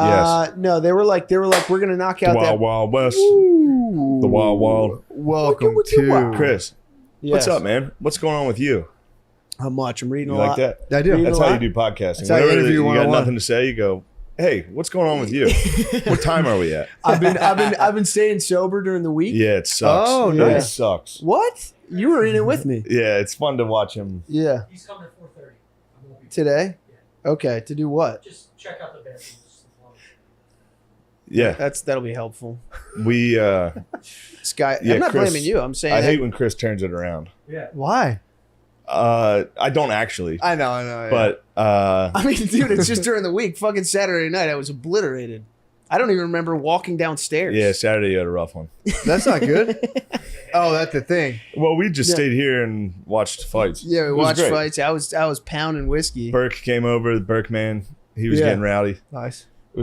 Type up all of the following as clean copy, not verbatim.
No, they were like, we're gonna knock out Wild that Wild West. Ooh. The Wild Wild. Welcome What you to want? Chris, Yes. what's up, man? What's going on with you? How much? I'm reading You a lot. like that? I do. Reading That's a how lot. you do podcasting. That's how you Whenever interview you got 101. nothing to say, you go, "Hey, what's going on with you? What time are we at?" I've been staying sober during the week. Yeah, it sucks. Oh, It nice. sucks. What? You were in it with me. Yeah, it's fun to watch him. Yeah. He's coming at 4:30. I won't be Today? Okay. To do what? Just check out the bathrooms. Yeah, That'll be helpful. we. This guy. Yeah, I'm not Chris, blaming you. I'm saying I that- hate when Chris turns it around. Yeah. Why? I don't actually, I know. Yeah. but I mean, dude, it's just during the week. Fucking Saturday night, I was obliterated. I don't even remember walking downstairs. yeah, Saturday you had a rough one. that's not good. Oh, that's the thing. Well, we just Yeah. stayed here and watched fights. Yeah, we It was watched great. fights. I was pounding whiskey. Burke came over, the Burke man. He was Yeah. getting rowdy. Nice. It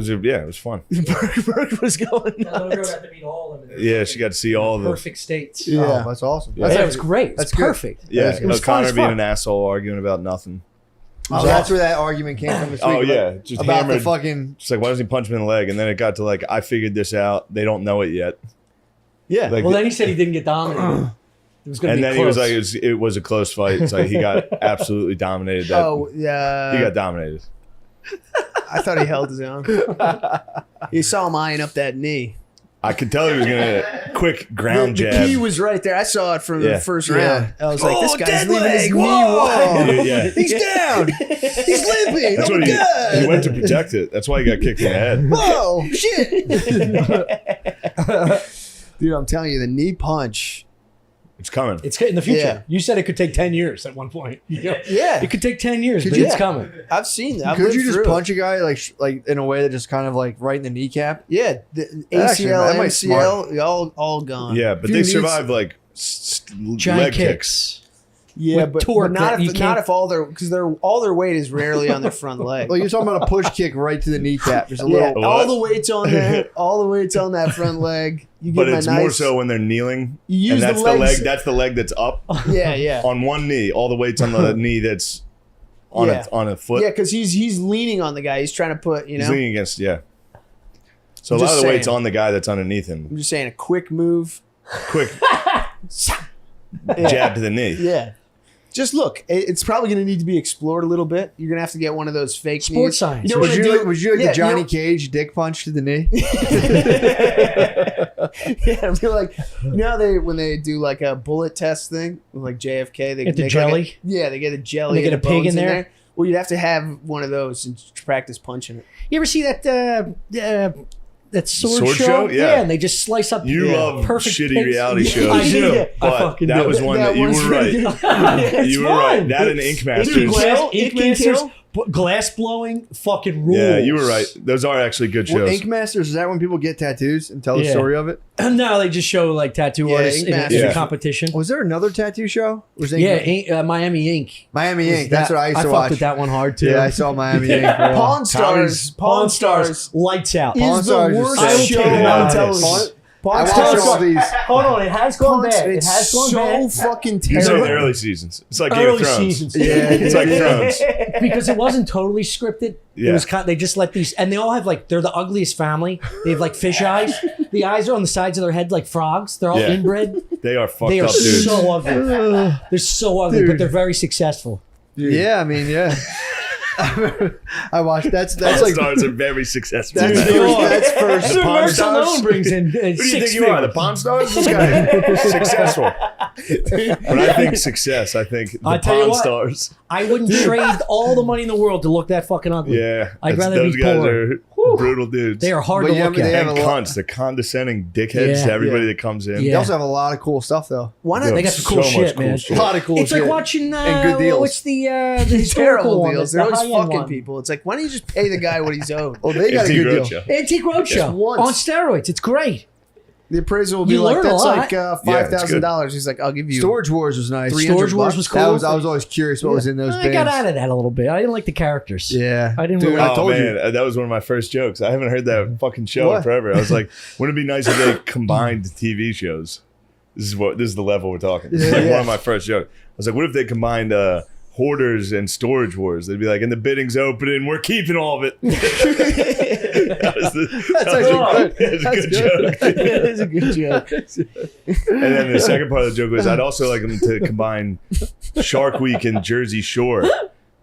was fun. Burke was going That little girl nuts. got to meet all of them. Yeah, she got to see all the perfect states. Yeah. Oh, that's awesome. Yeah. That's it was great. that's It's good. perfect. yeah. It was fun O'Connor as being fuck. an asshole, arguing about nothing. So that's where that argument came from this week. Oh yeah, just about hammered. the fucking. It's like, why doesn't he punch me in the leg? And then it got to like, I figured this out. They don't know it yet. Yeah. Like, Well, then he said he didn't get dominated. It was going to and be then close. he was like, it was a close fight. It's like he got absolutely dominated. That Oh yeah. he got dominated. I thought he held his own. You saw him eyeing up that knee. I could tell he was gonna quick ground The jab. key was right there. I saw it from Yeah. the first Yeah. round. I was like, this Oh, guy's dead leaving his leg. knee Whoa. wide. Yeah. He's down. He's limping. That's Oh, what God. he went to protect it. That's why he got kicked in the head. Whoa, shit. Dude, I'm telling you, the knee punch. It's coming. It's in the future. Yeah. You said it could take 10 years at one point. Yeah. It could take 10 years, Could but you- it's coming. I've seen that. I've Could lived you just through it. punch a guy like in a way that just kind of like right in the kneecap? Yeah, the That actually- ACL, that might be MCL, all gone. Yeah, but If you they need- survived like Giant leg kicks. kicks. yeah, with but torque not that you if not can't- if all their because all their weight is rarely on their front leg. Like you're talking about a push kick right to the kneecap, just a Yeah, little. all What? the weight's on that. All the weight's on that front leg. You But give it's them a more nice, so when they're kneeling. You use And the that's the legs. leg. That's the leg that's up Yeah, yeah, on one knee. All the weight's on the knee that's on Yeah. on a foot. yeah. Because he's leaning on the guy. He's trying to put. You He's know, leaning against. Yeah. So I'm a lot just of the weight's saying. on the guy that's underneath I'm him. just saying a quick move. Quick Yeah. jab to the knee. Yeah. Just look. It's probably going to need to be explored a little bit. You're going to have to get one of those fake Sports knees. science. You know Would what I you do? like, would you like Yeah, the Johnny you know- Cage dick punch to the knee? Yeah, I feel like you know how they when they do like a bullet test thing with like JFK, they Get the make jelly? Like yeah, they get a jelly. And they get and a pig bones in there? Well, you'd have to have one of those and practice punching it. You ever see that sword Sword show? show? Yeah. And they just slice up You yeah, love perfect shitty pigs. reality Yeah, shows. I do. Yeah, I But fucking that do. was one that you one's were pretty right. good. You were right. That and Ink Masters. Well, Ink it can Masters, kill. glass blowing, fucking rules. Yeah, you were right. Those are actually good Well, shows. Ink Masters, is that when people get tattoos and tell the Yeah. story of it? No, they just show like tattoo Yeah, artists Ink in Masters. a Yeah. competition. Was there another tattoo show? Was Ink Yeah, Miami Ink. Miami Ink. That's what I used to fucked watch. with that one hard too. Yeah, I saw Miami Ink. for a while. Pawn Stars. Pawn Stars, lights out. Pawn is the Stars is worst sick. show Yeah. on television. Pawn- Pawn I watched Stars. all these. Hold on, it has gone bad. It It's has gone so bad fucking You said terrible. the early seasons. It's like Game early of Thrones. seasons. Yeah, It's like Thrones. Because it wasn't totally scripted. Yeah. It was kind. They just let these, and they all have like they're the ugliest family. They have like fish eyes. The eyes are on the sides of their head like frogs. They're all Yeah. inbred. They are fucked They are up dudes. so ugly. They're so ugly, Dude. but they're very successful. Yeah, I mean, yeah. I watched. That's Pawn like Stars are very successful. that's man. first. That's first. The Pawn Merch Stars? alone brings in Who do you six think you are? The figures. Pawn Stars? This guy successful. When I think success, I think the I tell you Pawn what. Stars. I wouldn't trade all the money in the world to look that fucking ugly. Yeah, I'd that's- rather those be guys poor. are Whew. brutal dudes. They are hard But to yeah, look but they at. have and a lot- cunts. They're condescending dickheads Yeah. to everybody Yeah. that comes in. They Yeah. also have a lot of cool stuff, though. Why not? Yeah. They got some cool So much shit, cool man. shit. A lot of cool It's shit. like watching And good deals. what's the historical Terrible one? deals. The They're always high-end fucking one. people. It's like, why don't you just pay the guy what he's owed? Oh, they got a Antique good deal. Roadshow. Antique Roadshow once. on steroids. It's great. The appraisal will be You like, learn a that's lot. like Yeah, $5,000. He's like, I'll give you. Storage Wars was nice. Storage Wars was cool. I was always curious what was in those I bins. got out of that a little bit. I didn't like the characters. Yeah, I didn't Dude, really- I Oh told man, you. that was one of my first jokes. I haven't heard that fucking show in What? forever. I was like, wouldn't it be nice if they combined TV shows? This is the level we're talking. This is like Yeah. one of my first jokes. I was like, what if they combined hoarders and storage wars. They'd be like, and the bidding's opening, we're keeping all of it. That's actually good. That's a good joke. That is a good joke. And then the second part of the joke was I'd also like them to combine Shark Week and Jersey Shore.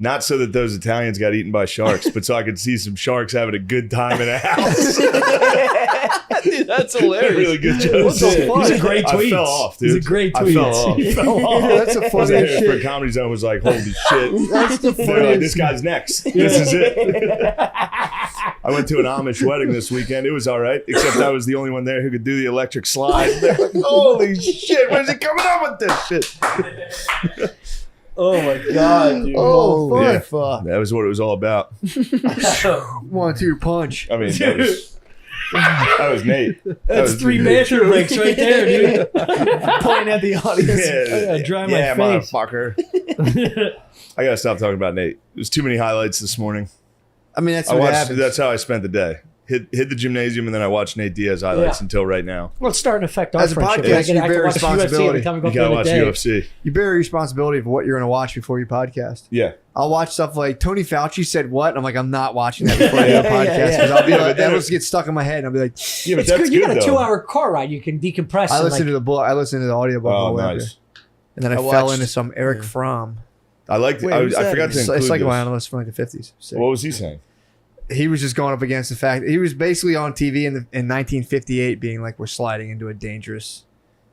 Not so that those Italians got eaten by sharks, but so I could see some sharks having a good time in a house. Dude, that's hilarious. Really good joke. What the fuck? These are great tweets. I fell off, dude. These are great I tweets. fell off. You fell off. That's a I was funny there for shit. Comedy Zone was like, holy shit. That's the They're like, funniest. this guy's next. This is it. I went to an Amish wedding this weekend. It was all right, except I was the only one there who could do the electric slide. They're like, holy shit, where's he coming up with this shit? Oh my god, dude. Oh, Yeah. fuck. That was what it was all about. 1-2 punch. I mean, that was Nate. That's 3 bathroom breaks right there, dude. Pointing at the audience. I gotta dry my yeah, face. motherfucker. I gotta stop talking about Nate. There's too many highlights this morning. I mean, that's I what watched. happens. That's how I spent the day. Hit the gymnasium and then I watched Nate Diaz highlights Yeah. until right now. Well, it's starting to affect our As a friendship. podcast, I can you bear watch UFC responsibility. every time we go You through gotta the watch day. UFC. You bear responsibility for what you're going to watch before you podcast. Yeah. I'll watch stuff like Tony Fauci said what, and I'm like, I'm not watching that before I do a Yeah, podcast yeah. because I'll be Yeah, like, but then that'll just get stuck in my head, and I'll be like, Yeah, but It's that's good. You good got a though. 2-hour car ride. You can decompress. I and, listen to the book, I listen to the audiobook, Oh, or whatever. nice. And then I I fell watched- into some Eric Fromm. I liked it. Wait, I who's that? forgot to It's a include this. psychoanalyst from like the 50s. Sick. What was he saying? He was just going up against the fact he was basically on TV in 1958 being like, we're sliding into a dangerous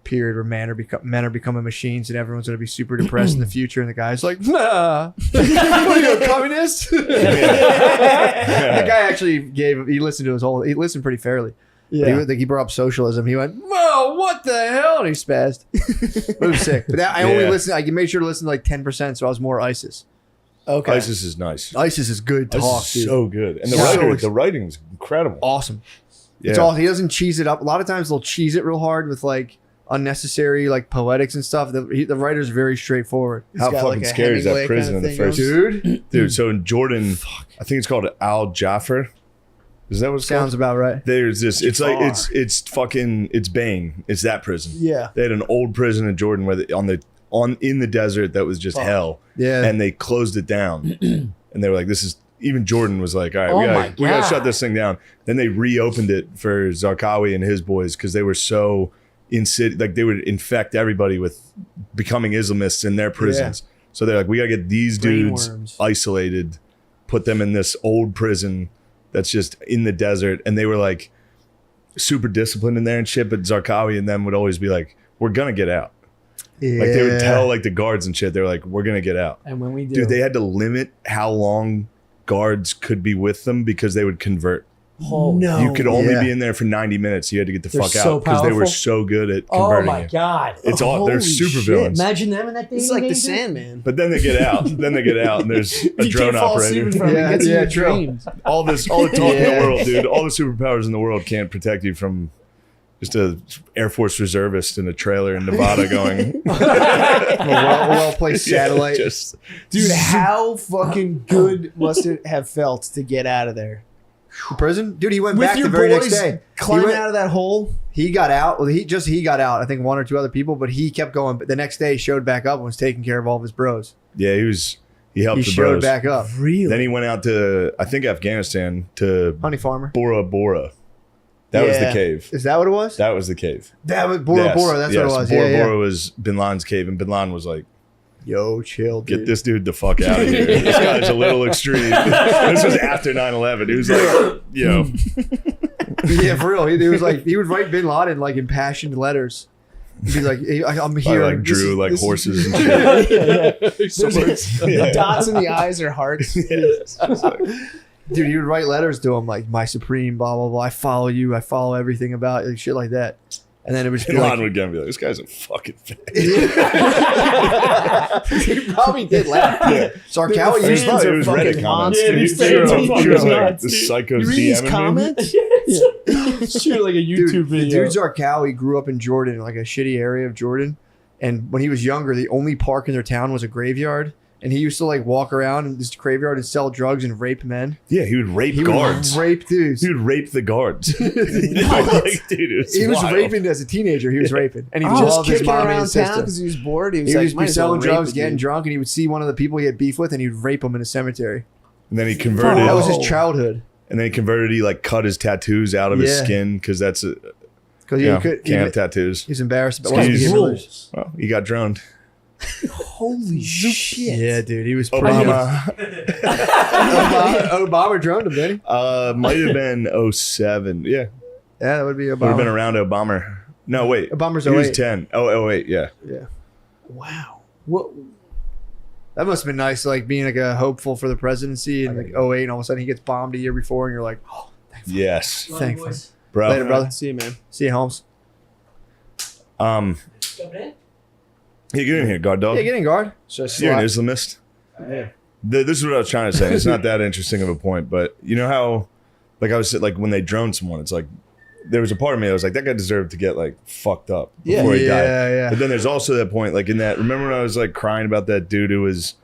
period where men are becoming machines and everyone's going to be super depressed in the future, and the guy's like, nah. What are you, a communist? The guy actually he listened to he listened pretty fairly. Yeah. He brought up socialism. He went, whoa, what the hell? And he spazzed. But it was sick. But I only Yeah. listened, I made sure to listen to like 10%, so I was more ISIS. Okay. ISIS is nice. ISIS is good This talk, is dude. so good, and the So the writing was incredible. Awesome. Yeah. It's all, he doesn't cheese it up. A lot of times they'll cheese it real hard with like unnecessary like poetics and stuff. The writer's very straightforward. He's How got, fucking like, a scary is that Hemingway prison kind in of the thing first? going. Dude, So in Jordan, I think it's called Al Jaffer. Is that what it's sounds called? about right. There's this. It's like Jafar. it's fucking it's Bang. It's that prison. Yeah. They had an old prison in Jordan where in the desert that was just Fuck. hell, Yeah. and they closed it down. And they were like, "This is." Even Jordan was like, "All right, Oh we my gotta God. shut this thing down." Then they reopened it for Zarqawi and his boys because they were so like they would infect everybody with becoming Islamists in their prisons. So they're like, "We gotta get these dudes Brainworms. isolated, put them in this old prison that's just in the desert." And they were like super disciplined in there and shit. But Zarqawi and them would always be like, "We're gonna get out." Yeah. Like they would tell like the guards and shit. They're like, "We're gonna get out." And when we do, Dude, they had to limit how long guards could be with them because they would convert. Holy- No. You could only yeah. be in there for 90 minutes. You had to get the They're fuck so out because they were powerful. so good at Oh converting my you. god! It's all they're Holy super shit. villains. Imagine them in that thing. It's like the Sandman. But then they get out. Then they get out, and there's a You drone can't fall asleep operator. in front of him. Yeah, He gets in yeah, your true. dreams. All the talk in Yeah. the world, dude. All the superpowers in the world can't protect you from just a Air Force reservist in a trailer in Nevada going. A well-placed satellite. Yeah, just Dude, how fucking good must it have felt to get out of there? Prison? Dude, he went With back your the very next boys day. climbing out of that hole? He got out. Well, he got out. I think one or two other people, but he kept going. But the next day, he showed back up and was taking care of all of his bros. yeah, he helped He the showed bros. back up. Really? Then he went out to I think Afghanistan to Honey Farmer. Bora Bora. That was the Yeah. cave. Is that what it was? That was the cave. That was Bora Yes, Bora. That's yes. what it was. Bora yeah, Bora was Bin Laden's cave, and Bin Laden was like, Yo, chill, dude. "Get this dude the fuck out of here. This guy's a little extreme." This was after 9/11. He was like, Yeah, for real. He was like, he would write Bin Laden like impassioned letters. He'd be like, hey, I'm I here. like This drew is- like this is- horses and shit. There's the dots in the eyes are hearts. Dude, he would write letters to him like, my supreme, blah, blah, blah. I follow you. I follow everything about you. Like, shit like that. And then it would just Bin be Laden like, would get him and be like, "This guy's a fucking fag." he probably did laugh. Yeah. Sarkawi The used fans It are was fucking Reddit comments. monsters. Dude. These She fans was are like, fucking "The nuts, dude. psycho's You read these DMing me." comments? Shoot like a Dude, YouTube the video. dude Zarqawi grew up in Jordan, like a shitty area of Jordan. And when he was younger, the only park in their town was a graveyard. and he used to like walk around in this graveyard and sell drugs and rape men. Yeah, he would rape He guards. would rape dudes. He would rape the guards. Dude, He was wild. raping as a teenager. He was raping, and he Just loved his kicking mom and around his town sister. because he was bored. He was He like, would just might be as well selling rape drugs, a getting dude. drunk, and he would see one of the people he had beef with, and he'd rape him in a cemetery. And then he converted. That was Oh. his childhood. And then he converted. He like cut his tattoos out of his Yeah. skin because that's a Because you know, he can't have tattoos. He's embarrassed about Excuse he me. rules. Well, he got droned. Holy shit! Yeah, dude, he was pretty. Obama. Obama droned him, didn't he? Might have been 07. Yeah, Yeah, that would be would have been Obama. around Obama. No, wait. Obama's He was 08. 10. Oh, 08, yeah. Yeah, Wow. What? that must have been nice, like being like a hopeful for the presidency in like 08, and all of a sudden he gets bombed a year before, and you're like, oh, Yes. thankful. Bro. Later, brother. See you, man. See you, Holmes. Hey, get in here, guard dog. Yeah, get in, guard. You're an Islamist. This is what I was trying to say. It's not that interesting of a point, but you know how, like I was like when they droned someone, it's like there was a part of me that was like that guy deserved to get like fucked up before he died. Yeah. But then there's also that point, like in that. Remember when I was like crying about that dude who was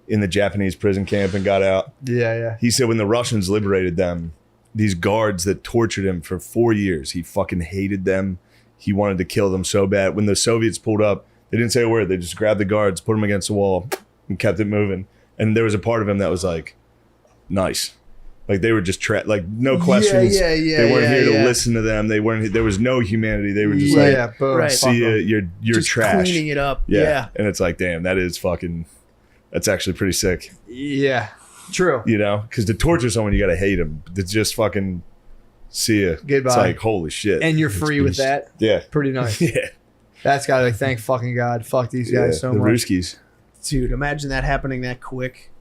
in the Japanese prison camp and got out? Yeah. He said when the Russians liberated them, these guards that tortured him for 4 years, he fucking hated them. He wanted to kill them so bad. When the Soviets pulled up, they didn't say a word. They just grabbed the guards, put them against the wall, and kept it moving. And there was a part of him that was like, nice. Like they were just like no questions. Yeah. They weren't here to listen to them. They weren't. There was no humanity. They were just like, Yeah, boom. Right. see you're Just trash. cleaning it up. Yeah. Yeah. And it's like, damn, that is fucking. That's actually pretty sick. Yeah, true. You know, because to torture someone, you got to hate them. To just fucking see you. Goodbye. It's like holy shit. And you're free with that. yeah. Pretty nice. Yeah. That's gotta like thank fucking God. Fuck these Yeah. guys so the much. Ruskies. Dude, imagine that happening that quick.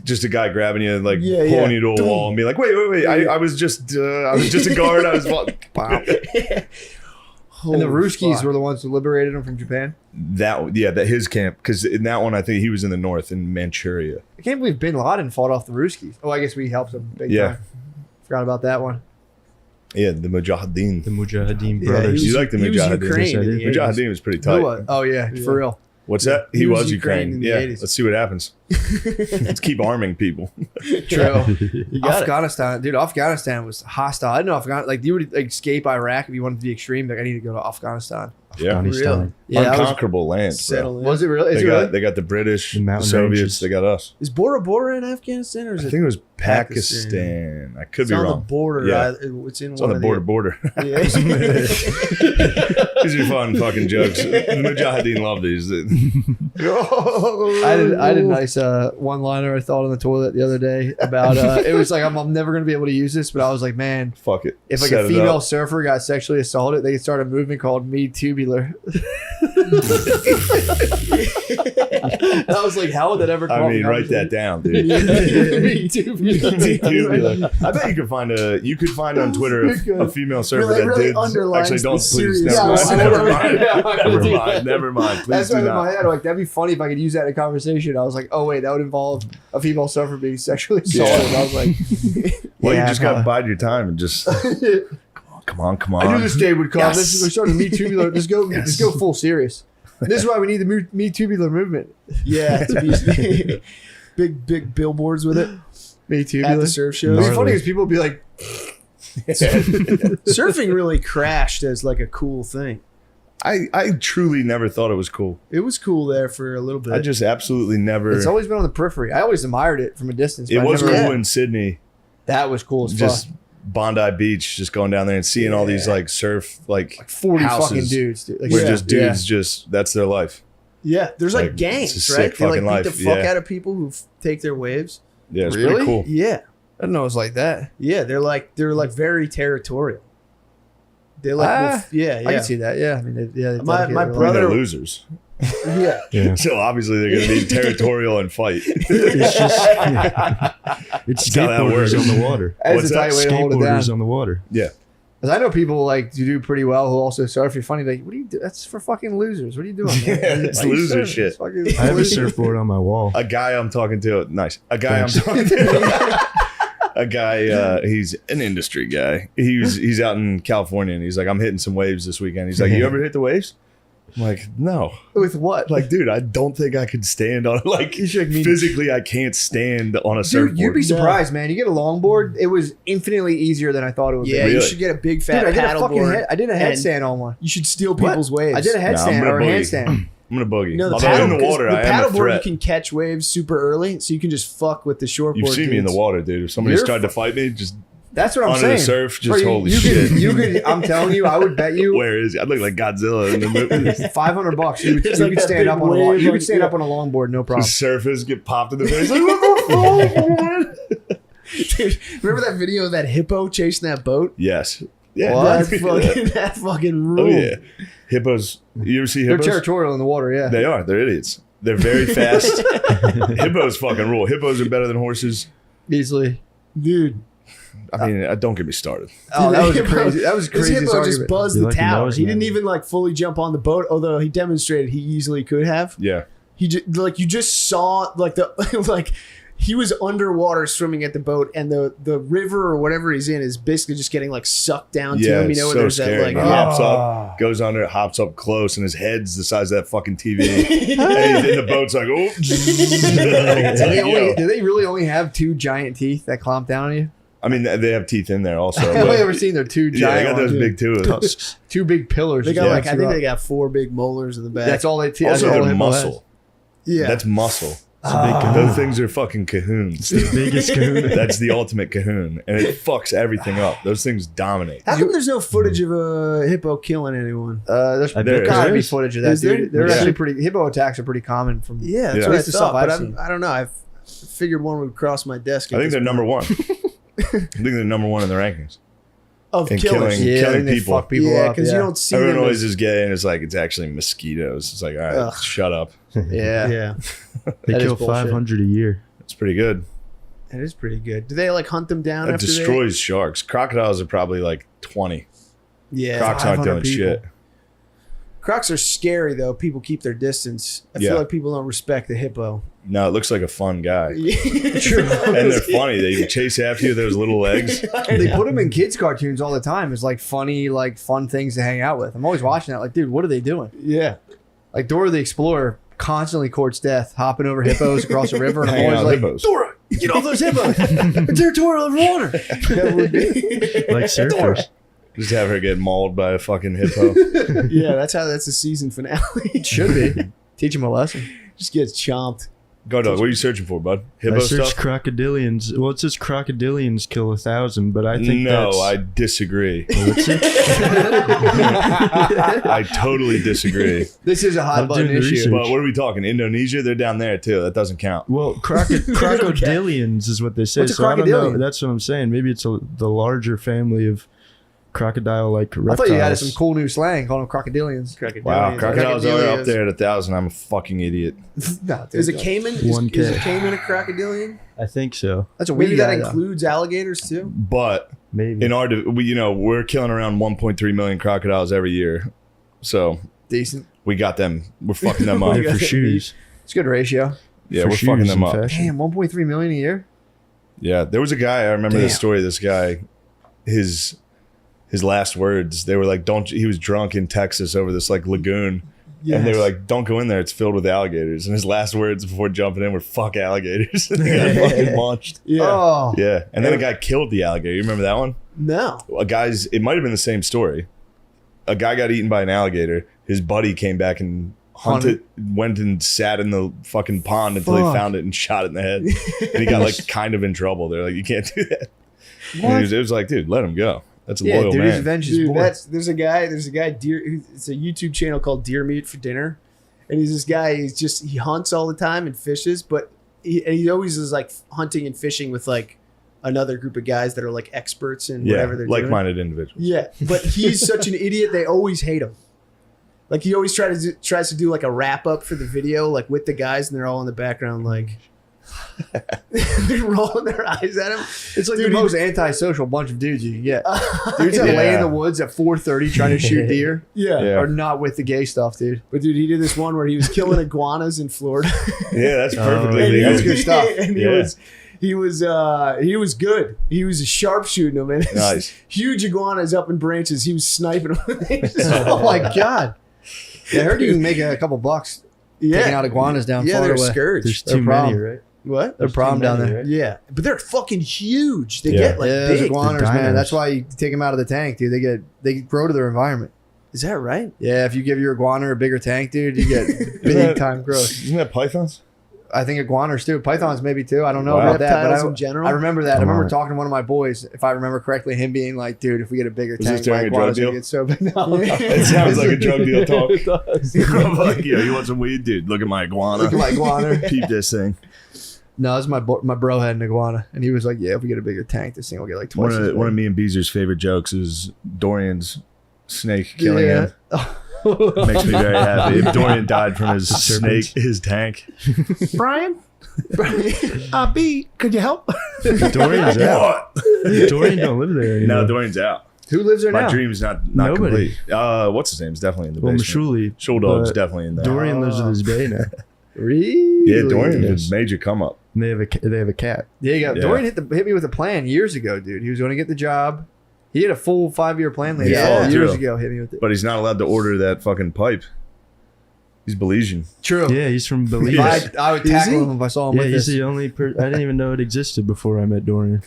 Just a guy grabbing you and like Yeah, pulling yeah. you to a wall and be like, wait. I was just a guard. I was wow. And the Ruskies were the ones who liberated him from Japan. That his camp, because in that one I think he was in the north in Manchuria. I can't believe Bin Laden fought off the Ruskies. Oh, I guess we helped him big Yeah. time. Forgot about that one. Yeah, the Mujahideen. The Mujahideen Yeah, brothers. You like the he was Mujahideen? Ukraine Yes, I in do. the 80s. Mujahideen was pretty tight. Who was? Oh yeah, Yeah. for real. What's that? He He was was Ukraine Ukraine. in the Yeah. 80s. Let's see what happens. Let's keep arming people. True. You got it. Afghanistan, dude. Afghanistan was hostile. I didn't know Afghanistan. Like you would like escape Iraq if you wanted to be extreme. Like I need to go to Afghanistan. Yeah. Afghanistan. Yeah, that was, Unconquerable land. Bro. Settle in. was it really? Is They it got really? they got the British, The the mountain Soviets. ranges. They got us. Is Bora Bora in Afghanistan or is I it? think it was Pakistan. Pakistan. I could It's be on the wrong. border. Yeah. It's in It's on one the of border. Yeah. These are fun fucking jokes. The Mujahideen love these. I did a nice one-liner I thought on the toilet the other day about it was like I'm never gonna be able to use this, but I was like, man, Fuck it. if like Set a it female up. surfer got sexually assaulted, they could start a movement called Me Tubular. I was like, how would that ever? I mean, write that down, dude. Me Tubular. I bet you could find on Twitter a female surfer Really- that really did. underlines Actually, the don't please. serious- Never mind. Yeah, Never mind. yeah, I'm gonna Never do mind. that. Never mind. Please That's do right in my not. head. Like that'd be funny if I could use that in a conversation. I was like, oh wait, that would involve a female surfer being sexually assaulted. I was like, Well, yeah, you just got to huh. bide your time and just come on. I knew this day would come. Yes. This is we're starting Me Tubular. Just go full serious. This is why we need the Me Tubular movement. Yeah. To be big billboards with it Me at Tubular. the surf It'd shows. be Gnarly. funny because people would be like, Surfing really crashed as like a cool thing. I truly never thought it was cool. It was cool there for a little bit. I just absolutely never. it's always been on the periphery. I always admired it from a distance. It but I was never- cool in Sydney. That was cool as Just fuck. Bondi Beach, just going down there and seeing all these like surf like 40 houses fucking dudes. Dude. Like, where yeah. just dudes just that's their life. yeah, there's like, Like, gangs, it's a right? sick They like fucking beat the life, fuck yeah. out of people who take their waves. Yeah, it's Really? pretty cool. Yeah, I didn't know it was like that. yeah, they're like very territorial. They like, yeah, yeah. I can see that. Yeah, I mean, they My dedicated their brother- They're losers. Yeah, Yeah. So obviously they're going to be territorial and fight. It's just it's how that works. skateboarders on the water. life. That's What's a tight that? way to hold it down. Skateboarders on the water. Yeah. Because I know people like to do pretty well who also surf. You're funny, like, what do you do? That's for fucking losers. What are you doing? Yeah, man? it's Why you loser surfing? shit. It's fucking I have a loser. surfboard on my wall. A guy I'm talking to, nice. A guy I'm Thanks. talking to. A guy, he's an industry guy. He's out in California and he's like, I'm hitting some waves this weekend. He's like, you ever hit the waves? I'm like, no. With what? Like, dude, I don't think I could stand on like You should mean- physically. I can't stand on a surfboard. Dude, you'd be surprised, man. You get a longboard, it was infinitely easier than I thought it would Yeah, be. you Really? should get a big Dude, fat I did a paddle fucking board. I did a and headstand on one. You should steal people's waves. I did a I'm headstand gonna or a boogie. handstand. I'm gonna boogie. No, the Although paddle, in the water, the I am a paddleboard you threat. can catch waves super early, so you can just fuck with the shortboard. You've seen me in the dudes. water, dude. If somebody's You're tried to fight me, just That's what I'm under saying. the surf, just Bro, holy you shit. Could, you could. I'm telling you, I would bet you Where is he? I look like Godzilla in the movie. $500. You There's could like that stand big up on a wave, you like, could stand yeah. up on a longboard, no The problem. surfers get popped in the face. Like, what the fuck? Dude, remember that video of that hippo chasing that boat? Yes. Yeah. What? That fucking Oh rule. yeah. Hippos. You ever see They're hippos? territorial in the water, yeah. They are. They're idiots. They're very fast. Hippos fucking rule. Hippos are better than horses. Easily. Dude. I mean, don't get me started. Oh, that was a Hippo- crazy. That was This crazy. hippo just buzzed You the like your tower. nose, He man. didn't even like fully jump on the boat, although he demonstrated he easily could have. Yeah. He just like you just saw like the like he was underwater swimming at the boat, and the river or whatever he's in is basically just getting like sucked down to Yeah, him. You it's know, so there's scary. that like He hops up, goes under, hops up close, and his head's the size of that fucking TV. And he's in the boat's like, oh. Do they really only have two giant teeth that clomp down on you? I mean, they have teeth in there also. I've only But ever seen their two yeah, they giant got those ones. big too. Two big pillars. They got just like I next think to they it. got 4 big molars in the back. That's all they. That's Also, all they're hippo muscle. has. Yeah, That's muscle. It's a big kahuna. Those things are fucking cahoons. The biggest kahuna. That's the ultimate cahoon, and it fucks everything up. Those things dominate. How come there's no footage of a hippo killing anyone? There's I there bet gotta there be is. footage of that, Is there? dude. They're Yeah. actually pretty. Hippo attacks are pretty common from. Yeah, that's Yeah. what At I least the thought. stuff I've But seen. I don't know. I figured one would cross my desk. I think they're number one. I think they're number one in the rankings. of and killers. killing- Yeah, I killing think they people. fuck people Yeah, up. because Yeah. you don't see Everyone them. always As, is gay, and it's like it's actually mosquitoes. It's like, all right, Ugh. shut up. Yeah. yeah, They That is kill bullshit. 500 a year. It's pretty good. it is pretty good. Do they like hunt them down That after destroys sharks. Crocodiles are probably like 20. they? Yeah, Crocs aren't 500 doing people. shit. Crocs are scary though. People keep their distance. I Yeah. feel like people don't respect the hippo. No, it looks like a fun guy. True. And they're funny. They chase after you with those little legs. They put them in kids' cartoons all the time as like funny, like fun things to hang out with. I'm always watching that. Like, dude, what are they doing? Yeah. Like Dora the Explorer constantly courts death, hopping over hippos across the river, and I'm Hanging always out like, with hippos. Dora, get off those hippos! They're territorial of water. That would be. Like surfers. Just have her get mauled by a fucking hippo. Yeah, that's the season finale. It should be. Teach them a lesson. Just gets chomped. Go, dog. What are you searching for, bud? Hippo I searched stuff? crocodilians. Well, it says crocodilians kill 1,000, but I think No, that's... I disagree. What's it? I totally disagree. This is a hot I'm button doing the issue. research. But what are we talking? Indonesia? They're down there too. That doesn't count. Well, crocodilians is what they say. What's a so I don't know. crocodilian? That's what I'm saying. Maybe it's the larger family of crocodile-like I reptiles. thought you had some cool new slang calling them crocodilians. Wow, crocodiles are Crocodilians. up there at 1,000. I'm a fucking idiot. No, dude, Is a don't. caiman? Is 1K. a caiman a crocodilian? I think so. That's a Maybe weed that guy, though. includes alligators too. But Maybe. in our, we're killing around 1.3 million crocodiles every year. So Decent. we got them. We're fucking them up. Yeah, for shoes. It's a good ratio. Yeah, For we're shoes fucking them and up. fashion. Damn, 1.3 million a year. Yeah, there was a guy. I remember this Damn. story. This guy, his last words. They were like, "Don't." He was drunk in Texas over this like lagoon, and they were like, "Don't go in there. It's filled with alligators." And his last words before jumping in were "fuck alligators." And they got fucking launched. Yeah. Oh. Yeah, and then a guy killed the alligator. You remember that one? No. It might have been the same story. A guy got eaten by an alligator. His buddy came back and went and sat in the fucking pond until Fuck. he found it and shot it in the head. And he got like kind of in trouble. They're like, you can't do that. And it was like, dude, let him go. That's a Yeah, loyal dude, his man. revenge is Dude, born. there's a guy deer. It's a YouTube channel called Deer Meat for Dinner, and he's this guy. He hunts all the time and fishes, but he always is like hunting and fishing with like another group of guys that are like experts in Yeah, whatever they're doing. like-minded individuals. Yeah, but he's such an idiot. They always hate him. Like he always tries to do like a wrap up for the video, like with the guys, and they're all in the background, like they're rolling their eyes at him. It's like Dude, the most antisocial bunch of dudes you can get. Dudes that Yeah. lay in the woods at 4:30 trying to shoot deer Yeah. Yeah. are not with the gay stuff, dude. But dude, he did this one where he was killing iguanas in Florida. Yeah, that's perfectly And legal. That's good stuff. And Yeah. he was good. He was sharpshooting them, and Nice. huge iguanas up in branches. He was sniping them. Oh my god. Yeah, I heard you can make a couple bucks taking out iguanas down far they're away. scourge. There's They're too problem. many, right? What? They're a problem down there. Right? Yeah, but they're fucking huge. They Yeah. get like Yeah, those big. iguanas, The man. dinos. That's why you take them out of the tank, dude. They grow to their environment. Is that right? Yeah, if you give your iguana a bigger tank, dude, you get big time growth. Isn't that pythons? I think iguanas too. Pythons maybe too. I don't know Wow. about that, Reptiles but in general. I remember that. I Come remember on. talking to one of my boys, if I remember correctly, him being like, "Dude, if we get a bigger Was tank, this my during a drug iguanas deal? will get so big." No, It sounds like a drug deal talk. It does. I'm like, yo, you want some weed, dude? Look at my iguana. Look at my iguana. Peep this thing. No, this is my bro had an iguana, and he was like, "Yeah, if we get a bigger tank, this thing will get like One twice." of, as one of big." me and Beezer's favorite jokes is Dorian's snake killing him. Makes me very happy. If Dorian died from his snake, his tank. Brian? B, could you help? Dorian's out. What? Dorian don't live there anymore. No, Dorian's out. Who lives there My now? dream's not Nobody. complete. What's his name? Is definitely in the Well, basement. Mashuli. Shul Dog's but definitely in there. Dorian lives with his bay now. Really? Yeah, Dorian Yes. is a major come up. And they have a cat. Yeah, you got Yeah. Dorian hit me with a plan years ago, dude. He was going to get the job. He had a full 5-year plan later. Yeah. Yeah, years True. ago, hit me with it. But he's not allowed to order that fucking pipe. He's Belizean. True. Yeah, he's from Belize. Yes. I would Is tackle he? him if I saw him Yeah, with he's this. the only I didn't even know it existed before I met Dorian.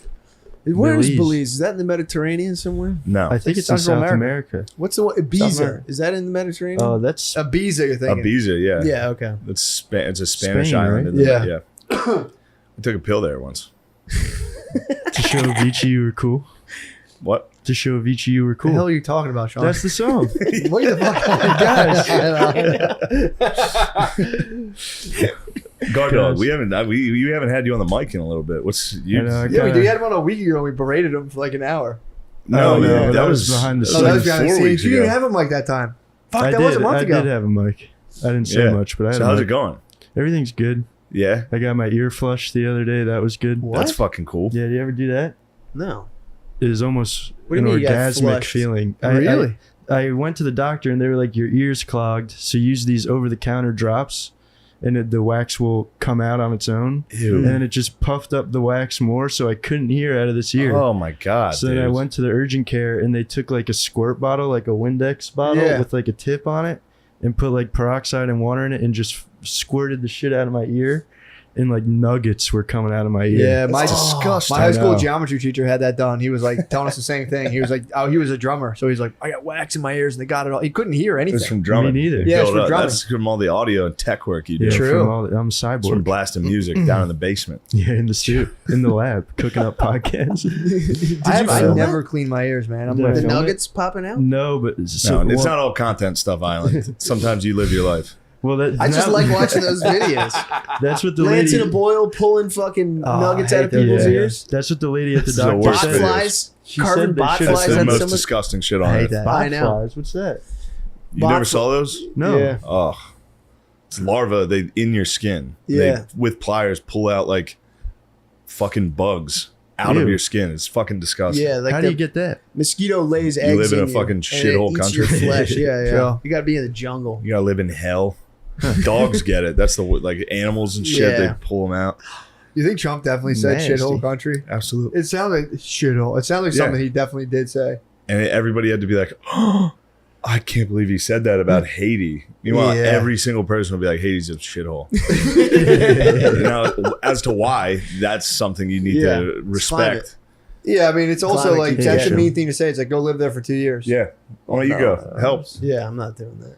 Where is Belize. Belize? Is that in the Mediterranean somewhere? No. I think it's in Central South America. America. What's the one? Ibiza. America. Is that in the Mediterranean? Oh, that's Ibiza, you're thinking. Ibiza, yeah. yeah. Okay. It's a Spanish Spain, island. right? Isn't Yeah. it? Yeah. I took a pill there once. to show Avicii you were cool. What? To show Avicii you were What the hell cool. are you talking about, Sean? That's the song. what the fuck? Guard dog. We haven't had you on the mic in a little bit. What's you? I know, I Yeah, we kinda- did. We had him on a week ago and we berated him for like an hour. No, Oh, no, yeah, that was behind the Oh, that was scenes. behind the 4 scenes. weeks You didn't ago. have him like that time. Fuck, I that did. was a month I ago. did have a mic. I didn't say Yeah. much, but I had So a how's mic. it going? Everything's good. Yeah, I got my ear flushed the other day. That was good. What? that's fucking cool. Yeah, do you ever do that? No. It is almost What do an you mean you got orgasmic flushed? feeling. Really? I went to the doctor and they were like, your ear's clogged, so use these over-the-counter drops, and the wax will come out on its own. Ew. And then it just puffed up the wax more, so I couldn't hear out of this ear. Oh my god. So then I dude. went to the urgent care and they took like a squirt bottle, like a Windex bottle Yeah. with like a tip on it, and put like peroxide and water in it and just squirted the shit out of my ear, and like nuggets were coming out of my ear. Yeah, my That's disgusting. My high school I know. geometry teacher had that done. He was like telling us the same thing. He was like, oh, he was a drummer, so he's like, I got wax in my ears, and they got it all. He couldn't hear anything. It's from drumming. Me neither. It Yeah, it's built from up. drumming. That's from all the audio and tech work you do. Yeah, True. from I'm a It's from cyborg. blasting music down in the basement. Yeah, in the studio, in the lab, cooking up podcasts. I film never clean my ears, man. I'm Did I like, The film it? nuggets popping out. No, but No, so, it's well, not all content stuff, Island. Sometimes you live your life. Well, that, I just now- like watching those videos. That's what the Lance lady. in a boil pulling fucking Oh, nuggets I out of hate those people's videos. ears. That's what the lady at the This is the doctor worst Bot videos. flies. She Carving said they bot should- That's flies the on most some. disgusting shit I on hate earth. that. Bot I know. flies. What's that? You Bot never fl- saw those? No. Yeah. Oh, it's larvae. They in your skin. Yeah. They, with pliers, pull out like fucking bugs out of Ew. your skin. It's fucking disgusting. Yeah, like How the do you get that? mosquito lays eggs. live in a you, fucking and it shithole eats your country. flesh. Yeah, yeah. Sure. You got to be in the jungle. You gotta live in hell. Dogs get it. That's the like animals and shit. Yeah. They pull them out. you think Trump definitely said Nasty. shithole country? Absolutely. It sounds like shithole. It sounds like Yeah. something he definitely did say. And everybody had to be like, "Oh, I can't believe he said that about Haiti." Meanwhile, Yeah. every single person would be like, "Haiti's a shithole." Now, as to why, that's something you need Yeah. to respect. Yeah, I mean, it's also Climate like change. that's a Yeah. mean thing to say. It's like go live there for 2 years. Yeah. Why don't you go? Helps. Yeah, I'm not doing that.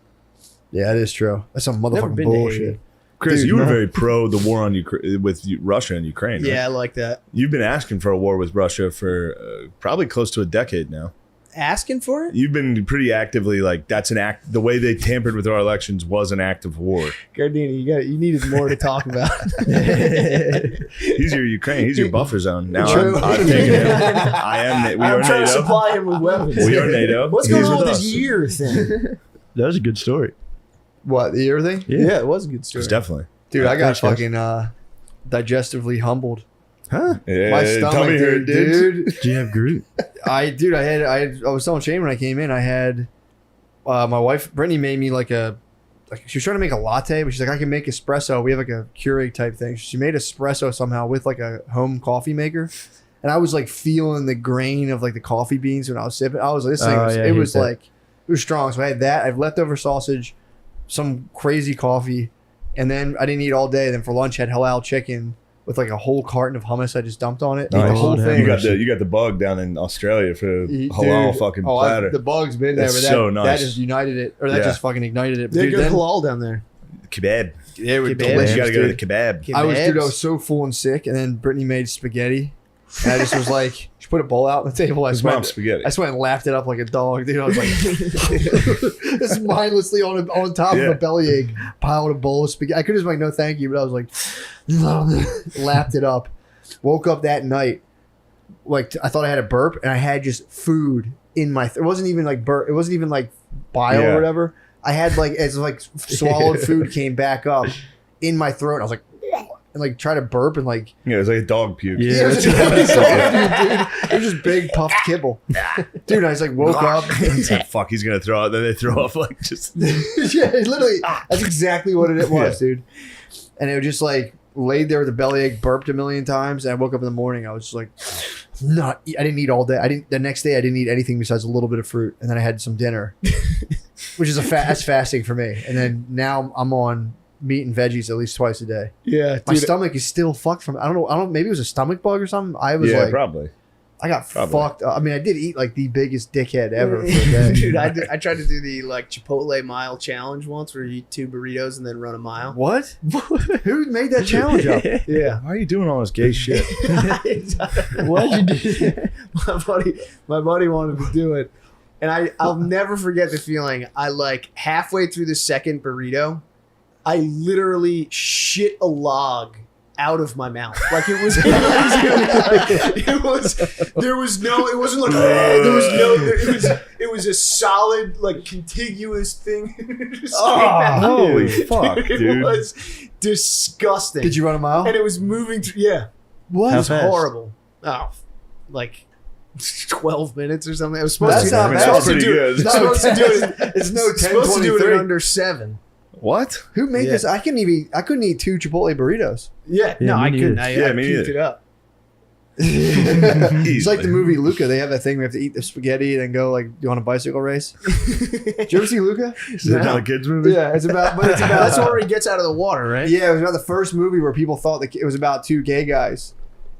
Yeah, it is true. That's some Never motherfucking been to bullshit. Haiti. Chris, Dude, you were no. very pro the war on with Russia and Ukraine. Right? Yeah, I like that. You've been asking for a war with Russia for probably close to a decade now. Asking for it? You've been pretty actively like that's an act. The way they tampered with our elections was an act of war. Gardini, you needed more to talk about. He's your Ukraine. He's your buffer zone. Now True. I'm taking him. I am. We are I'm trying to NATO. supply him with weapons. We are NATO. What's He's going on with with this us. year thing? That was a good story. What, the ear thing? Yeah, it was a good story. It's definitely. Dude, I got Thanks, guys. fucking digestively humbled. Huh? Yeah, My stomach, tummy hurt, dude. Do you have Groot? I was telling Shane when I came in, I had my wife Brittany made me like she was trying to make a latte, but she's like, I can make espresso. We have like a Keurig type thing. She made espresso somehow with like a home coffee maker. And I was like feeling the grain of like the coffee beans when I was sipping. I was like, this thing Oh, was, yeah, I it hate was that. like, it was strong. So I had that. I have leftover sausage, some crazy coffee, and then I didn't eat all day. Then for lunch, had halal chicken with like a whole carton of hummus. I just dumped on it. Ate the Nice. whole Oh, thing. You got the bug down in Australia for Dude, halal fucking platter. the bug's been there, That's but that, so nice. that just united it, or that Yeah. just fucking ignited it. They're Dude, good then, halal down there. Kebab. they were Kebab. delicious, You gotta go to dude. the kebab. I Kebabs. was so full and sick, and then Brittany made spaghetti, and I just was like, she put a bowl out on the table. His mom's spaghetti. I just went and laughed it up like a dog, dude. I was like, just mindlessly on top of Yeah. a bellyache, piled a bowl of spaghetti. I could have just like, no, thank you, but I was like, lapped it up. Woke up that night, like I thought I had a burp, and I had just food in my. It wasn't even like burp. It wasn't even like bile Yeah. or whatever. I had like as like swallowed food came back up in my throat. And I was like, and like try to burp and like. Yeah, it was like a dog puke. Yeah, it was, that's what dude. It was just big puffed kibble. Dude, I just like woke up. It's like, fuck, he's gonna throw up. Then they throw up like just. Yeah, it literally. That's exactly what it was, dude. And it was just like laid there with a bellyache, burped a million times, and I woke up in the morning. I was just like, I didn't eat all day. I didn't. The next day, I didn't eat anything besides a little bit of fruit, and then I had some dinner, which is that's fasting for me. And then now I'm on meat and veggies at least twice a day. Yeah, My dude. stomach is still fucked from. I don't know. Maybe it was a stomach bug or something. I was Yeah, like, probably. I got Probably. fucked up. I mean, I did eat like the biggest dickhead ever for a day. Dude, I tried to do the like Chipotle mile challenge once, where you eat 2 burritos and then run a mile. What? Who made that challenge up? Yeah. Why are you doing all this gay shit? Why'd you do that? My buddy wanted to do it, and I'll never forget the feeling. I like halfway through the second burrito, I literally shit a log out of my mouth. Like it was there was no, it wasn't like it was a solid like contiguous thing. Just came out. Holy fuck, It dude. was disgusting. Did you run a mile? And it was moving through. Yeah, What? it was fast? horrible. Oh, like 12 minutes or something. I was supposed That's to. not I was bad. supposed That's to do pretty it. good. I was supposed to do it. It's no 10, Supposed to do it in 23. under 7. What? Who made Yeah. this? I couldn't eat 2 Chipotle burritos. Yeah, Yeah, no, me I neither. couldn't. I Me puked neither. it up. It's like the movie Luca. They have that thing we have to eat the spaghetti and then go like do on a bicycle race. Did you ever see Luca? Is that not a kids movie? Yeah, it's about. But it's about. That's where he gets out of the water, right? Yeah, it was about the first movie where people thought that it was about 2 gay guys.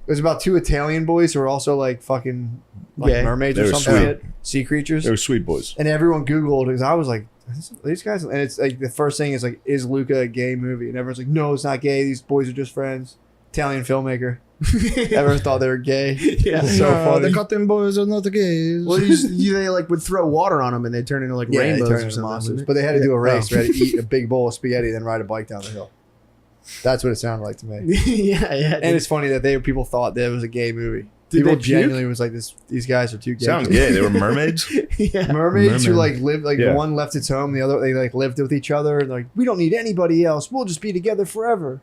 It was about 2 Italian boys who were also like fucking like Gay. mermaids They or were something, sweet. shit. Sea creatures. They were sweet boys. And everyone Googled because I was like, these guys, and it's like the first thing is like, is Luca a gay movie? And everyone's like, no, it's not gay. These boys are just friends. Italian filmmaker. Everyone thought they were gay. Yeah. It's so funny. cotton boys are not the gays. Well, they like would throw water on them and they turn into like Yeah, they rainbows turned or into something. monsters. wouldn't But they had to do a race. Oh. They had to eat a big bowl of spaghetti, then ride a bike down the hill. That's what it sounded like to me. yeah, yeah. And it's funny that people thought that it was a gay movie. Did People they puke? genuinely was like, these guys are too gay. Sounds gay. They were mermaids. yeah. Mermaids who Merman. like lived like Yeah. the one left its home, the other they like lived with each other, and like we don't need anybody else. We'll just be together forever.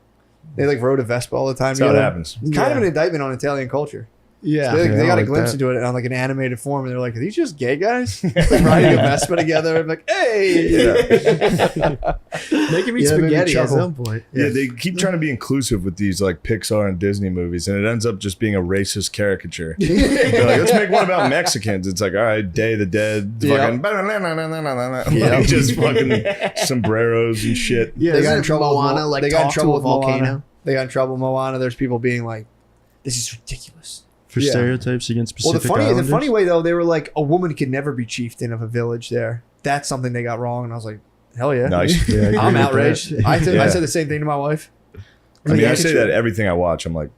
They like rode a Vespa all the time. That's how it together. happens. It's kind of Yeah. an indictment on Italian culture. Yeah. They, Yeah, they got I a like glimpse that. into it on like an animated form, and they're like, "Are these just gay guys like, riding a Vespa together?" I'm like, "Hey, Making me Yeah, that made me spaghetti at chuckle. some point. Yeah, they keep trying to be inclusive with these like Pixar and Disney movies, and it ends up just being a racist caricature. They're like, let's make one about Mexicans. It's like, all right, Day of the Dead, Yeah. fucking, Yeah. like, just fucking sombreros and shit. Yeah, they got isn't in it trouble. Moana, with, like they got in talk trouble to a with Moana. volcano. They got in trouble with Moana. There's people being like, "This is ridiculous." For Yeah. stereotypes against Well, Pacific the Islanders. funny way though, they were like, a woman could never be chieftain of a village there. That's something they got wrong, and I was like, hell yeah. Nice. Yeah, I agree I'm with outraged. that. I Yeah. said the same thing to my wife. I mean, Yeah, I say it's that true. everything I watch. I'm like,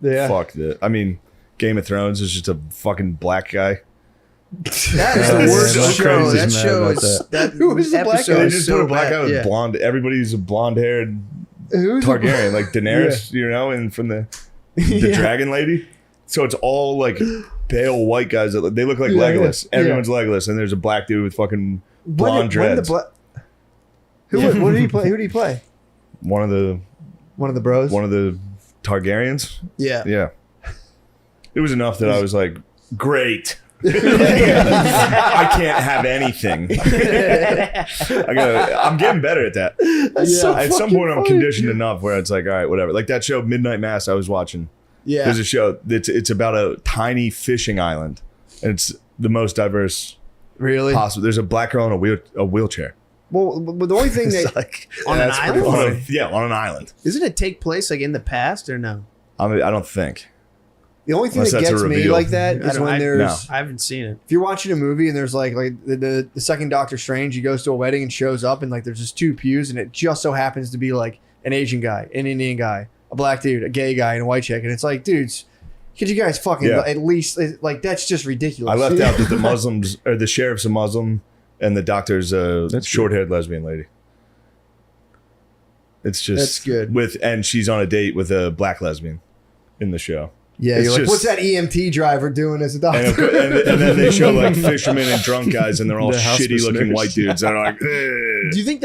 Yeah. fuck that. I mean, Game of Thrones is just a fucking black guy. That is Yeah, the worst I'm show. crazy That mad show about is that Who is the black episode guy? They is just so put a black bad. guy with Yeah. blonde. Everybody's a blonde-haired Who's Targaryen, like Daenerys, you know, and from the Yeah. dragon lady. So it's all like pale white guys. That they look like Yeah, Legolas. yeah. Everyone's Legolas, and there's a black dude with fucking blonde dreads. What did he play? Who did he play? One of the Bros. one of the Targaryens. Yeah. Yeah, it was enough that I was like, great. I can't have anything. I'm getting better at that. so At some fucking point, I'm funny. conditioned enough where it's like, all right, whatever. Like that show Midnight Mass I was watching. Yeah. There's a show that's it's about a tiny fishing island, and it's the most diverse Really? possible. There's a black girl in a wheelchair. Well, but the only thing It's that like, on yeah, an that's pretty island? funny. On an island. doesn't it take place like in the past or no? I mean, I don't think. The only thing Unless that that's a gets me reveal. like that is when there's No. I haven't seen it. if you're watching a movie and there's like the second Doctor Strange, he goes to a wedding and shows up and like there's just two pews and it just so happens to be like an Asian guy, an Indian guy, a black dude, a gay guy, and a white chick, and it's like, dudes, could you guys fucking at least like that's just ridiculous. I left out that the Muslims or the sheriff's a Muslim and the doctor's a short-haired lesbian lady. It's just That's good. and she's on a date with a black lesbian in the show. Yeah, It's you're like, just- what's that EMT driver doing as a doctor? And then they show like fishermen and drunk guys, and they're all The hospice shitty-looking nurse. white dudes. And they're like, Do you think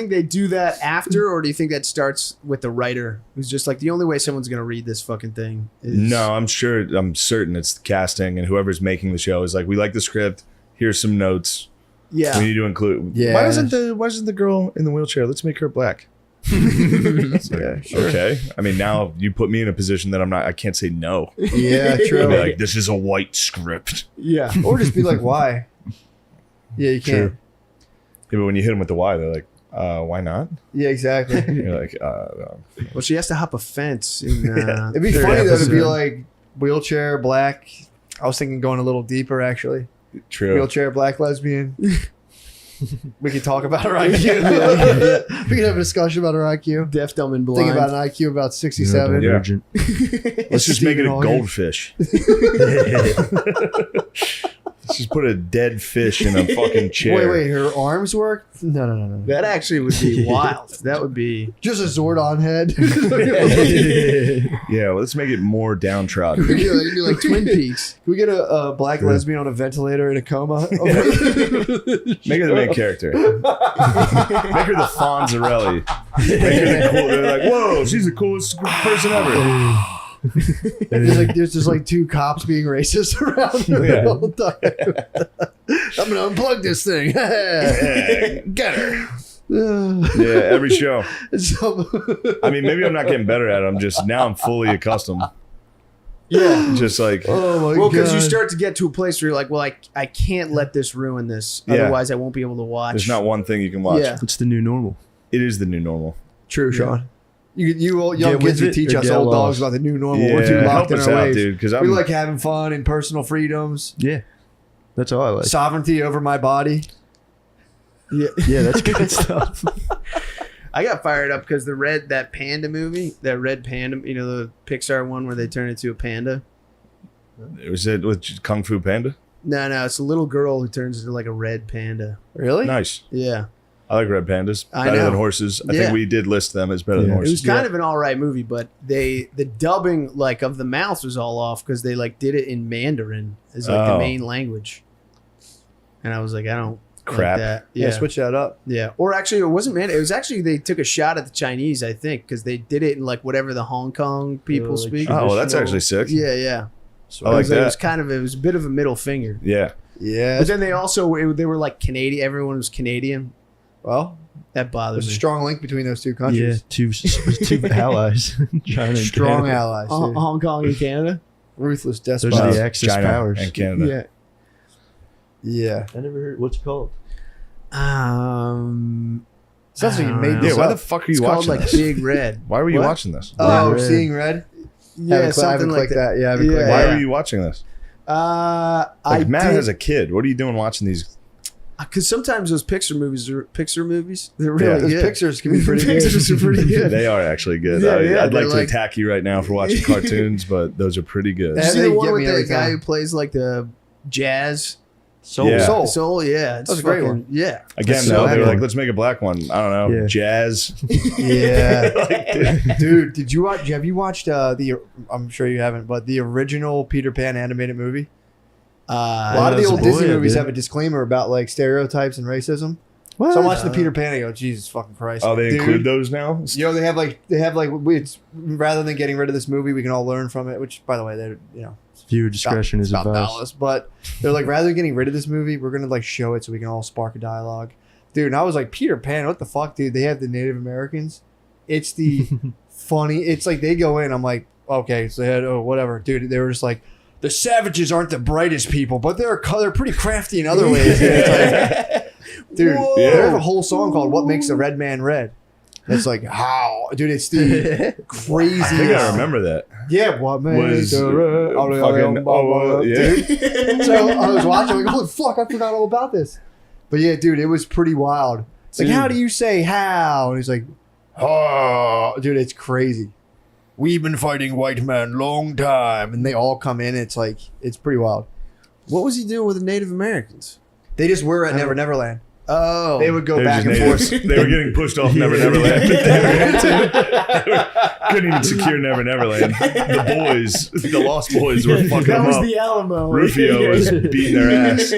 they do that after, or do you think that starts with the writer who's just like the only way someone's gonna read this fucking thing is no, I'm certain it's the casting, and whoever's making the show is like, we like the script. Here's some notes. Yeah. We need to include. Yeah. Why doesn't the girl in the wheelchair? Let's make her black. Yeah, sure. Okay. I mean, now you put me in a position that I can't say no. Yeah, I'd be true. like, this is a white script. Yeah. Or just be like, why? Yeah, you can't. True. Yeah, but when you hit them with the why, they're like, why not? Yeah, exactly. You're like, Well, she has to hop a fence. In, It'd be third funny though to be episode. like wheelchair black. I was thinking going a little deeper actually. true. Wheelchair black lesbian. We could talk about her IQ. We could have a discussion about her IQ. Deaf, dumb, and Think blind. about an IQ about 67. Yeah. Urgent. Let's just make it Stephen a Hawking. goldfish. Let's just put a dead fish in a fucking chair. Wait, her arms work? No. That actually would be wild. That would be. Just a Zordon head. Yeah, well, let's make it more downtrodden. It'd be like Twin Peaks. Can we get a black lesbian on a ventilator in a coma? Make her the main character. Make her the Fonzarelli. Make her the cool. They're like, whoa, she's the coolest person ever. There's just like two cops being racist around the whole time. I'm gonna unplug this thing. Get her. Yeah, every show. I mean, maybe I'm not getting better at it. I'm fully accustomed. Yeah. Just like, Oh my Well, god! because you start to get to a place where you're like, well, I can't let this ruin this. Yeah. Otherwise, I won't be able to watch. there's not one thing you can watch. Yeah. It's the new normal. It is the new normal. True, Sean. You old young Get kids with who it teach or us get old lost. dogs about the new normal. We're too Yeah, locked help in us our out, ways. dude. Because We like having fun and personal freedoms, Yeah. That's all I like. sovereignty over my body. Yeah. Yeah, that's good stuff. I got fired up because that panda movie, that red panda, the Pixar one where they turn into a panda. Was it with Kung Fu Panda? No, it's a little girl who turns into like a red panda. Really? Nice. Yeah. I like red pandas. I Better know. than horses. I Yeah. think we did list them as better than Yeah. It horses. was kind of an all right movie, but the dubbing like of the mouths was all off because they like did it in Mandarin as like the Oh. main language. And I was like, I don't Crap. like that. Yeah, Yeah. switch that up. Yeah. Or actually, it wasn't Mandarin. It was actually they took a shot at the Chinese, I think, because they did it in like whatever the Hong Kong people like speak. Oh, well, that's actually sick. Yeah. I like It was that. it was a bit of a middle finger. Yeah. Yeah. But then they also they were like Canadian. Everyone was Canadian. Well, That bothers there's a me. strong link between those two Yeah, countries. two allies. China and Strong Canada. allies. dude. Hong Kong and Canada. Ruthless Those are despots. the Axis China powers. and Canada. Yeah. I never heard. What's it called? Sounds like you made Yeah, this why up. the fuck are It's you called watching like this? Big Red. Why were you What? watching this? Oh, Red. seeing red. Yeah, I haven't something like clicked that. Yeah, I haven't Yeah. clicked Why that. were you watching this? I Like, Matt did- has a kid. What are you doing watching these? Because sometimes those Pixar movies, they're really Yeah. Those good. pictures can be pretty good. Pictures are pretty good. They are actually good. Yeah, yeah, I'd like they're to like- attack you right now for watching cartoons, but those are pretty good. Did you Yeah, see they the one get with me the every guy time. who plays like the jazz Soul. Yeah. Soul. Yeah, it's That's a great fucking- one. Yeah, Again, That's though, so they were cool. like, let's make a black one. I don't know. Yeah. Jazz. Yeah. Dude, did you watch? Have you watched the? I'm sure you haven't, but the original Peter Pan animated movie. A lot of the as a old boy, Disney I movies did. have a disclaimer about like stereotypes and racism. What? So I'm watching the Peter Pan and I go, Jesus fucking Christ. Oh, they dude. include those now? You know, they have like it's rather than getting rid of this movie, we can all learn from it. Which, by the way, they're Viewer discretion is about advised. Dallas, but they're like rather than getting rid of this movie, we're gonna like show it so we can all spark a dialogue, dude. And I was like, Peter Pan, what the fuck, dude? They have the Native Americans. It's the funny. It's like they go in. I'm like, okay, so they had whatever, dude. They were just like, the savages aren't the brightest people, but they're pretty crafty in other ways. And it's like, Dude, Yeah. there's a whole song called "What Makes a Red Man Red." It's like how, dude. It's the crazy. I think I remember that. Yeah, what makes Was a red? yeah. So I was watching, like, holy fuck, I forgot all about this. But yeah, dude, it was pretty wild. It's like, Dude. how do you say how? And he's like, oh, dude, it's crazy. We've been fighting white man long time, and they all come in. It's like, it's pretty wild. What was he doing with the Native Americans? They just were at Never Neverland. Oh, They would go They were back just and natives. forth. They were getting pushed off Never Neverland. Couldn't even secure Never Neverland. The boys, the Lost Boys, were fucking that them was up. the Alamo. Rufio was beating their ass.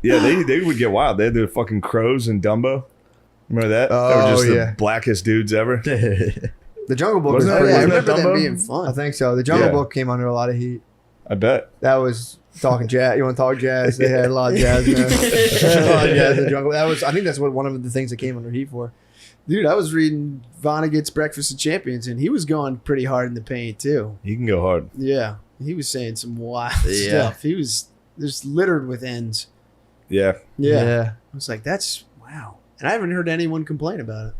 Yeah, they would get wild. They had the fucking crows and Dumbo. Remember that? They were Oh, just yeah. the blackest dudes ever. The Jungle Book was Wasn't that- Oh, crazy. yeah, I Wasn't that remember that Dumbo? being fun. I think so. The Jungle Yeah. Book came under a lot of heat. I bet. That was talking jazz. You want to talk jazz? They had a lot of jazz in there. They had a lot of jazz in the jungle. That was. I think that's what one of the things that came under heat for. Dude, I was reading Vonnegut's Breakfast of Champions, and he was going pretty hard in the paint too. He can go hard. Yeah, he was saying some wild Yeah. stuff. He was just littered with ends. Yeah. Yeah. I was like, that's wow. And I haven't heard anyone complain about it.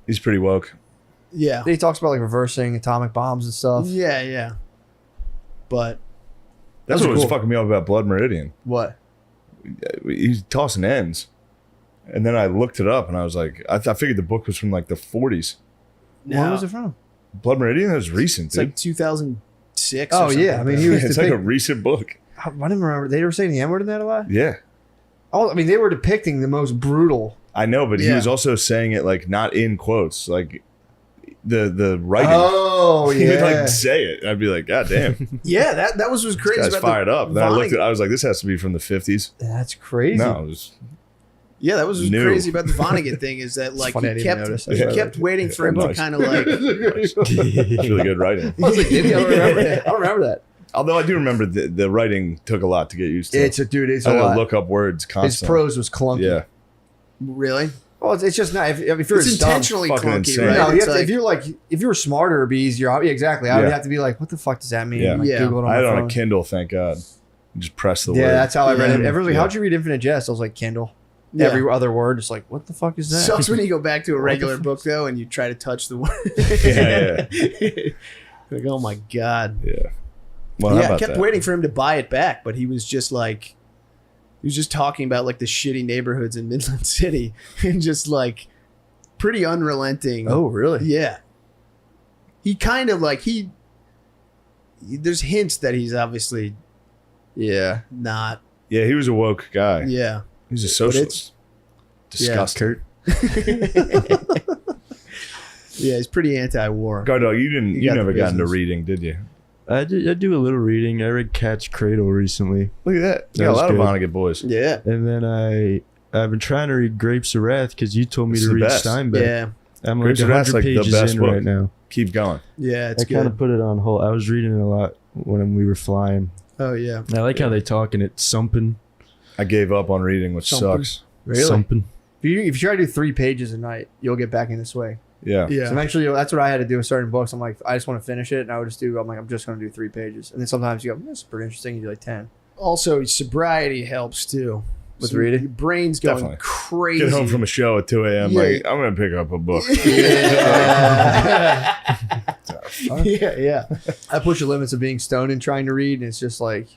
He's pretty woke. Yeah. He talks about like reversing atomic bombs and stuff. Yeah, yeah. But That's Those what are was cool. fucking me up about Blood Meridian. What? He's tossing ends. And then I looked it up and I was like, I figured the book was from like the 40s. When was it from? Blood Meridian? That was recent, It's dude. like 2006. Oh or something yeah, I like mean that. he was. It's like a recent book. I didn't remember. They were saying the N word in that a lot. Yeah. Oh, I mean they were depicting the most brutal. I know, but he Yeah. was also saying it like not in quotes, like the writing. Oh He would yeah. like say it. I'd be like, God damn, Yeah, that was crazy. guy's about fired the up. Then I looked Vonnegut- at I was like, this has to be from the 50s. That's crazy. No, it was Yeah, that was what's New. crazy about the Vonnegut thing is that like funny I he didn't kept notice. he Yeah. kept waiting for him to Nice. kind of like it's really good writing. I was like, did he? I don't remember. I don't remember that. Although I do remember the writing took a lot to get used to. It's a dude. It's I a had to lot. look up words His constantly. prose was clunky. Yeah. really. Well, it's just not. If you're It's dumb, intentionally fucking clunky, insane. right? No, you It's have to, like- if you were smarter, it'd be easier. Yeah, exactly. I would Yeah. have to be like, what the fuck does that mean? Yeah. Like, Yeah. Google it on I had my it on phone. a Kindle, thank God. Just press the Yeah, word. that's how I read it. Yeah. Everyone's like, Yeah. how'd you read Infinite Jest? I was like, Kindle. Yeah. Every other word, it's like, what the fuck is that? Sucks when you go back to a the regular fuck? book though, and you try to touch the word. Yeah, Like, oh my god. Yeah. Well, how Yeah, I about kept that? waiting for him to buy it back, but he was just like, he was just talking about like the shitty neighborhoods in Midland City, and just like pretty unrelenting. Oh, really? Yeah. He kind of like there's hints that he's obviously Yeah. not. Yeah, he was a woke guy. Yeah. He was a But socialist. Disgusting. Yeah, he's pretty anti-war. God, dog, you You you got never the got into business. reading, did you? I do a little reading. I read Cat's Cradle recently, Look at that. You That got a was lot good. of Vonnegut boys. Yeah. and then I've been trying to read Grapes of Wrath because you told me It's to the read best. Steinbeck. Yeah. I'm like Grapes of Wrath's 100 like the pages best in book. right now. Keep going. Yeah, it's I kind good. of put it on hold. I was reading it a lot when we were flying. Oh yeah. I like how they talk and it's sumping. I gave up on reading, which Something. sucks. Really? Sumping. If you try to do 3 pages a night, you'll get back in this way. Yeah. Yeah. So eventually, that's what I had to do with certain books. I'm like, I just want to finish it, and I would just do. I'm like, I'm just going to do 3 pages, and then sometimes you go, this is pretty interesting. You do like 10. Also, sobriety helps too. With reading? Your brain's going Definitely. crazy. Get home from a show at 2 a.m. Yeah. Like, I'm going to pick up a book. yeah. I push the limits of being stoned and trying to read, and it's just like,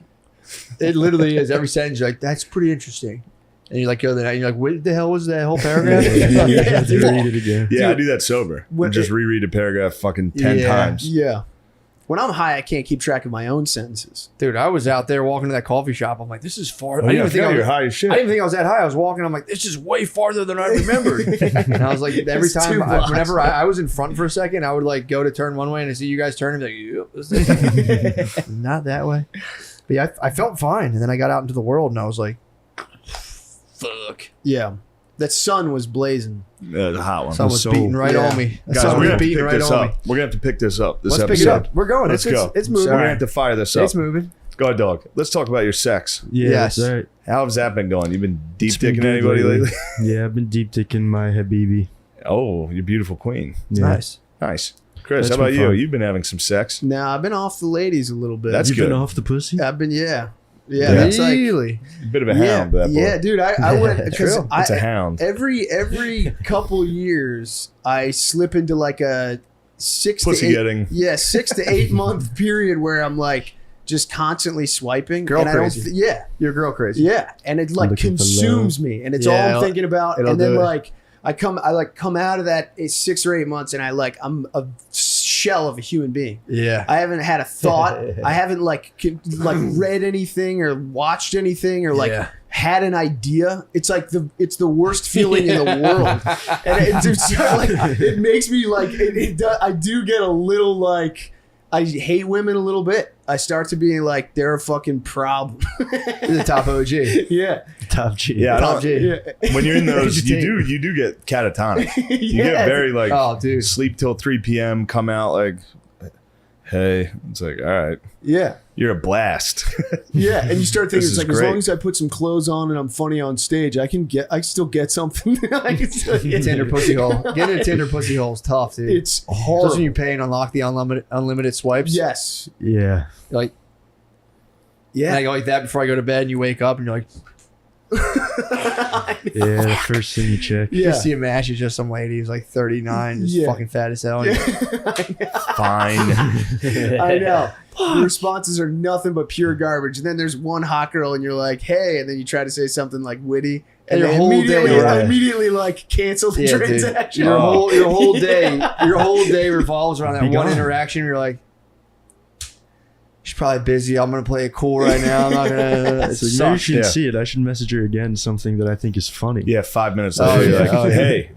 it literally is. Every sentence, you're like, that's pretty interesting. And you like go the night, and you're like, what the hell was that whole paragraph? You have to read it again. Yeah, I do that sober. When- Just reread a paragraph fucking 10 Yeah. times. Yeah. When I'm high, I can't keep track of my own sentences. Dude, I was out there walking to that coffee shop. I'm like, this is far. Oh, I yeah, didn't even think I you're was, high as shit. I didn't think I was that high. I was walking. I'm like, this is way farther than I remembered. And I was like, every It's time, 2 blocks. whenever I was in front for a second, I would like go to turn one way and I see you guys turn and be like, yep, this is not that way. But yeah, I felt fine. And then I got out into the world and I was like, fuck. Yeah. That sun was blazing. It's a hot one. Sun was so- beating right Yeah. on me. The Guys, sun we're was going to have to beating pick right this on me. up. We're going to have to pick this up. This Let's episode. pick it up. We're going. Let's go. It's We're moving. going to have to fire this up. It's moving. Go ahead, dog. Let's talk about your sex. Yeah, Yes. that's right. How has that been going? You've been deep It's been dicking good anybody lately? Yeah, I've been deep dicking my Habibi. Oh, you beautiful queen. Yeah. Nice. Nice. Chris, That's how about been you? fun. You've been having some sex. Nah, I've been off the ladies a little bit. That's You've good. been off the pussy? I've been, yeah. Yeah, Yeah. that's like Really? bit of a yeah, hound. That boy. yeah, dude. I went because True. It's a hound. every couple years I slip into like a 6 to 8 Pussy getting. 6 to 8 month period where I'm like just constantly swiping. Girl and I don't crazy. yeah, You're girl crazy. yeah, and it like Looking for consumes me, and it's Yeah, all I'm it'll- thinking about. it'll And then do it. like I come out of that 6 or 8 months, and I'm a shell of a human being. Yeah. I haven't had a thought. I haven't like read anything or watched anything or like Yeah. had an idea. It's like it's the worst feeling in the world, and it just like it makes me like I do get a little like I hate women a little bit. I start to be like they're a fucking problem. You're the top OG. Yeah, Top G. Yeah, I Top don't, G. yeah, when you're in those, Vegetate. you do get catatonic. You Yeah. get very like Oh, dude. sleep till 3 p.m. Come out like, hey, it's like all right, yeah. you're a blast. Yeah, and you start thinking This it's is like as great. long as I put some clothes on and I'm funny on stage, I still get something. I can still get Tinder pussy hole. Getting a Tinder pussy hole is tough, dude. It's Especially horrible. when you pay and unlock the unlimited swipes. Yes. Yeah. You're like, Yeah. and I go like that before I go to bed, and you wake up and you're like, Yeah, the first thing you check. Yeah. you see a match, it's just some lady who's like 39, just Yeah. fucking fat as hell. And Fine. I know. The responses are nothing but pure garbage. And then there's one hot girl and you're like, hey, and then you try to say something like witty. And your they whole immediately, day, right. immediately like cancel the Yeah, dude. transaction. Your Oh. whole day revolves around that Be one gone. interaction. You're like, she's probably busy. I'm gonna play it cool right now. I'm not gonna. It So maybe you sucks. should Yeah. see it. I should message her again something that I think is funny. Yeah, 5 minutes Oh, later, you're yeah. like, Oh, yeah. hey.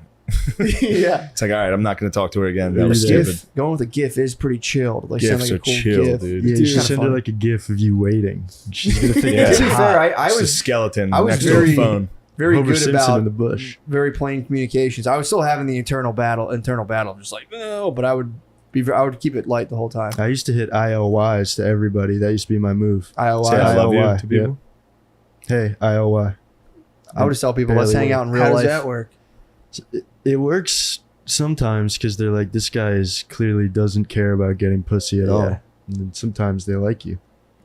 Yeah. It's like, all right, I'm not going to talk to her again. That Yeah. was stupid. GIF, going with a GIF is pretty chilled. Like send GIFs like a are cool chill, GIF. dude. Yeah, you Dude, should kinda send her fun. like a gif of you waiting. She's gonna think Yeah. it's To be hot. fair, I Just a was skeleton I was next very- to a phone. very Homer good Simpson about in the bush. very plain communications. I was still having the internal battle, just like no, but I would keep it light the whole time. I used to hit IOYs to everybody. That used to be my move. IOI. Say I love you IOY, to people. Hey, IOY. I would just tell people, let's Barely hang work. out in real How does life. that work? It works sometimes because they're like, this guy is clearly doesn't care about getting pussy at all. Yeah. And then sometimes they like you.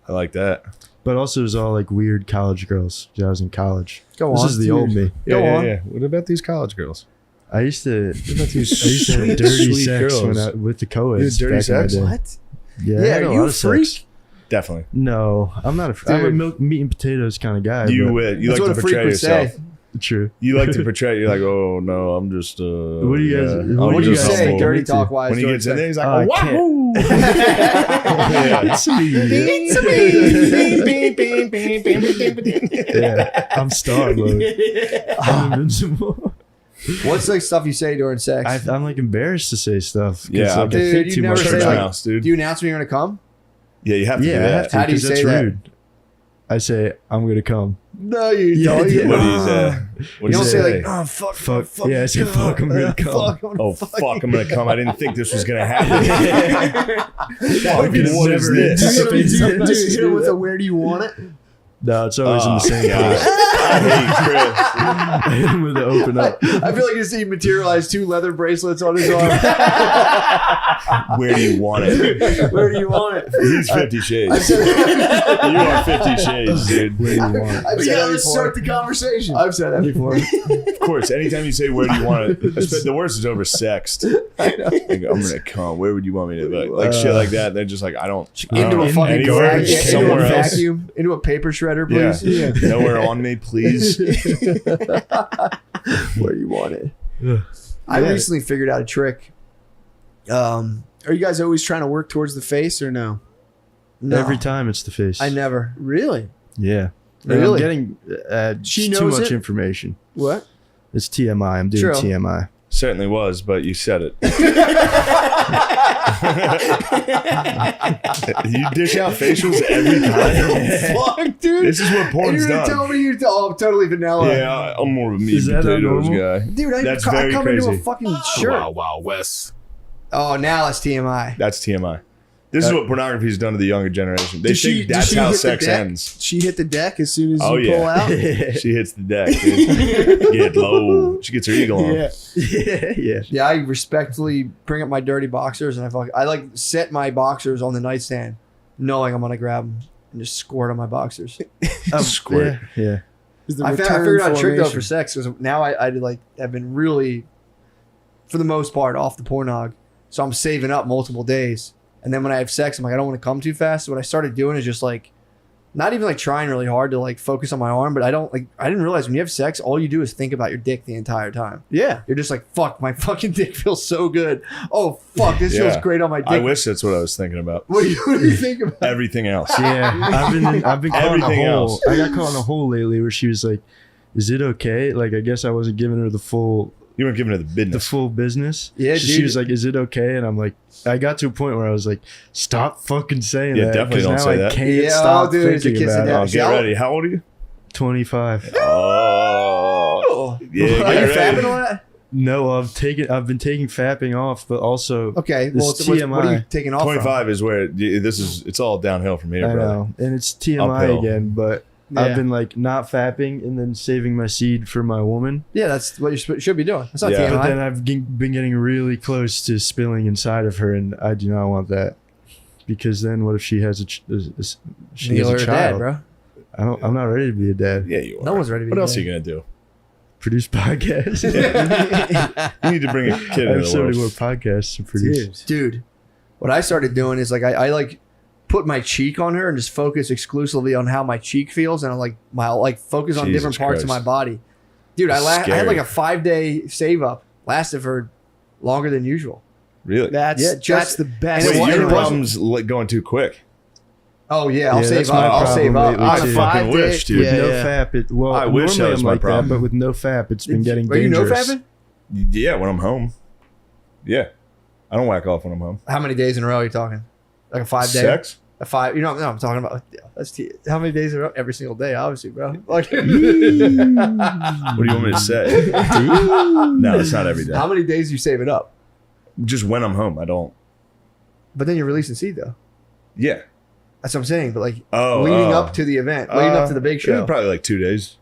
I like that. But also, there's all like weird college girls. 'Cause I was in college. Go This on. is the old me. Go on. What about these college girls? I used to have Sweet, dirty sweet sex girls. with the co-eds. You had dirty back in my sex? day. What? Yeah, I Yeah, had are a you lot a of freak? sex. Definitely. No, I'm not I'm a Dude. milk, meat and potatoes kind of guy. You but you That's like what to a freak portray would yourself. say. true. You like to portray. You're like, oh no, I'm just. What do you guys? yeah, What I'm What do you just say, humble. dirty Me too. talk wise? When he gets in there, he's like, Oh, I oh, can't. wahoo! It's me. Yeah, I'm star mode. I'm invincible. What's like stuff you say during sex? I'm like embarrassed to say stuff. 'cause, Yeah, like, I dude, think you too never much say Church about like- it. mouse, dude. Do you announce when you're gonna come? Yeah, you have to do Yeah, I that. have to. How do you 'cause that's say that? rude. I say I'm gonna come. No, you Yeah, don't. yeah. What do you say? What You do don't say say? like, oh fuck, Fuck. Yeah, I say fuck. I'm gonna come. Oh fuck, I'm gonna come. I didn't think this was gonna happen. Fuck, be what is never this? Do you Nice to hit do it with that. a where do you want it? No, it's always in the same God. place. I I hit him with the open up. I feel like you see him materialize 2 leather bracelets on his arm. hate Chris. Where do you want it? Where do you want it? He's 50 Shades. You are 50 Shades, dude. Where do you want? I've We said that gotta before. start the conversation. I've said that before. Of course, anytime you say where do you want it, the worst is over sexed. Like, I'm gonna come. Where would you want me to like shit like that? They're just like I don't Into a fucking anywhere, vacuum, into somewhere a else. vacuum, into a paper shredder, Yeah. please. Nowhere on me, please. Where do you want it? Ugh. I Yeah. recently figured out a trick. Are you guys always trying to work towards the face or no? No, Every time it's the face. I never. Really? Yeah. And Really? I'm getting She too knows much it? information. What? It's TMI. I'm doing True. TMI. Certainly was, but you said it. You dish out facials every time. Fuck, dude. This is what And porn's you're gonna done. tell me I'm totally vanilla. Yeah, I'm more of a meat Is and that potatoes abnormal? guy. Dude, I That's come very into a crazy. fucking shirt. Wild West. Oh, now it's TMI. That's TMI. This is what pornography's done to the younger generation. They Does she- think does that's she how hit the sex deck? ends. She hit the deck as soon as Oh, you pull yeah. out? She hits the deck, dude. Get low. She gets her eagle on. Yeah. Yeah. Yeah, I respectfully bring up my dirty boxers and I like set my boxers on the nightstand, knowing I'm gonna grab them. and just squirt on my boxers. Squirt. Yeah. Is the I return figured out a trick though formation. for sex because now I like have been really, for the most part, off the pornog. So I'm saving up multiple days, and then when I have sex, I'm like I don't want to come too fast. So what I started doing is just like, not even like trying really hard to like focus on my arm, but I didn't realize when you have sex, all you do is think about your dick the entire time. Yeah. You're just like, fuck, my fucking dick feels so good. Oh fuck, this feels Yeah. great on my dick. I wish that's what I was thinking about. What do you think about? Everything else. Yeah. I've been caught in a Everything hole. else. I got caught in a hole lately where she was like, "Is it okay?" Like I guess I wasn't giving her the full You weren't giving her the business. business. Yeah, She dude. was like, "Is it okay?" And I'm like, I got to a point where I was like, "Stop fucking saying Yeah, that." definitely 'cause don't now say I that. can't Yeah, stop dude, it's a thinking kiss of about death. Oh, it. get I'll- ready. How old are you? 25. Oh. Yeah, Are you get fapping ready. on that? No, I've been taking fapping off, but also Okay, This well, what are you TMI. taking off from? 25 is where it's all downhill from here, I brother. know, and it's TMI Uphill. again. But Yeah. I've been like not fapping and then saving my seed for my woman. Yeah, that's what you should be doing. That's not Yeah. But TMI. then I've been getting really close to spilling inside of her, and I do not want that. Because then, what if she has she has Neil a or child? dad, bro. I'm not ready to be a dad. Yeah, you are. No one's ready to be What else dead. are you going to do? Produce podcasts. You need to bring a kid I into have the so many more world. podcasts to produce. Dude, what I started doing is like I like put my cheek on her and just focus exclusively on how my cheek feels, and I like focus on Jesus different parts of Christ. my body. Dude, I had Scary. like a 5-day save up, lasted for longer than usual. Really? That's Yeah, that's just- the best. and it Wait, wa- your it wasn't- problem's like going too quick. Oh yeah, I'll Yeah, save that's up. my I'll problem save up. lately, I too. fucking wish, dude. With Yeah, no yeah. fap, well, I wish that normally was I'm my like problem. that, but with no fap, it's been getting Are you no dangerous. fapping? Yeah, when I'm home. Yeah. I don't whack off when I'm home. How many days in a row are you talking? Like a 5-day? Sex? A 5? You know, no, I'm talking about. How many days in a row? Every single day, obviously, bro. Like, What do you want me to say? No, it's not every day. how many days you save it up? Just when I'm home. I don't. But then you're releasing seed though. Yeah. That's what I'm saying. But like Oh. leading up to the event, leading up to the big show, Probably like 2 days.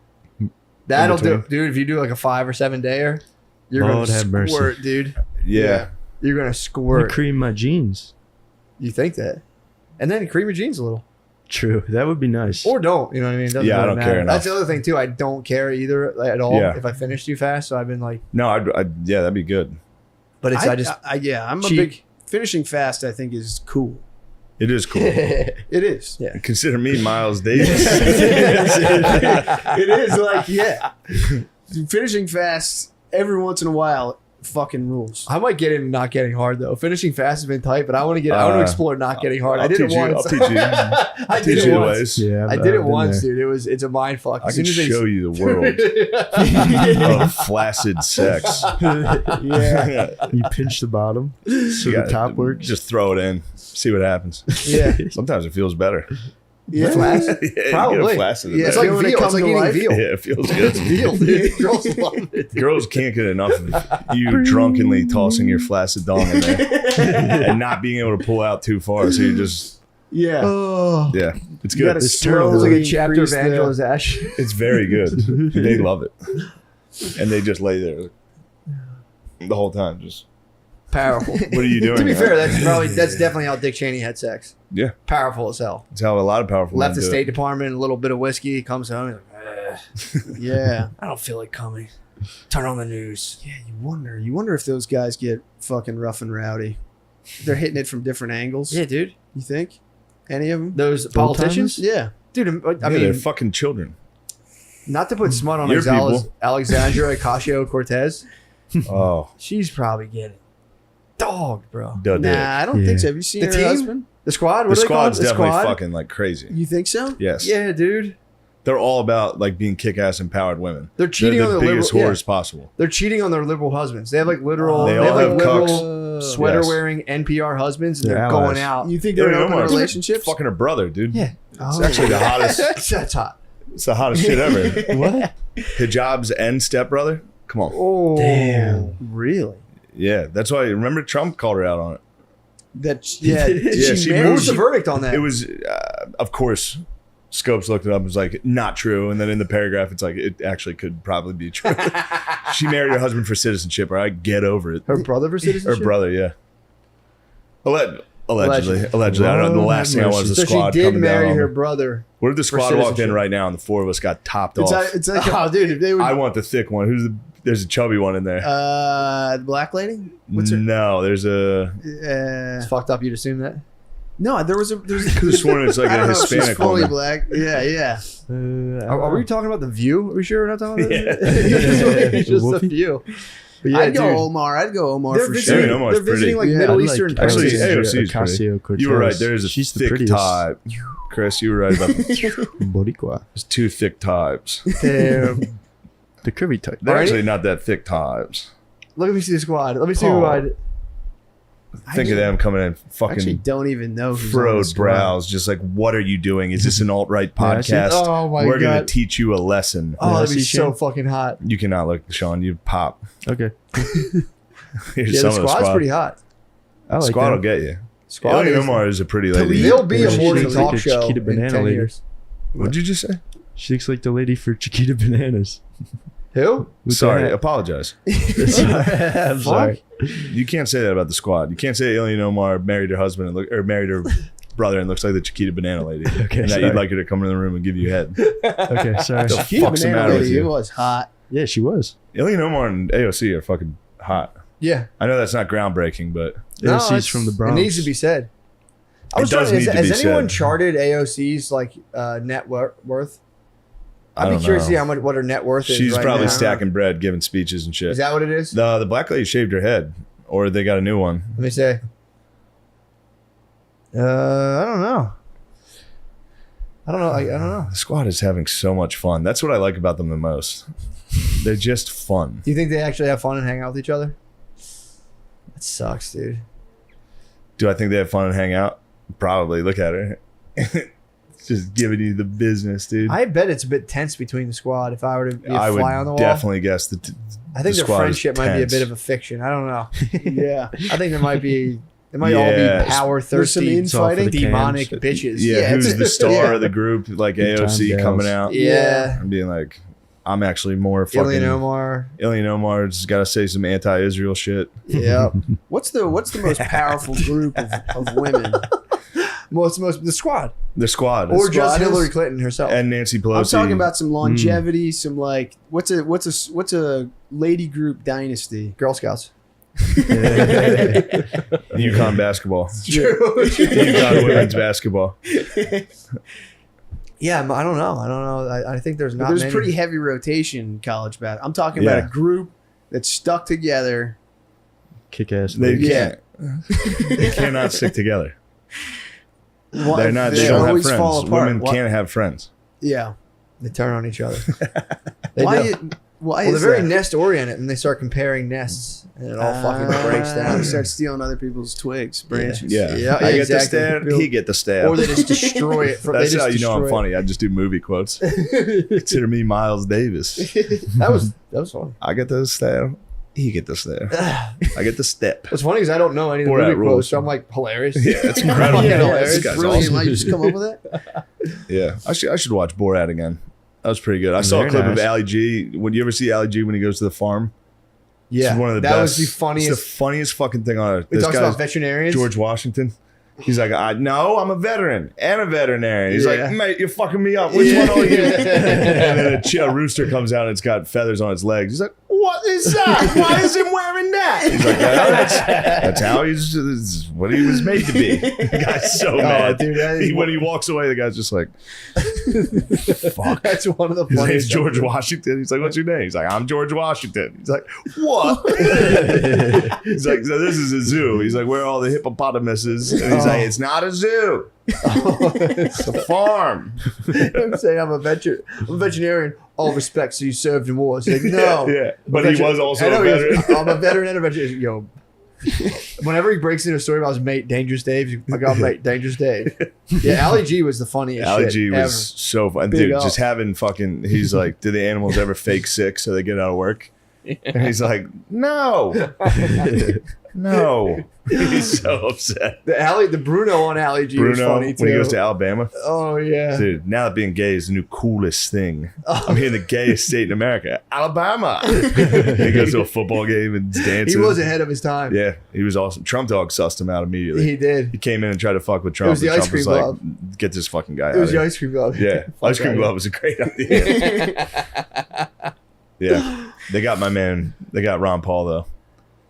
that'll do, between. dude. If you do like a 5 or 7 dayer, you're Lord gonna have mercy. squirt, dude. Yeah. You're gonna I'm squirt. cream my jeans. You think that? And then cream your jeans a little, True, that would be nice. or don't. You know what I mean? It doesn't Yeah, I really don't matter. care enough. That's the other thing too. I don't care either at all Yeah. if I finish too fast. So I've been like, No, yeah, that'd be good. but it's I just yeah, I'm cheek. a big finishing fast. I think is cool. It is cool. It is. Yeah. Consider me Miles Davis. It is like yeah. Finishing fast every once in a while fucking rules. I might get into not getting hard though. Finishing fast has been tight, but I want to get. I want to explore not getting hard. I did it once. I'll teach you. I I'll did teach it you the once. ways. Yeah, I did it once, dude. It's a mind fuck. I As can soon as they- show you the world of flaccid sex. Yeah. You pinch the bottom so You the gotta top works. Just throw it in. See what happens. Yeah. Sometimes it feels better. Yeah. Flash? Yeah, you get a Probably. flaccid in Yeah, It's there. like Feeling it veal. come It's like to eating life? veal. Yeah, it feels good. Veal, dude. Girls love it. Girls can't get enough of you drunkenly tossing your flaccid dong in there and not being able to pull out too far. So you just, Yeah. Oh. yeah, it's You good. gotta It's, slowly It's like a chapter of increase the- Angela's Ash. it's very good. They love it. And they just lay there the whole time. Just, Powerful. what are you doing? To be man? fair, that's definitely how Dick Cheney had sex. Yeah. Powerful as hell. It's how a lot of powerful Left men the do it. State Department, a little bit of whiskey, comes home. He's like, Yeah. I don't feel like coming. Turn on the news. Yeah, you wonder if those guys get fucking rough and rowdy. They're hitting it from different angles. Yeah, dude. You think? Any of them? Those politicians, Yeah. dude. I Yeah, mean, they're fucking children. not to put smut on Your people. Alexandra Ocasio Cortez. Oh, She's probably getting dogged, bro. duh, dick. Nah, I don't think Yeah. so. Have you seen The her team? husband? The squad. The What are they called? squad's The definitely squad. fucking like crazy. You think so? Yes. Yeah, dude. They're all about like being kick-ass empowered women. They're cheating They're on the their biggest liberal. whores possible. They're cheating on their liberal husbands. They have like literal. They They, all have like have liberal cucks. sweater Yes. wearing NPR husbands, and They're they're allies. going out. You think they're in Yeah, open almost. relationships? Fucking her brother, dude. Yeah, Oh. It's actually the hottest. that's hot. It's the hottest shit ever. What? Hijab's and stepbrother. Come on. Oh, Damn. Really? Yeah, that's why. Remember, Trump called her out on it. Yeah. Yeah, she What married- was the verdict on that? It was, of course, Scopes looked it up and was like, not true. And then in the paragraph, it's like, it actually could probably be true. She married her husband for citizenship, or I get over it. her brother for Her citizenship. brother, yeah. Allegedly. I don't know. The last thing I want is the So squad she did coming marry down. her brother. What if the for squad walked in citizenship. right now and the four of us got topped It's off? like, it's like Oh, dude, if they would. I want the thick one. There's a chubby one in there. the black lady. What's her? No, there's a. it's fucked up. You'd assume that. No, there was This one is like I a don't know if she's Hispanic fully woman. black. Yeah. Are we talking about the View? Are we sure we're not talking about Yeah. that? It's just the Wolfie? View. But yeah, I'd go dude, Omar. I'd go Omar they're for visiting, sure. Yeah, Omar's they're visiting like pretty. Middle Yeah, Eastern actually, princes. AOC is Ocasio-Cortez. You were right. There is a She's the thick prettiest. type. Chris, you were right about Boricua. there's two thick types. Damn. The curvy type. They're Alright. actually not that thick types. Let me see the squad. Let me see Paul. who I'd. Think of them coming in I actually fucking don't even know who's on the furrowed squad. brows, just like, what are you doing? Is this an alt-right Yeah, I see. podcast? Oh my We're going god. to teach you a lesson. Oh, that'd be see so Shane? fucking hot. You cannot look, Sean. You pop. Okay. Here's Yeah, some the of the squad's squad. pretty hot. I like Squad that. will get you. Squad Ilya is, Omar is a pretty lady. they'll be Yeah, a she morning looks like talk a show Chiquita in Banana 10 lady. years. What did you just say? She looks like the lady for Chiquita Bananas. Who? With Sorry, the hat. apologize. I'm sorry. You can't say that about the squad. You can't say Ilya Omar married her husband or married her brother and looks like the Chiquita Banana lady. Okay, and that sorry. you'd like her to come in the room and give you a head. Okay, sorry. The Chiquita fuck's the Banana matter with Lady, it you? was hot. Yeah, she was. Ilya Omar and AOC are fucking hot. Yeah. I know that's not groundbreaking, but No, AOC's it's- from the It Bronx. needs to be said. I It was does trying need to has be anyone said. charted AOC's like net worth? I I'd be don't curious to know. see how much what her net worth is. She's right probably now. stacking bread, giving speeches and shit. Is that what it is? The black lady shaved her head, or they got a new one. Let me say. I don't know. I don't know. I don't know. The squad is having so much fun. That's what I like about them the most. They're just fun. Do you think they actually have fun and hang out with each other? That sucks, dude. Do I think they have fun and hang out? Probably. Look at her. Just giving you the business, dude. I bet it's a bit tense between the squad. If I were to be a I would fly on the wall, definitely guess that. I think the their squad is friendship might be a tense. bit of a fiction. I don't know. Yeah. I think there might be. They might all Yeah. be power There's some thirsty, infighting. demonic cams. bitches. Yeah, who's it's- the star yeah. of the group? Like Big time AOC gals. coming out Yeah. and being like, I'm actually more fucking. Ilya Omar. Ilya Omar's got to say some anti-Israel shit. Yeah. What's the most powerful group of women? What's the most the squad The squad. or squad just is- Hillary Clinton herself? and Nancy Pelosi. I'm talking about some longevity, some like what's a lady group dynasty? Girl Scouts. UConn basketball. UConn women's basketball. Yeah, I don't know. I think there's not. There's many. pretty heavy rotation in college basketball. I'm talking about Yeah. a group that's stuck together. Kick ass. They Yeah. can't. They cannot stick together. Well, They're not. They they don't have always friends. fall apart. Women Why- can't have friends. Yeah. They turn on each other. They Why? do. Why Well, is they're very that? nest oriented, and they start comparing nests, and it all fucking breaks down. They start stealing other people's twigs, branches. Yeah. Yeah, I get exactly. the stab. He get the stab. Or they just destroy it. That's they how just you know I'm destroy funny. I just do movie quotes. Consider me Miles Davis. it. That was fun. I get the stab. He get the stab. I get the step. What's funny is I don't know any of the Borat movie rules. quotes, so I'm like hilarious. Yeah, it's incredible. Yeah, This it's guy's Brilliant. awesome. Like, you just come up with that? Yeah, I should watch Borat again. That was pretty good. I saw a Very clip of nice. Ali G. When you ever see Ali G when he goes to the farm? Yeah, It's one of the that best. was the funniest. It's the funniest fucking thing on earth. we This talked guy's about veterinarians. George Washington. He's like, no, I'm a veteran and a veterinarian. He's Yeah. like, mate, you're fucking me up. Which one are you? And then a rooster comes out and it's got feathers on its legs. He's like, what is that? Why is him wearing that? He's like, that's how he's this is what he was made to be. The guy's so mad. dude, that is When he walks away, the guy's just like, fuck. That's one of the His name's funniest. George Washington. He's like, what's your name? He's like, I'm George Washington. He's like, what? He's like, so this is a zoo. He's like, where are all the hippopotamuses? And he's like, it's not a zoo. It's a farm. I'm saying I'm a veterinarian. All respect, so you served in war. He's like, no. Yeah. But he was also I know a he was- veteran. I'm a veteran and a veterinarian. Yo. Whenever he breaks into a story about his mate Dangerous Dave, I got mate Dangerous Dave. Yeah, Ali G was the funniest. Ali shit G was ever. so fun. Big Dude, up. just having fucking, he's like, do the animals ever fake sick so they get out of work? And he's like, no. No. He's so upset. The Bruno on Ali G was Bruno, funny too. when he goes to Alabama. Oh yeah. Dude, now that being gay is the new coolest thing. I'm here in the gayest state in America, Alabama. He goes to a football game and dancing. He was ahead of his time. Yeah, he was awesome. Trump dog sussed him out immediately. He did. He came in and tried to fuck with Trump. was the and ice Trump was cream like, glove. get this fucking guy It was out the of ice cream glove. here. Yeah, Fuck ice cream outta glove was a great idea. Yeah, they got my man. They got Ron Paul though.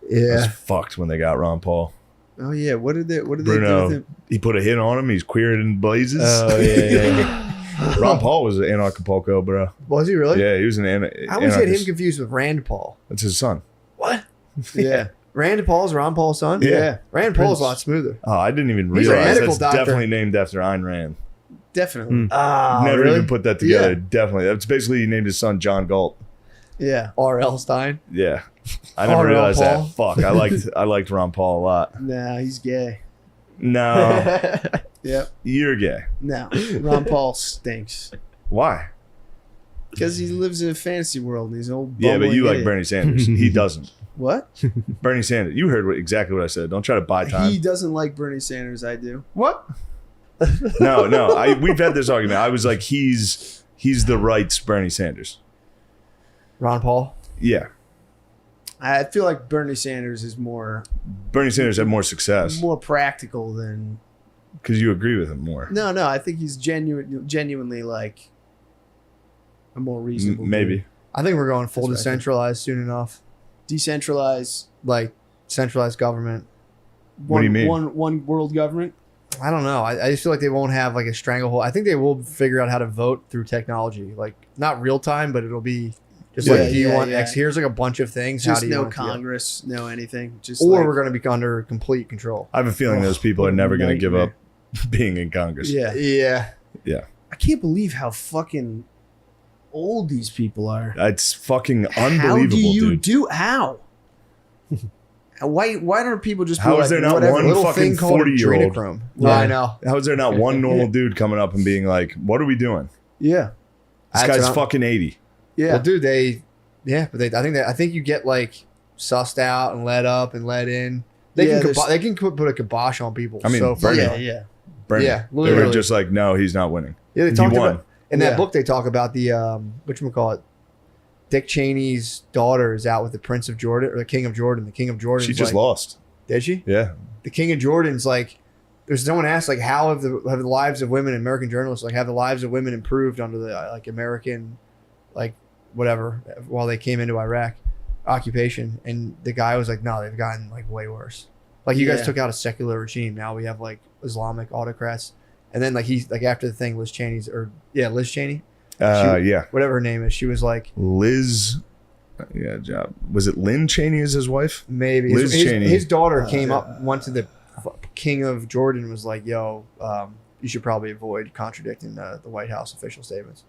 I was Yeah. fucked when they got Ron Paul. Oh yeah, what did they do with Bruno, him? he put a hit on him. He's queer in blazes. Oh yeah. Ron Paul was an Anarchapulco, bro. Was he really? Yeah, he was an I always get him anarchist. confused with Rand Paul. That's his son. What? Yeah, Rand Paul's Ron Paul's son? Yeah. Rand Paul's a lot smoother. Oh, I didn't even He's a realize medical that's doctor. definitely named after Ayn Rand. definitely. Ah, Never really? even put that together. Yeah. Definitely. That's basically he named his son John Galt. Yeah. R.L. Stein. Yeah. I never Ron realized Paul. that. Fuck. I liked Ron Paul a lot. Nah, he's gay. No. Yep. You're gay. No, Ron Paul stinks Why? because he lives in a fantasy world. And he's an old. Yeah, but bumbling you like idiot. Bernie Sanders. He doesn't. What? Bernie Sanders. You heard exactly what I said. Don't try to buy time. He doesn't like Bernie Sanders. I do. What? No. We've had this argument. I was like, he's the right's Bernie Sanders. Ron Paul. Yeah. I feel like Bernie Sanders is more Bernie Sanders had more success practical than. because you agree with him more. No, I think he's genuinely like a more reasonable. Maybe. dude. I think we're going full That's what I think. decentralized soon enough. Decentralized. Like centralized government. What do you mean? One world government. I don't know. I just feel like they won't have like a stranglehold. I think they will figure out how to vote through technology. Like not real time, but it'll be just like, Yeah, do you yeah, want yeah. X? Here's like a bunch of things. Just how do you no want it to go? Congress, no anything. Just Or like, we're going to be under complete control. I have a feeling those people are never going to give up nightmare. being in Congress. Yeah. Yeah. I can't believe how fucking old these people are. It's fucking unbelievable, How do you dude. do? How? Why don't people just? How be is like, there not whatever, one Little fucking thing called 40-year-old? adrenochrome. Yeah. I know. How is there not one normal dude coming up and being like, what are we doing? Yeah, This That's guy's what I'm- fucking 80. yeah. Well, dude, I think you get like sussed out and let up and let in. They Yeah, can there's- they can put a kibosh on people. I mean, so Bernie- fucking- yeah. Bernie. Yeah, They were literally. just like, no, he's not winning. Yeah, they He talked won. about in that Yeah. book. They talk about the whatchamacallit, Dick Cheney's daughter is out with the Prince of Jordan or the King of Jordan. The King of Jordan. She just lost. Did she? Yeah. The King of Jordan's like. There's someone asked like how have the lives of women, American journalists, like have the lives of women improved under the like American, like whatever while they came into Iraq occupation, and the guy was like, no, they've gotten like way worse. Like you guys Yeah. took out a secular regime, now we have like Islamic autocrats, and then like he's like after the thing, Liz Cheney's Liz Cheney, Yeah. whatever her name is, she was like Liz. Yeah, job. Was it Lynn Cheney as his wife? maybe Liz his, Cheney. his daughter came up, went to the King of Jordan, and was like, yo, you should probably avoid contradicting the White House official statements,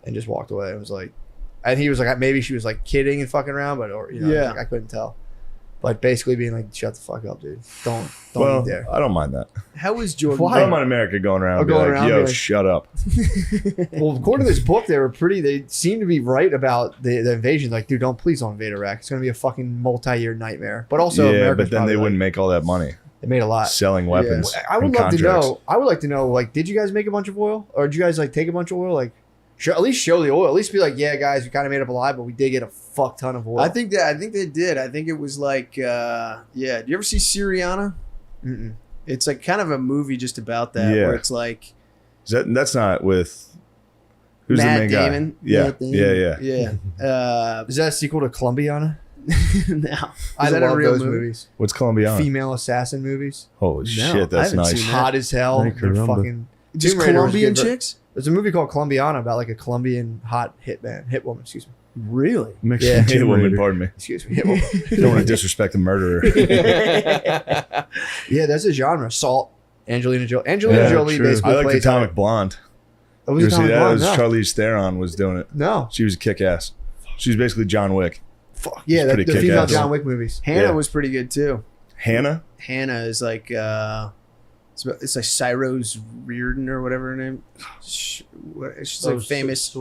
and just walked away. It was like, and he was like, maybe she was like kidding and fucking around, but Yeah. like, I couldn't tell. But basically being like, shut the fuck up, dude. Don't Well, eat there. I don't mind that. How is Jordan? Why? I don't mind America going around Oh, and be going like, around yo, be like- shut up. Well, according to this book, they seem to be right about the invasion. Like, dude, please don't invade Iraq. It's going to be a fucking multi-year nightmare. But also, yeah, America's but then probably they wouldn't like, make all that money they made a lot. selling weapons. I would and love to contracts. know. I would like to know. Like, did you guys make a bunch of oil, or did you guys like take a bunch of oil? Like, at least show the oil. At least be like, yeah, guys, we kind of made up a lie, but we did get a fuck ton of oil. I think they did. I think it was like, yeah. Do you ever see Syriana? Mm-mm. It's like kind of a movie just about that, Yeah. where it's like That's not with who's Matt the main Damon. guy? Yeah, Matt Damon. yeah. Yeah. Is that a sequel to Columbiana? Now, I is that love a real those movie? movies. What's Colombiana? Female assassin movies. Holy No, shit, I that's haven't nice. seen that. Hot as hell. Like They're Caramba. fucking. Just Tomb Raider was Colombian good, but- chicks? There's a movie called Columbiana about like a Colombian hot hit woman. Excuse me. Really? Mexican Yeah. Hey, Tomb woman, Raider. pardon me. Excuse me. Hit woman. Don't want to disrespect a murderer. Yeah, that's a genre. Salt. Angelina Jolie. Angelina Yeah, Jolie true. basically I like plays Atomic Blonde. Oh, You was ever see Atomic that? It Blonde? was No. Charlize Theron was doing it. No. She was a kick-ass. She was basically John Wick. Fuck. Yeah, It's the pretty female kick-ass. John Wick movies. Hannah Yeah. was pretty good too. Hannah? Hannah is like it's like Cyrose Reardon or whatever her name. She's like famous.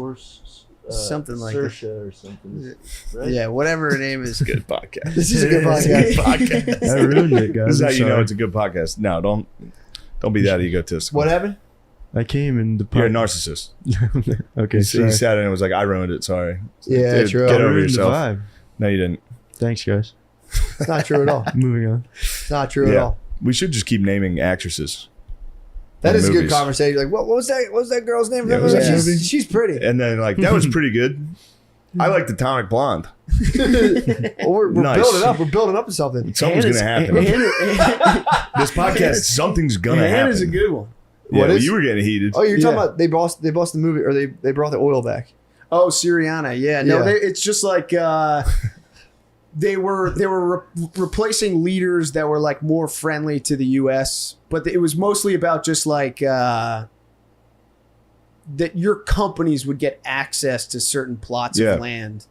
something like that. Saoirse or something. Right? Yeah, whatever her name is. Good podcast. This is a good podcast. podcast. I ruined it, guys. This is how I'm you know sorry. it's a good podcast. No, don't be that egotistical. What happened? I came in the You're a narcissist. Okay, He sorry. sat in and was like, I ruined it. Sorry. It's like, Yeah, dude, true. Get I over ruined the yourself. vibe. No, you didn't. Thanks, guys. It's not true at all. Moving on. It's not true at Yeah. all. We should just keep naming actresses. That in is a good movies. conversation. Like, what was that? What was that girl's name? Yeah, what was that she's, movie? she's pretty. And then like, that was pretty good. I like the Atomic Blonde. Well, we're Nice. building up. We're building up to something. Something's going to happen. This podcast, something's going to happen. Hannah's a good one. Yeah, What well, is- you were getting heated. Oh, you're Yeah. talking about they bossed the movie, or they brought the oil back. Oh, Syriana. Yeah. No, Yeah. it's just like they were replacing leaders that were like more friendly to the U.S., but it was mostly about just like that your companies would get access to certain plots Yeah. of land.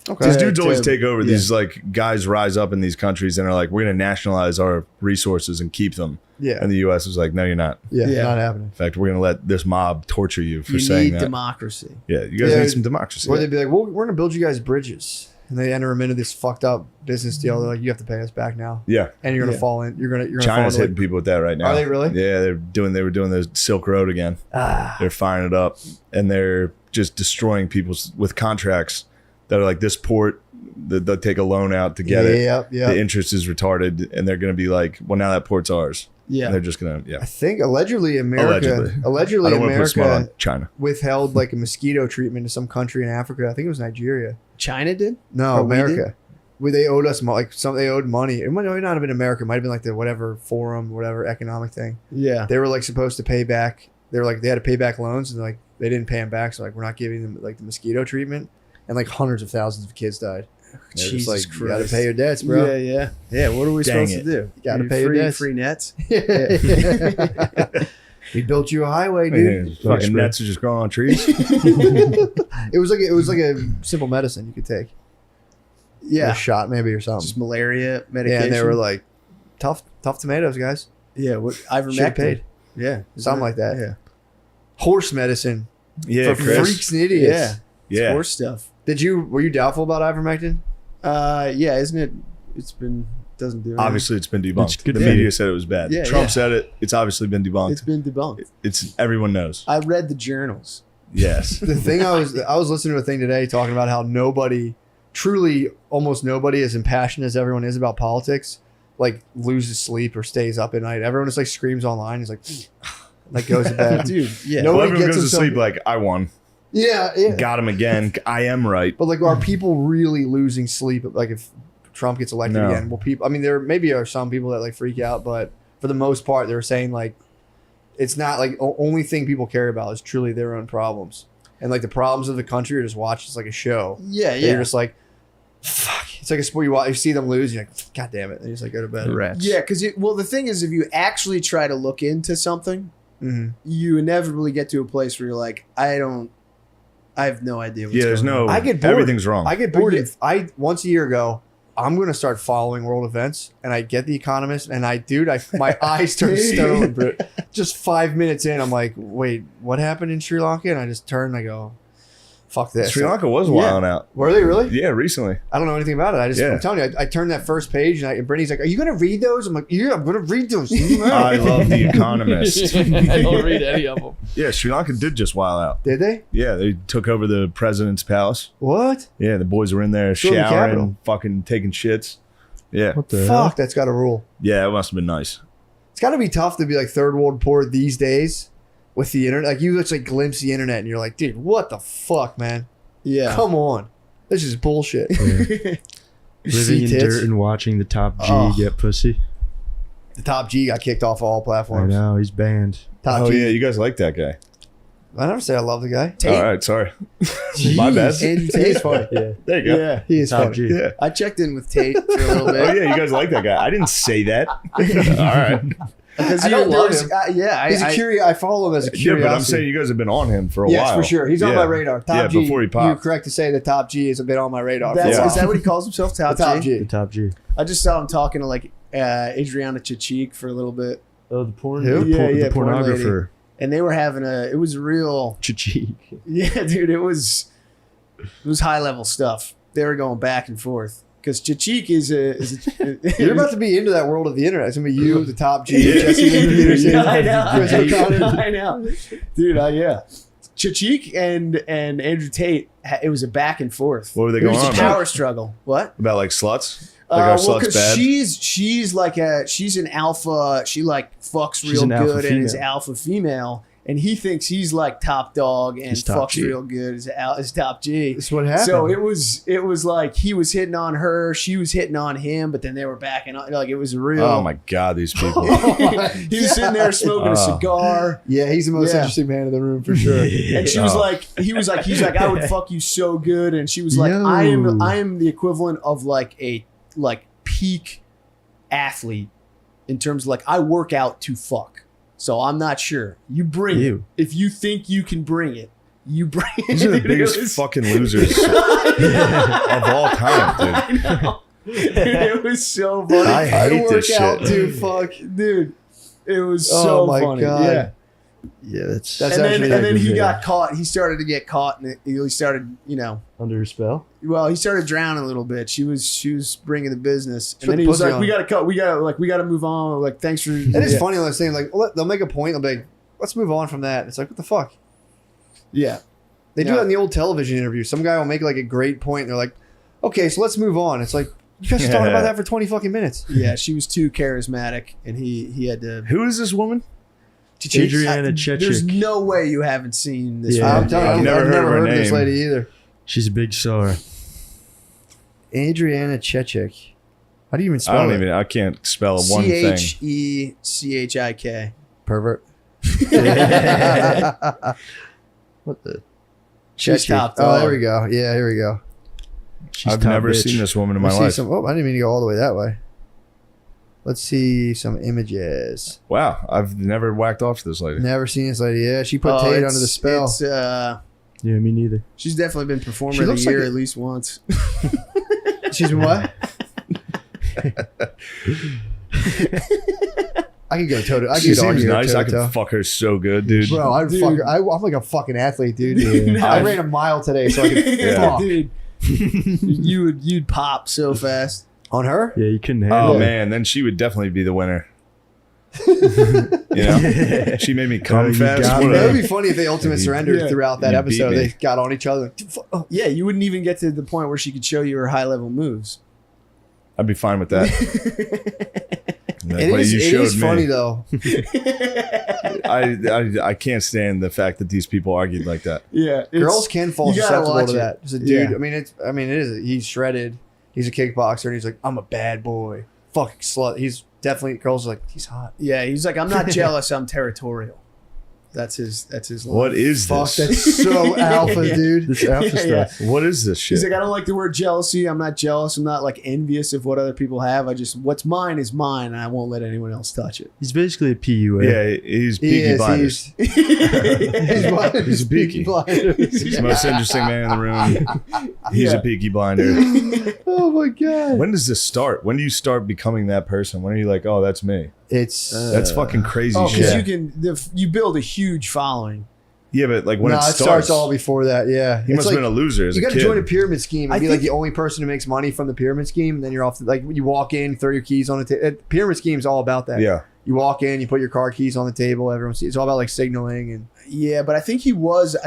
Okay. These to- dudes always to- take over. yeah. These like guys rise up in these countries and are like, we're going to nationalize our resources and keep them. Yeah. And the U.S. is like, no, you're not. Yeah. Yeah. Not happening. In fact, we're going to let this mob torture you for You saying need that. democracy. Yeah, you guys Yeah. need some democracy. Or they'd be like, well, we're gonna build you guys bridges, and they enter them into this fucked up business deal. They're like, you have to pay us back now, Yeah, and you're gonna Yeah. fall in. You're gonna China's fall hitting into people with that right now. Are they really? Yeah, they were doing the Silk Road again. like, They're firing it up, and they're just destroying people with contracts that are like this port. They'll take a loan out to get it. Yeah. The interest is retarded, and they're going to be like, well, now that port's ours. And Yeah. they're just going to, yeah. I think allegedly America, I allegedly don't want to put smut on America China. withheld like a mosquito treatment to some country in Africa. I think it was Nigeria. China did? No, Or we America. They owed us they owed money. It might not have been America. It might have been like the whatever forum, whatever economic thing. Yeah. They were like supposed to pay back. They were like they had to pay back loans, and like they didn't pay them back. So like we're not giving them like the mosquito treatment, and like hundreds of thousands of kids died. They're just Jesus like, you gotta Christ. pay your debts, bro. Yeah, yeah. Yeah, what are we Dang supposed to do? You gotta You pay your free, debts. free nets? We built you a highway, dude. Yeah, fucking nets are just growing on trees. It was like a simple medicine you could take. Yeah. A shot maybe or something. Just malaria medication. Yeah, and they were like, tough tomatoes, guys. yeah, what Should have ivermectin. paid. Yeah. Something like that. Yeah. Horse medicine Yeah, for Chris. freaks and idiots. Yeah. It's Yeah. horse stuff. Were you doubtful about ivermectin? Yeah, isn't it? Doesn't do anything. Obviously, it's been debunked. It's good The for media you. said it was bad. Yeah, Trump yeah. said it. It's obviously been debunked. It's been debunked. It's everyone knows. I read the journals. Yes. The thing I was listening to a thing today talking about how almost nobody as impassioned as everyone is about politics, like loses sleep or stays up at night. Everyone just like screams online. He's like goes to bed. Dude, yeah. No- Well, Nobody everyone gets goes to himself- sleep like, I won. Yeah. Got him again. I am right. But like, are people really losing sleep? Like, if Trump gets elected No. again, well, people. I mean, there maybe are some people that like freak out, but for the most part, they were saying like, it's not like only thing people care about is truly their own problems, and like the problems of the country are just watched as like a show. Yeah, You're yeah. just like, fuck. It's like a sport you watch. You see them lose, you're like, God damn it, and you just like go to bed. Rats. Yeah, because the thing is, if you actually try to look into something, Mm-hmm. you inevitably get to a place where you're like, I have no idea what's Yeah, there's going no. on. I get bored. Everything's wrong. I get bored. I once a year ago, I'm gonna start following world events, and I get The Economist, and my eyes turn stone. But just 5 minutes in, I'm like, wait, what happened in Sri Lanka? And I just turn and I go, fuck this. Sri Lanka was Yeah. wilding out. Were they really? Yeah, recently. I don't know anything about it. Yeah. I'm telling you, I turned that first page, and Brittany's like, "Are you gonna read those?" I'm like, "Yeah, I'm gonna read those." I love The Economist. I don't read any of them. Yeah, Sri Lanka did just wild out. Did they? Yeah, they took over the president's palace. What? Yeah, the boys were in there Still in the showering, Capitol. fucking taking shits. Yeah. What the Fuck, that's got to rule. Yeah, it must have been nice. It's got to be tough to be like third world poor these days with the internet. Like you just like glimpse the internet, and you're like, dude, what the fuck, man? Yeah. Come on, this is bullshit. hell? You see Living in tits? dirt and watching the top G Oh. get pussy. The top G got kicked off all I platforms. know, he's banned. Top Oh G. yeah, you guys like that guy. I never say I love the guy. All right, sorry. My bad. Andrew He is Tate. funny. Yeah. There you go. Yeah. He is Top funny. G. Yeah. I checked in with Tate for a little Oh bit. yeah, you guys like that guy. I didn't say that. All right. Because I don't love him. Yeah, He's a curious. I follow him as a Yeah, curiosity. but I'm saying you guys have been on him for a yes, while. for sure. He's on Yeah. my radar. Top Yeah, G. before he You're popped. correct to say that Top G has been on my radar. That's, for a Is that while. what he calls himself? Top, The Top G? The top G. I just saw him talking to like Adriana Chachik for a little bit, Oh, the porn. Who? The Yeah, porn lady. pornographer. and they were having it was a real, Cheek. yeah, dude. It was It was high level stuff. They were going back and forth because Chachik is a You're about to be into that world of the internet. It's gonna be you, the top G, Jesse Peterson, Yeah, I know. Chris O'Connor. I know, dude. Yeah, Chachik and Andrew Tate. It was a back and forth. What were they It going was on a power struggle. What? about? Like sluts? Like our Well, sluts because bad? she's an alpha. She like fucks She's real an alpha good and is female. alpha female, and he thinks he's like top dog and He's top fucks G. real good as top G. That's what happened. So it was like he was hitting on her, she was hitting on him, but then they were backing up. Like it was real. Oh my God, these people. He was sitting there smoking a cigar. yeah, he's the most Yeah. interesting man in the room for sure. And she was Oh. like, he's like, I would fuck you so good. And she was like, Yo. I am the equivalent of like a peak athlete in terms of like I work out to fuck. So I'm not sure. You bring it. Ew. If you think you can bring it, you bring it. These are the Dude, it biggest was- fucking losers of all time, dude. I know. Dude, it was so funny. I hate work this out shit. too, fuck. Dude, it was Oh so my funny. God. Yeah. Yeah, that's That's and actually then he yeah. got caught. He started to get caught, and he started, under a spell. well, he started drowning a little bit. She was bringing the business, and Put then he the was pussy like, on. "We gotta cut. We gotta move on. Like, thanks for." It is yeah. funny when they're saying like, they'll make a point. They'll be like, let's move on from that. It's like, what the fuck? Yeah, They do Yeah. that in the old television interview. Some guy will make like a great point, and they're like, okay, so let's move on. It's like, you guys talking about that for 20 fucking minutes. yeah. She was too charismatic, and he had to. Who is this woman? Adriana There's Chechik. no way you haven't seen this. Yeah. I'm telling you, I've I've never never heard of her heard of this name. lady either. She's a big star. Adriana Chechik. How do you even I spell don't it? even. I can't spell one thing. CHECHIK. Pervert. What the? She's Chechik. top Oh, dog. there we go. Yeah, here we go. She's I've top never bitch. seen this woman in Let's my see life. some. Oh, I didn't mean to go all the way that way. Let's see some images. Wow, I've never whacked off to this lady. Never seen this lady. Yeah, she put Oh, Tate it's- under the spell. It's, Yeah, me neither. she's definitely been performer She of the looks like year a- at least once. She's been what? I could go toe to. I She could go seems here nice. I toe to toe. could fuck her so good, dude. Bro, I'm like a fucking athlete, dude. Dude, I ran a mile today, so I could Yeah. fuck. Dude, you'd pop so fast. On her? Yeah, you couldn't handle Oh it. man, then she would definitely be the winner. You know, she made me come you fast. got What me. That a- would be funny if they ultimate surrendered Yeah. throughout that You beat episode. me. They got on each other. Oh, Yeah, you wouldn't even get to the point where she could show you her high level moves. I'd be fine with that. Like, It what is, you it showed is me. funny though. I can't stand the fact that these people argued like that. Yeah, Girls can fall you gotta susceptible watch to it. that. There's a dude. Yeah. I mean, it is. He's shredded. He's a kickboxer, and he's like, I'm a bad boy. Fucking slut. He's definitely. Girls are like, he's hot. Yeah, he's like, I'm not jealous, I'm territorial. That's his line. What is Fuck, this? that's so alpha, Yeah. dude. This alpha Yeah. stuff. What is this He's shit? like, I don't like the word jealousy. I'm not jealous. I'm not like envious of what other people have. I just, what's mine is mine, and I won't let anyone else touch it. He's basically a PUA. Yeah, he's He Peaky is. Blinders. He's what? He's a peaky. Blinders. He's the most interesting man in the room. He's Yeah. a Peaky Blinder. Oh my god. When does this start? When do you start becoming that person? When are you like, oh, that's me? It's That's fucking crazy Oh, because shit. you build a huge following. Yeah, but like when no, it it starts all before that. Yeah, he must have been a loser as You a got to kid. join a pyramid scheme and I be like think- the only person who makes money from the pyramid scheme. And then you're off. Like you walk in, throw your keys on the table. Pyramid scheme's all about that. Yeah. You walk in, you put your car keys on the table. Everyone sees. It's all about like signaling and. Yeah, but I think he was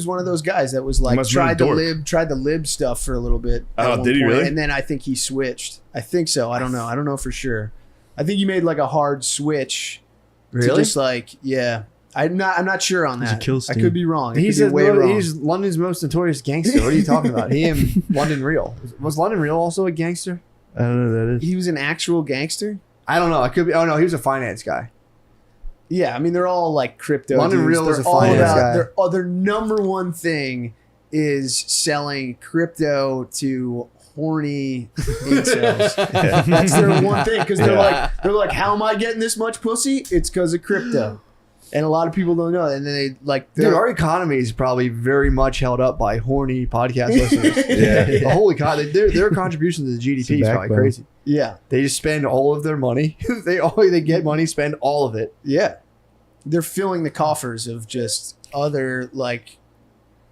one of those guys that was like must have been a tried to lib stuff for a little bit. at Oh, one did he point, really? And then I think he switched. I think so. I don't know. I don't know for sure. I think he made like a hard switch. To just like, yeah. I'm not sure on He's a that. kill I steam. could be wrong. I He's could be way wrong. he's London's most notorious gangster. What are you talking about? He and London Real. Was London Real also a gangster? I don't know who that is. He was an actual gangster. I don't know. I could be. Oh no, he was a finance guy. Yeah, I mean they're all like crypto. London dudes. Real They're is a all finance about- guy. Their number one thing is selling crypto to horny incels. That's their one thing because they're like, how am I getting this much pussy? It's because of crypto, and a lot of people don't know. And then they like, Dude, our economy is probably very much held up by horny podcast listeners. Yeah. The whole economy, their contribution to the GDP is probably backbone. crazy. yeah, They just spend all of their money. they get money, spend all of it. yeah, they're filling the coffers of just other like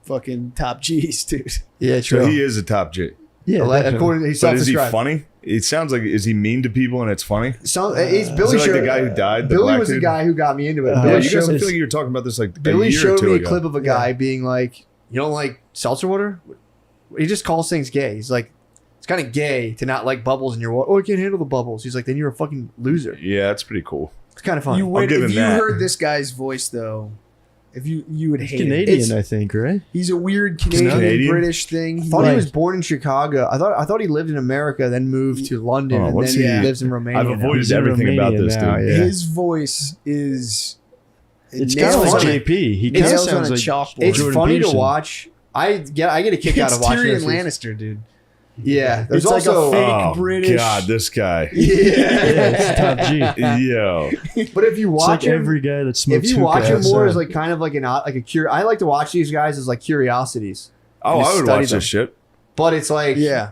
fucking top G's, dude. Yeah, true. So he is a top G. Yeah, According to, he's But is he self-described. funny? It sounds like, is he mean to people and it's funny? So it's Is Billy. it like showed, the guy who died? The Billy black was the dude? guy who got me into it. Yeah, Billy Yeah, you guys, I showed, feel like you were talking about this like a Billy year or showed two me a ago. clip of a guy being like, "You don't like seltzer water?" He just calls things gay. He's like, "It's kind of gay to not like bubbles in your water." Oh, I can't handle the bubbles. He's like, "Then you're a fucking loser." Yeah, that's pretty cool. It's kind of funny. You would, give if him you that. heard this guy's voice though, if you would He's hate him. Canadian, It's- I think, right? He's a weird Canadian, Canadian? British thing. I He thought he like- was born in Chicago. I thought he lived in America, then moved to London, Oh, and what's then he- he lives in Romania. I've now. avoided He's in everything about Romania this now, dude. yeah. his voice is. It's it kind of nails like on- JP. He it kind of nails on sounds a like chalkboard. It's Jordan funny Peterson. to watch. I get a kick out It's of watching Tyrion this. Lannister, dude. Yeah, there's It's like also a fake Oh, British. God, this guy. yeah. Yeah, it's top G. Yo. But if you It's watch like him, every guy that smokes if you hookah watch him more outside. as like kind of like like a cure, I like to watch these guys as like curiosities. Oh, You I would study watch them. this shit. But it's like Yeah.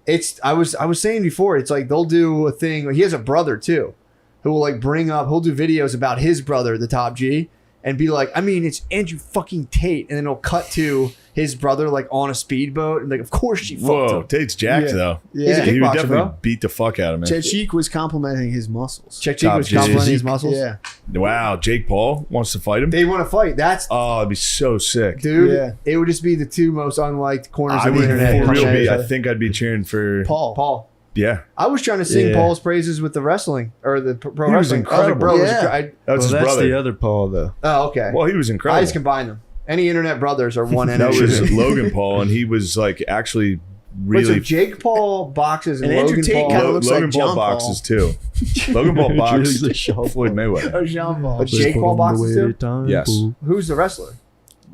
it's I was saying before, it's like they'll do a thing. He has a brother too, who will like he'll do videos about his brother, the top G, and be like, I mean, it's Andrew fucking Tate, and then he'll cut to his brother like on a speedboat, and like, of course she fucked Whoa, him. Tate's jacked Yeah. though. He's a Yeah. He would kickboxer, definitely bro. beat the fuck out of me. Cheik was complimenting his muscles. Check Top was G. complimenting his muscles. Yeah. Wow, Jake Paul wants to fight him? They want to fight. That's Oh, it'd be so sick. dude. Yeah. It would just be the two most unliked corners I of the would internet. for coming real at each be. I other. think I'd be cheering for. Paul. Yeah, I was trying to sing Yeah. Paul's praises with the wrestling or the pro He was wrestling. I was like, incredible. bro, it was Yeah. I, that's well, his that's brother. the other Paul, though. oh, okay. Well, he was I incredible. just combine them. Any internet brothers are one That energy. was Logan Paul, and he was like actually Wait, so really. Jake Paul boxes and, And Andrew Logan Tate Paul. kinda looks Logan like Paul John Paul. boxes too. Logan Paul boxed Really Sean Floyd Mayweather. Oh, Jean Paul. But Jake Paul boxes too? Yes. Who's the wrestler?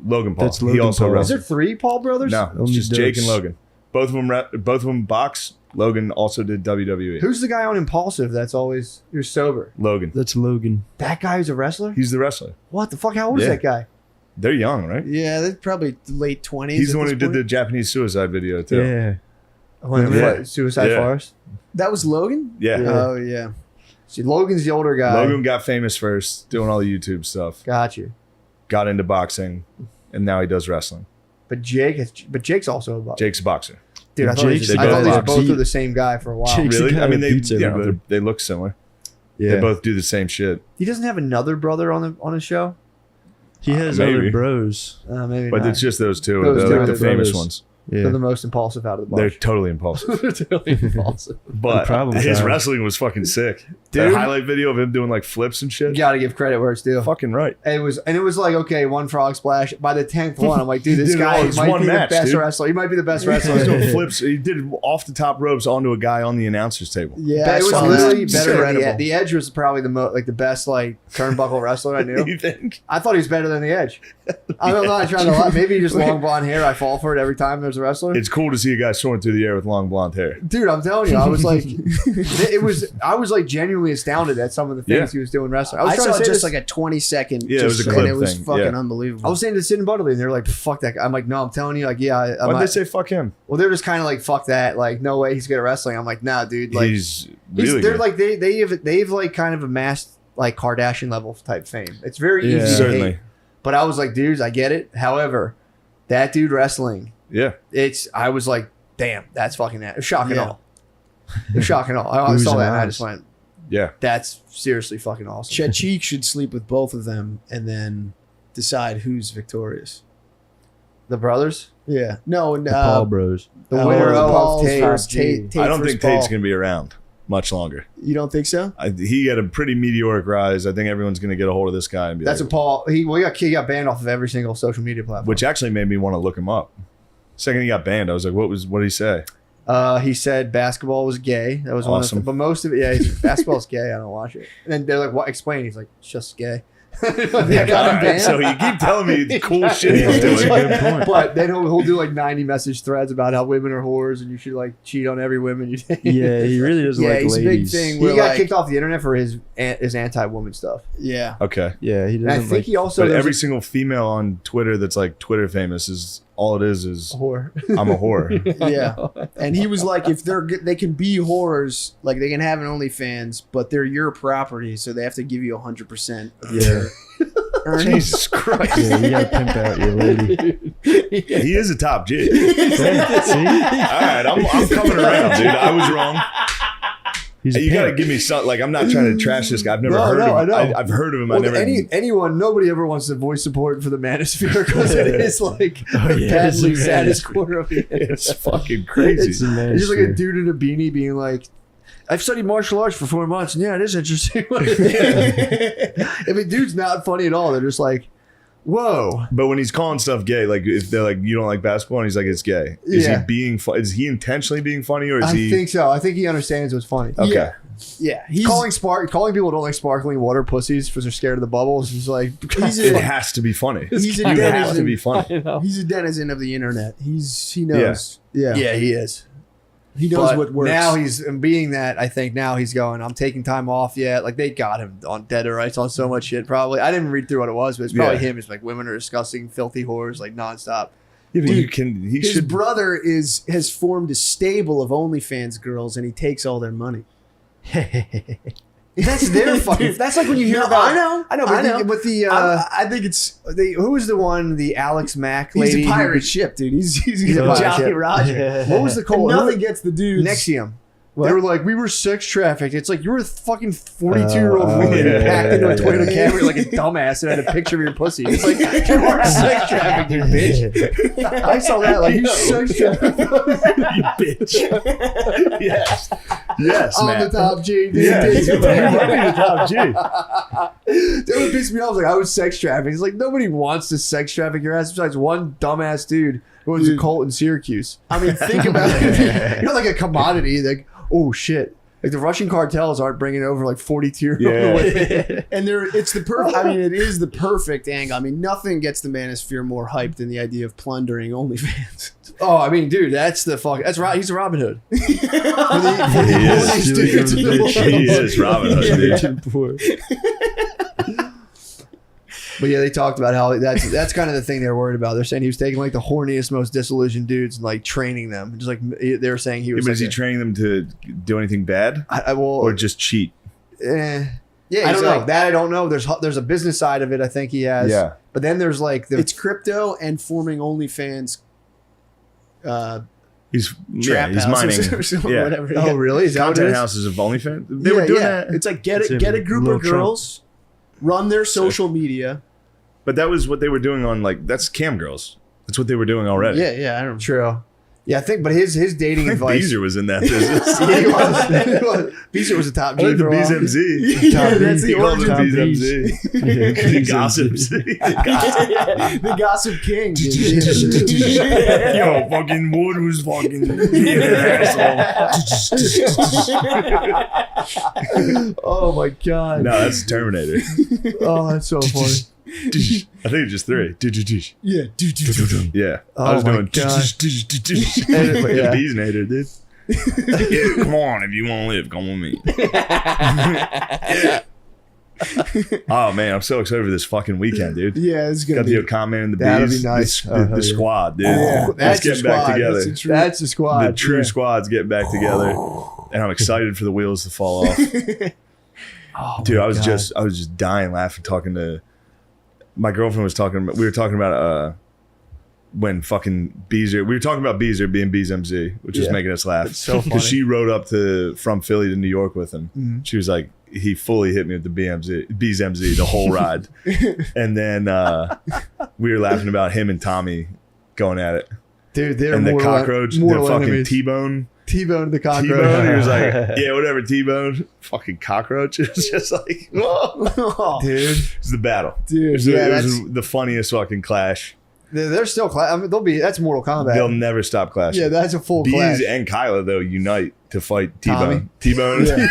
Logan Paul. That's He Logan also Paul. Is there wrestled. 3 Paul brothers? No, it's Only just Jake and Dukes. Logan. Both of them box. Logan also did WWE. Who's the guy on Impulsive that's always you're sober? Logan. That's Logan. That guy who's a wrestler? He's the wrestler. What the fuck? How old is Yeah. that guy? They're young, right? Yeah, they're probably late 20s. He's at the one this who did the point. Japanese suicide video too. Yeah. Yeah. Suicide Yeah. Forest. That was Logan? Yeah. Oh, yeah. See, Logan's the older guy. Logan got famous first, doing all the YouTube stuff. Got you. Got into boxing, and now he does wrestling. But Jake's also a boxer. Jake's a boxer. Dude, I thought, Jake's I the thought guy these both that were the same guy for a while. Jake's- Really? the guy I mean, that beats everybody. they look similar. Yeah. They both do the same shit. He doesn't have another brother on his show. He has Maybe. other bros. Maybe But not. it's just those two. Those They're two like are the the famous brothers. ones. They're Yeah. the most impulsive out of the They're bunch. totally impulsive. They're totally impulsive. But The problem his child. wrestling was fucking sick. Dude. That highlight video of him doing like flips and shit. You got to give credit where it's due. Fucking right. It was like, okay, one frog splash. By the 10th one, I'm like, dude, this Dude, guy it's might one be match, the best dude. wrestler. He might be the best He was wrestler. doing flips. He did off the top ropes onto a guy on the announcer's table. Yeah, But I it was saw literally that. better than Incredible. the Edge was probably the best like turnbuckle wrestler I knew. You think? I thought he was better than the Edge. I'm not trying to lie. Maybe just long blonde hair. I fall for it every time there's a wrestler. It's cool to see a guy soaring through the air with long blonde hair. Dude, I'm telling you, I was like, I was like genuinely astounded at some of the things Yeah. he was doing wrestling. I trying saw to say just this- like a 20-second. Yeah, it was a and clip it was thing, fucking yeah. unbelievable. I was saying to Sid and Butterly, and they're like, "Fuck that guy." I'm like, "No, I'm telling you, like, yeah." I'm Why'd not- they say fuck him? well, they're just kind of like, "Fuck that." Like, no way he's good at wrestling. I'm like, "Nah, dude." Like, He's really they're good. like they've like kind of amassed like Kardashian level type fame. It's very Yeah. easy to Certainly. hate. But I was like, dudes, I get it. However, that dude wrestling, Yeah. I was like, damn, that's fucking that. It was shocking Yeah. all. It was shocking all. I Oohs saw and that and I ahs. just went, Yeah. that's seriously fucking awesome. Cheik should sleep with both of them and then decide who's victorious. The brothers, Yeah. No, The Paul bros. the Oh, winner of Paul's Tate. versus Tate I don't versus think Tate's Paul. going to be around much longer. You don't think so? He had a pretty meteoric rise. I think everyone's going to get a hold of this guy and be That's like, what Paul. He got banned off of every single social media platform. which actually made me want to look him up. Second he got banned, I was like, what did he say? He said basketball was gay. That was Awesome. one of the, but most of it, yeah, basketball's gay. I don't watch it. And then they're like, "What? Explain." He's like, "It's just gay." I got All him right, banned. so you keep telling me cool shit Yeah, he's that's a doing. good point. But then he'll do like 90 message threads about how women are whores and you should like cheat on every woman you date. Yeah, he really doesn't Yeah, like he's a big ladies. thing. He We're got like- kicked off the internet for his anti-woman stuff. Yeah. Okay. Yeah, he And I doesn't think like. he also But there's every a single female on Twitter that's like Twitter famous is all it is whore. I'm a whore. Yeah. And he was like, if they can be whores, like they can have an OnlyFans, but they're your property, so they have to give you 100% of Yeah. Ernie. Jesus Christ. Yeah, you gotta pimp out your lady. He is a top G. See? All right, I'm coming around, dude. I was wrong. He's a You gotta pimp. give me some. Like, I'm not trying to trash this guy. I've never heard No, of him. I know. I've heard of him. I Well, never. anyone, nobody ever wants to voice support for the manosphere because it is like Oh, the yeah, patently it's a saddest manosphere. corner of the internet. It's fucking crazy. It's a man. It's just like a dude in a beanie being like, I've studied martial arts for 4 months, and yeah, it is interesting. If a dude's not funny at all, they're just like, whoa. But when he's calling stuff gay, like if they're like, you don't like basketball, and he's like, it's gay. Is Yeah. he being? Is he intentionally being funny, or is I he? think so. I think he understands what's funny. Okay. Yeah. Yeah, he's Calling people who don't like sparkling water pussies because they're scared of the bubbles is like, It has to be funny. He's a You have denizen. to be funny. He's a denizen of the internet. He knows. Yeah, he is. he knows But what works. now he's being that. I think now he's going. I'm taking time off yet. Like they got him on dead or rights on so much shit. Probably I didn't read through what it was, but it's probably Yeah. him. It's like women are disgusting, filthy whores, like nonstop. Yeah, but Dude, you can. He his should. brother has formed a stable of OnlyFans girls, and he takes all their money. That's their fucking. That's like when you hear No, about. I know. I know. But the I think it's who was the one? The Alex Mack he's lady. a who- pirate ship, dude. He's a a pirate Jolly ship. Roger. What was the And call? nothing gets the dudes. Nexium. What? They were like, we were sex trafficked. It's like you were a fucking 42-year-old woman yeah, packed into a yeah, Toyota yeah. Camry like a dumbass and had a picture of your pussy. It's like you were sex trafficked, you bitch. I saw that like you sex trafficked You bitch. Yes. Yes, on man. the top G. Dude. Yeah, Dude, you might be the top G. That would piss me off. Like I was sex trafficked. It's like nobody wants to sex traffic your ass besides one dumbass dude who owns a Dude. cult in Syracuse. I mean, think about it. You're like a commodity. Like oh shit. Like the Russian cartels aren't bringing over like 42-year-old Yeah. women. And it's the perfect. I mean, it is the perfect angle. I mean, nothing gets the manosphere more hyped than the idea of plundering OnlyFans. Oh, I mean, dude, that's the fuck. That's right. He's a Robin Hood. For the He is. poorest dudes in the world. He is Robin Hood, dude. But yeah, they talked about how that's kind of the thing they were worried about. They're saying he was taking like the horniest, most disillusioned dudes and like training them. Just like they were saying he Yeah, was. but Like is he training them to do anything bad I will. or just cheat? Yeah, Yeah, I don't he's know. That I don't know. There's a business side of it. I think he has. Yeah. But then there's like the It's crypto and forming OnlyFans. He's Trap he's houses mining. or something, Yeah. whatever. oh really? Is that what it Content is? houses of OnlyFans. They were doing that. It's like It's get a group little of girls, run their social media. But that was what they were doing on that's cam girls. That's what they were doing already. Yeah, I don't. True. Yeah, I think. But his dating I think advice. Beezer was in that business. Yeah, he was. Beezer was a top I G like the for a while. BZMZ. Yeah, that's the He called it origin. BZMZ. The gossips. The gossip king. dude. Yo, fucking Wood was fucking being an asshole. Oh my god. No, that's Terminator. Oh, that's so funny. I think it's just 3. Yeah, Yeah. Oh I was my doing God. yeah. Beesnator, dude. Yeah, come on, if you want to live, come with me. Oh man, I'm so excited for this fucking weekend, dude. yeah, it's gonna Got be. the Okami and the That'll bees. be nice. The squad, dude. Yeah, Let's that's get the back squad. together. That's the true- That's the squad. The true Yeah. squad's getting back together, and I'm excited for the wheels to fall off. Oh Dude, my I was God. just dying laughing talking to my girlfriend. We were talking about when fucking Beezer. We were talking about Beezer being BZMZ, which was Yeah. making us laugh. It's so funny. Because she rode up from Philly to New York with him. Mhm. She was like, he fully hit me with the BZMZ the whole ride. And then we were laughing about him and Tommy going at it. Dude, they're And the mortal, cockroach, the mortal fucking enemies. T-Bone. T-Bone the cockroach. T-Bone. He was like, yeah, whatever, T-Bone. Fucking cockroach. It was just like, whoa. Oh, Dude, It was the battle. dude, yeah, It was the funniest fucking clash. they're still I mean, that's Mortal Kombat. They'll never stop clashing. Yeah, that's a full Bees clash. and Kyla, though, unite to fight Tommy. T-Bone. Yeah.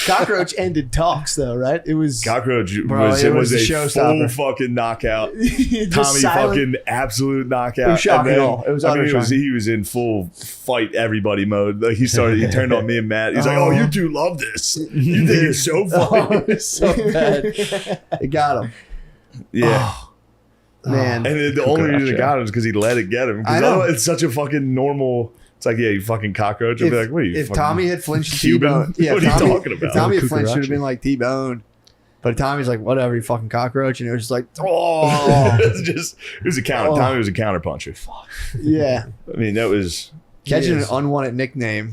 Cockroach ended talks though, right? It was Cockroach Bro, was, it it was was the a showstopper. full fucking knockout. just Tommy silent. fucking absolute knockout. It was shocking And then, all. It was I mean, utter shocking. he was in full fight everybody mode. Like he turned on me and Matt. He's like, "Oh, you two love this. You think it's so funny." It's so bad. It got him. Yeah. Man, And the only reason it got him is because he let it get him. 'Cause I know. otherwise it's such a fucking normal. It's like, yeah, you fucking cockroach. I'd be like, what are you? If fucking Tommy had flinched Cuban? T-Bone, yeah, What if are you Tommy, talking about? If Tommy had flinched, Cucaracha. should have been like T-Bone. But Tommy's like, whatever, you fucking cockroach. And it was just like, oh. It was a counter. Oh. Tommy was a counter puncher. Yeah. I mean, that was Catching Yes. an unwanted nickname.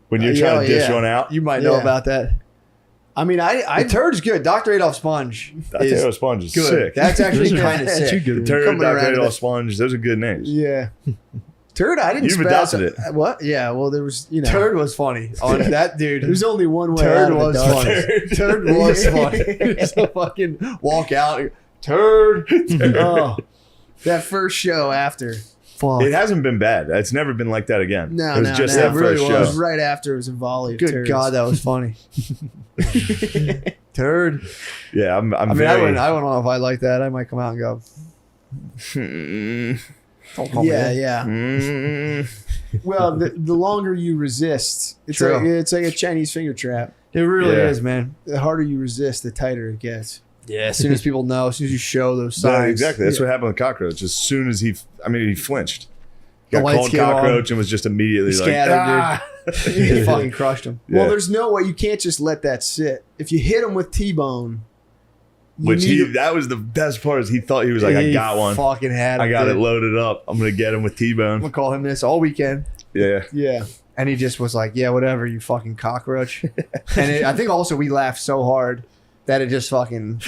when you're trying to dish yeah. one out. You might know Yeah. about that. I mean, The turd's good. Dr. Adolf Sponge That is potato sponge is good. sick. That's actually Those are kind of two sick. good the ones. turd, coming Dr. around to Adolf that. sponge. Those are good names. yeah. Turd, I didn't You've spaz- adopted it. What? Yeah, well, there was, you know. Turd was funny. On that dude. There's only one way Turd out of was the dark. funny. Turd was funny. Just a fucking walk out. Turd. Oh, that first show after. Fuck. It hasn't been bad. It's never been like that again. No, it was no, just no. that It really first It was show. right after. It was a volley of Good turds. God, that was funny. Turd. Yeah, I'm I mean, very. I wouldn't know if I like that. I might come out and go, don't call me Yeah, that. yeah. Mm. Well, the longer you resist, True. it's like a Chinese finger trap. It really Yeah. is, man. The harder you resist, the tighter it gets. Yeah, as soon as people know, as soon as you show those Yeah, signs. exactly. That's Yeah. what happened with Cockroach. As soon as he flinched. The Got lights called came on. Cockroach and was just immediately He like, scattered, He fucking crushed him. Well, Yeah. there's no way. You can't just let that sit. If you hit him with T-bone, you Which need to- that was the best part is he thought he was like, I He got one. Fucking had him. I got dude. it loaded up. I'm going to get him with I'm T-Bone. going to call him this all weekend. Yeah. yeah. And he just was like, yeah, whatever, you fucking cockroach. And I think also we laughed so hard that it just fucking...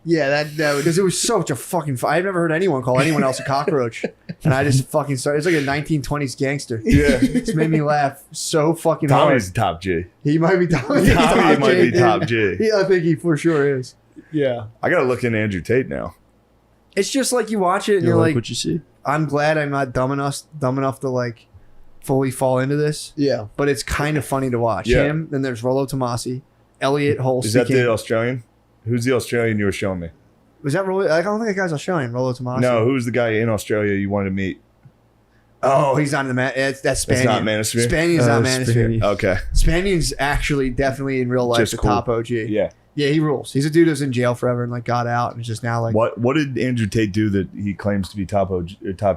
Yeah, that would. Because it was such a fucking... I've never heard anyone call anyone else a cockroach. And I just fucking started... It's like a 1920s gangster. Yeah. It just made me laugh so fucking Tommy's hard. the top G. He might be Tommy. Tommy might be dude. top G. Yeah, I think he for sure is. Yeah. I got to look into Andrew Tate now. It's just like you watch it and You you're like like, what you see? I'm glad I'm not dumb enough to like fully fall into this. Yeah. But it's kind of funny to watch. Yeah. Him, then there's Rollo Tomasi, Elliot Holst. Is that the Australian? Who's the Australian you were showing me? Was that Rollo? I don't think that guy's Australian. Rollo Tomasi. No, who's the guy in Australia you wanted to meet? Oh, he's not in the man. That's Spaniard. It's not Manosphere? Spaniard's not Manosphere. Spaniard. Okay. Spaniard's actually definitely in real life Just the cool. top OG. Yeah. Yeah, he rules. He's a dude who's in jail forever and like got out and is just now like, What did Andrew Tate do that he claims to be top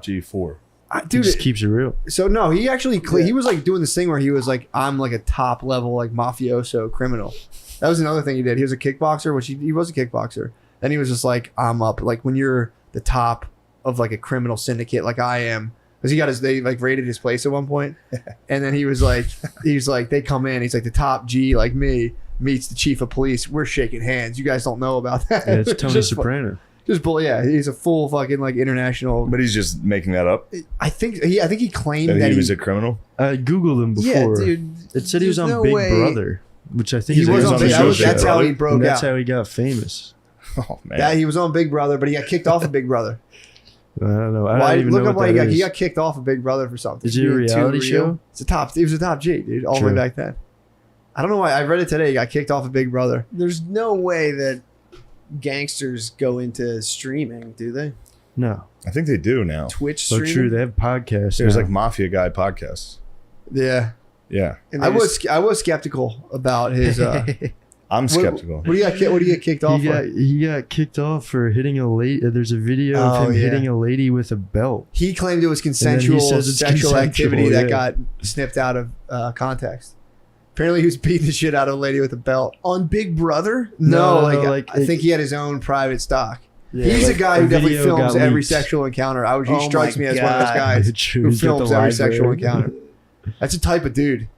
G for? He dude. just keeps it real. So no, he actually he was like doing this thing where he was like, I'm like a top level like mafioso criminal. That was another thing he did. He was a kickboxer, which he was a kickboxer. Then he was just like, I'm up. Like when you're the top of like a criminal syndicate, like I am, because they like raided his place at one point, and then he was like, they come in. He's like the top G, like me, meets the chief of police. We're shaking hands. You guys don't know about that. Yeah, it's Tony Just- Soprano. Just bull. Yeah, he's a full fucking like international. But he's just making that up. I think he claimed That that he was a criminal. I googled him Yeah, before. dude. It said he was there's on no Big way- Brother, which I think he is was was on on Big the Brother. show, That's yeah. how he broke and that's out. how he got famous. Oh man. That he was on Big Brother, but he got kicked off of Big Brother. I don't know. I Why? don't even Look know up what why that he is. got kicked off of Big Brother for something. Is it a Being too reality real. show? It's a top. He was a top G, dude, all the way True. back then. I don't know why. I read it today. He got kicked off of Big Brother. There's no way that gangsters go into streaming, do they? No. I think they do now. Twitch So streaming. true. They have podcasts. There's now. like Mafia Guy podcasts. Yeah, Yeah. And I they just- was skeptical about his. I'm skeptical. What do you get kicked off for? He got kicked off for hitting a lady. There's a video Oh, of him yeah. hitting a lady with a belt. He claimed it was then he consensual says it's sexual activity consensual, that yeah. got snipped out of context. Apparently, he was beating the shit out of a lady with a belt. on Big Brother. No, No, like I think he had his own private stock. Yeah, He's like, a guy who definitely video films got every leaked. sexual encounter. He Oh strikes my me as one of those God. guys True, who he's at the films every sexual library. encounter. That's a type of dude.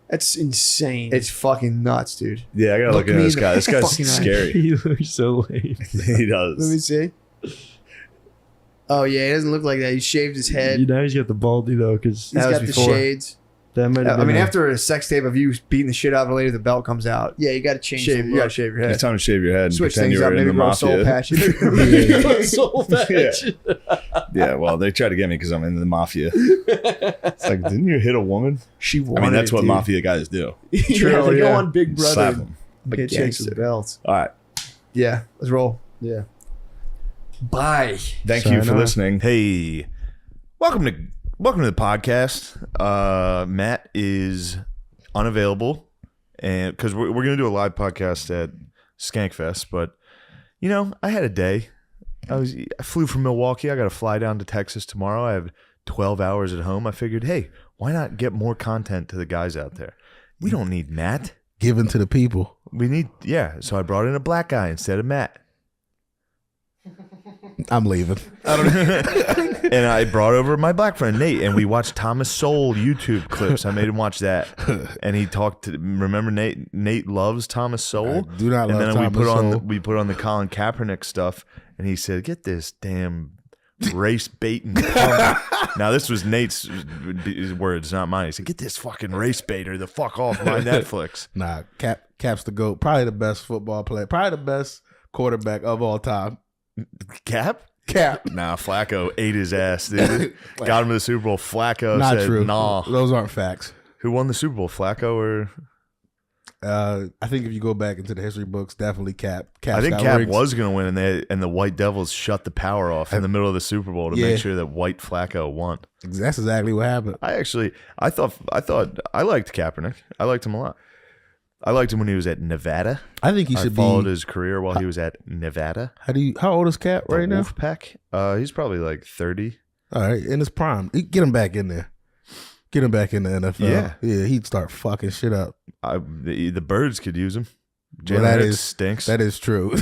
That's insane. It's fucking nuts, dude. Yeah, I gotta look Look into me this in guy. the This guy's fucking eye. scary. He looks so lame. He Let me does. see. Oh yeah, he doesn't look like that. He shaved his head. You know he's got the baldy though, because He's That was got the before. shades. that might have I been. mean, a- after a sex tape of you beating the shit out of a lady, with the belt comes out. Yeah, you got to change. Shave, the you gotta look. shave your It's head. time to shave your head and Switch pretend things you up, were in maybe the grow a soul mafia. patch. Soul patch. Yeah, well, they tried to get me because I'm in the mafia. It's like, didn't you hit a woman? She I wanted mean, that's it, what dude. mafia guys do. yeah, True, they go yeah. on Big Brother. Slap and them. Get changed gangster. the belts. All right. Yeah, let's roll. Yeah. Bye. Thank you for Sayonara. listening. Hey, welcome to the podcast. Matt is unavailable, and because we're gonna do a live podcast at Skankfest, but I had a day. I flew from Milwaukee. I got to fly down to Texas tomorrow. I have 12 hours at home. I figured, hey, why not get more content to the guys out there? We don't need Matt. Given to the people. So I brought in a black guy instead of Matt. I'm leaving. And I brought over my black friend Nate, and we watched Thomas Sowell YouTube clips. I made him watch that, and he talked to. Remember Nate? Nate loves Thomas Sowell. I do not and love then Thomas Sowell. we put on the Colin Kaepernick stuff, and he said, "Get this damn race baiting." Now this was Nate's words, not mine. He said, "Get this fucking race baiter the fuck off my Netflix." Nah, Cap's the GOAT. Probably the best football player. Probably the best quarterback of all time. Cap? Nah, Flacco ate his ass, dude. Got him to the Super Bowl. Flacco Not said, true. nah. Those aren't facts. Who won the Super Bowl, Flacco or? I think if you go back into the history books, definitely Cap. I think Cap was going to win, and the White Devils shut the power off in the middle of the Super Bowl to make sure that White Flacco won. That's exactly what happened. I thought I liked Kaepernick. I liked him a lot. I liked him when he was at Nevada. I think he should followed his career while he was at Nevada. How old is Cap right now? Wolfpack. He's probably like 30. All right, in his prime. Get him back in there. Get him back in the NFL. Yeah, he'd start fucking shit up. The Birds could use him. Well, that is stinks. That is true.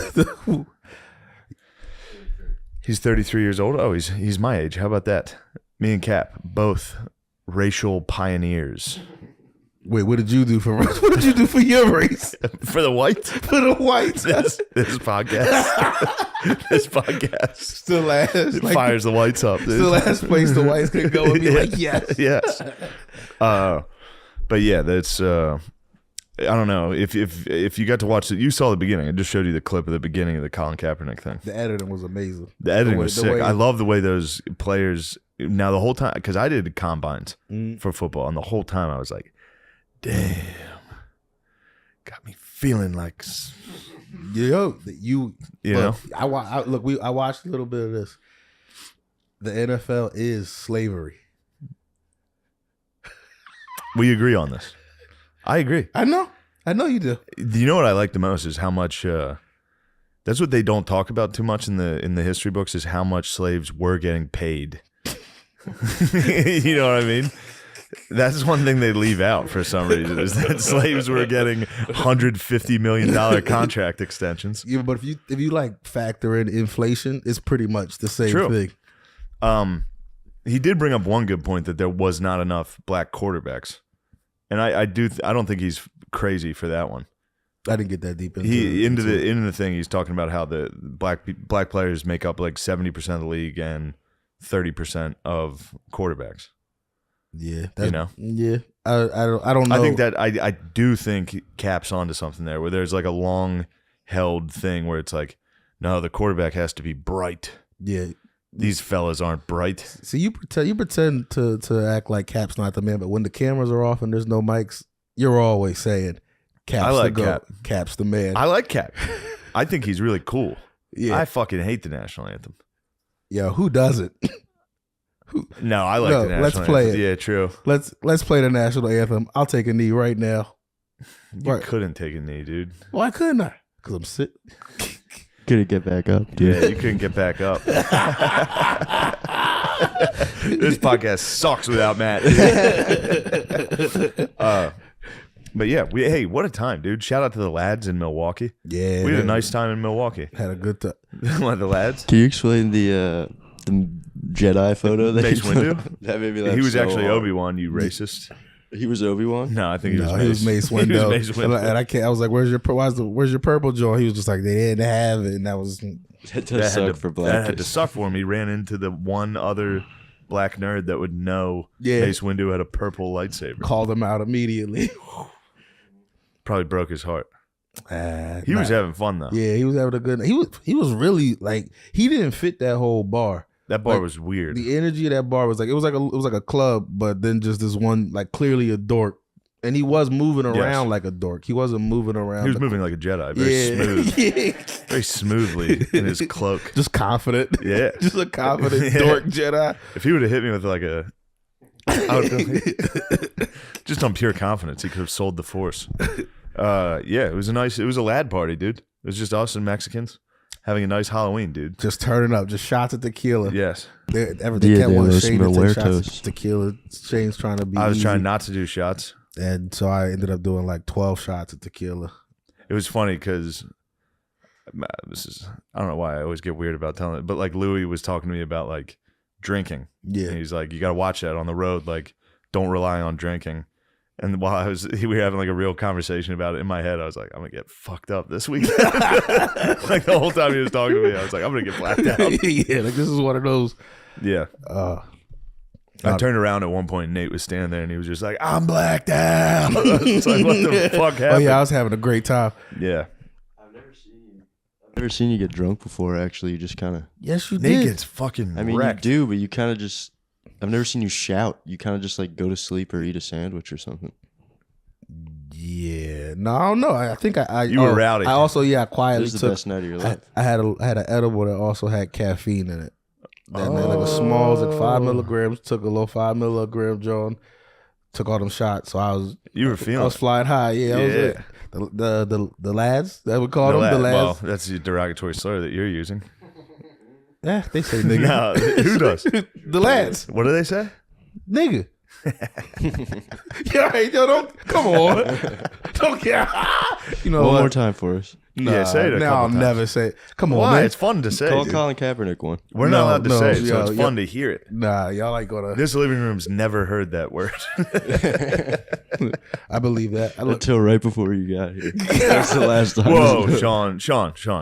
He's 33 years old. Oh, he's my age. How about that? Me and Cap, both racial pioneers. Wait, what did you do for your race? For the whites? For the whites. This podcast. This podcast. Still last. Fires the whites up. Dude. Still last place the whites could go and be like, yes. Yes. But yeah, that's I don't know. If you got to watch it, you saw the beginning. I just showed you the clip of the beginning of the Colin Kaepernick thing. The editing was amazing. The editing was sick. I love the way those players, now the whole time, because I did combines for football, and the whole time I was like, damn, got me feeling like, you know. I watched a little bit of this. The NFL is slavery. We agree on this. I agree. I know you do. You know what I like the most is how much. That's what they don't talk about too much in the history books is how much slaves were getting paid. You know what I mean? That's one thing they leave out for some reason is that slaves were getting $150 million contract extensions. Yeah, but if you like factor in inflation, it's pretty much the same thing. He did bring up one good point that there was not enough black quarterbacks, and I don't think he's crazy for that one. I didn't get that deep into the thing. He's talking about how the black players make up like 70% of the league and 30% of quarterbacks. Yeah, Yeah. I don't know. I think that I do think Cap's onto something there, where there's like a long held thing where it's like, no, the quarterback has to be bright. Yeah. These fellas aren't bright. See, you pretend to act like Cap's not the man, but when the cameras are off and there's no mics, you're always saying Cap's the GOAT. Cap's the man. I like Cap. I think he's really cool. Yeah. I fucking hate the national anthem. Yo, who doesn't? No, I like the national let's play anthem. it. Yeah, true. Let's play the national anthem. I'll take a knee right now. You couldn't take a knee, dude. Why couldn't I? Because I'm sick. Couldn't get back up, dude. Yeah, you couldn't get back up. This podcast sucks without Matt. But yeah, what a time, dude. Shout out to the lads in Milwaukee. Yeah. We had a nice time in Milwaukee. Had a good time. One of the lads. Can you explain the Jedi photo that Mace Windu? That made me laugh. He was so actually hard. Obi-Wan, you racist. He was Obi-Wan? No, I think he was Mace. He was Mace Windu. He was Mace Windu. And I was like, where's your purple joint? He was just like, they didn't have it, and that was That does suck for black. That had to suck for him. He ran into the one other black nerd that would know Mace Windu had a purple lightsaber. Called him out immediately. Probably broke his heart. He was having fun though. Yeah, he was having a good. He was really like he didn't fit that whole bar. That bar was weird. The energy of that bar was like it was like a club, but then just this one like clearly a dork, and he was moving around like a dork. He wasn't moving around. He was moving like a Jedi, very smooth, very smoothly in his cloak, just confident. Yeah, just a confident dork Jedi. If he would have hit me with like a, just on pure confidence, he could have sold the Force. It was a lad party, dude. It was just us and Mexicans having a nice Halloween, dude. Just turning up, just shots of tequila. Yes. They kept wanting Shane to take shots of tequila. Shane's trying to be I was easy. trying not to do shots. And so I ended up doing like 12 shots of tequila. it was funny because I don't know why I always get weird about telling it, but like Louis was talking to me about like drinking. Yeah. And he's like, you got to watch that on the road. Like, don't rely on drinking. And while we were having like a real conversation about it in my head, I was like, I'm gonna get fucked up this weekend. Like the whole time he was talking to me, I was like, I'm gonna get blacked out. Yeah, like this is one of those. Yeah. I turned around at one point and Nate was standing there and he was just like, I'm blacked out. It's like, what the fuck happened? Oh yeah, I was having a great time. Yeah. I've never seen you get drunk before. Actually, you just kind of. Yes, you Nate did. gets fucking I mean, wrecked. you do, but you kind of just. I've never seen you shout. You kind of just like go to sleep or eat a sandwich or something. Yeah, no, I don't know. I think I You were rowdy. I also I It quietly was the took. best night of your life. I had an edible that also had caffeine in it. That like a small, was like 5 milligrams. Took a little 5 milligram John. Took all them shots, so I was. You were I feeling was flying high. Yeah, I was Yeah. like, the lads that we call them the Well, lads. that's the derogatory slur that you're using. Yeah, they say nigga. No, who does? The lads, What do they say? nigga. Yeah, right, yo, don't come on, don't care. You know One what? more time for us. Yeah, say it a Now couple I'll times. never say it. Come on, Why? man. It's fun to say. Call dude. Colin Kaepernick one. We're not allowed to No, say it, so yo, it's fun to hear it. Nah, y'all like gonna. This living room's never heard that word. I believe that. I look, Until right before you got here. That's the last time. Whoa, Sean.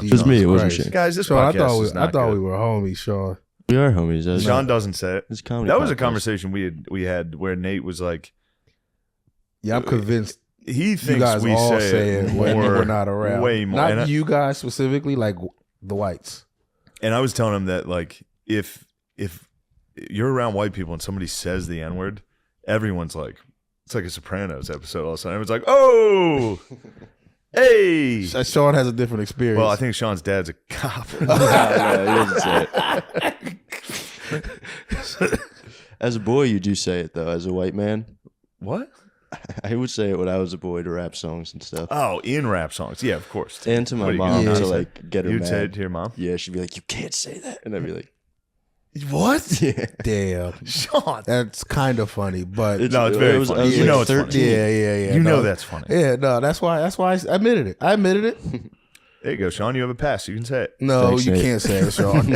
It was me. It wasn't Christ. Shane. Guys, this Sean, podcast is not I thought good. we were homies, Sean. We are homies. That's Sean doesn't say it. It's a comedy. That was a podcast. conversation we had where Nate was like, Yeah, I'm convinced he you thinks guys we all say it when more, we're not around. way more. Not And I- you guys specifically, like the whites. And I was telling him that like if you're around white people and somebody says the N-word, everyone's like, it's like a Sopranos episode all of a sudden. Everyone's like, oh, hey. Sean has a different experience. Well, I think Sean's dad's a cop. No, he doesn't say it. As a boy, you do say it though. As a white man, What? I would say it when I was a boy to rap songs and stuff, Oh, in rap songs. Yeah, of course. and to What my are you mom gonna to say? like get her You'd mad. say it to your mom? Yeah, she'd be like, "You can't say that," and I'd be like, What? "Yeah." damn, Sean. that's kind of funny, but No, it's very I was funny. You like know it's 13. funny. yeah. You know no. that's funny. Yeah, no, that's why I admitted it. I admitted it. There you go, Sean. You have a pass. You can say it. No, Thanks, you Nate. can't say it, Sean.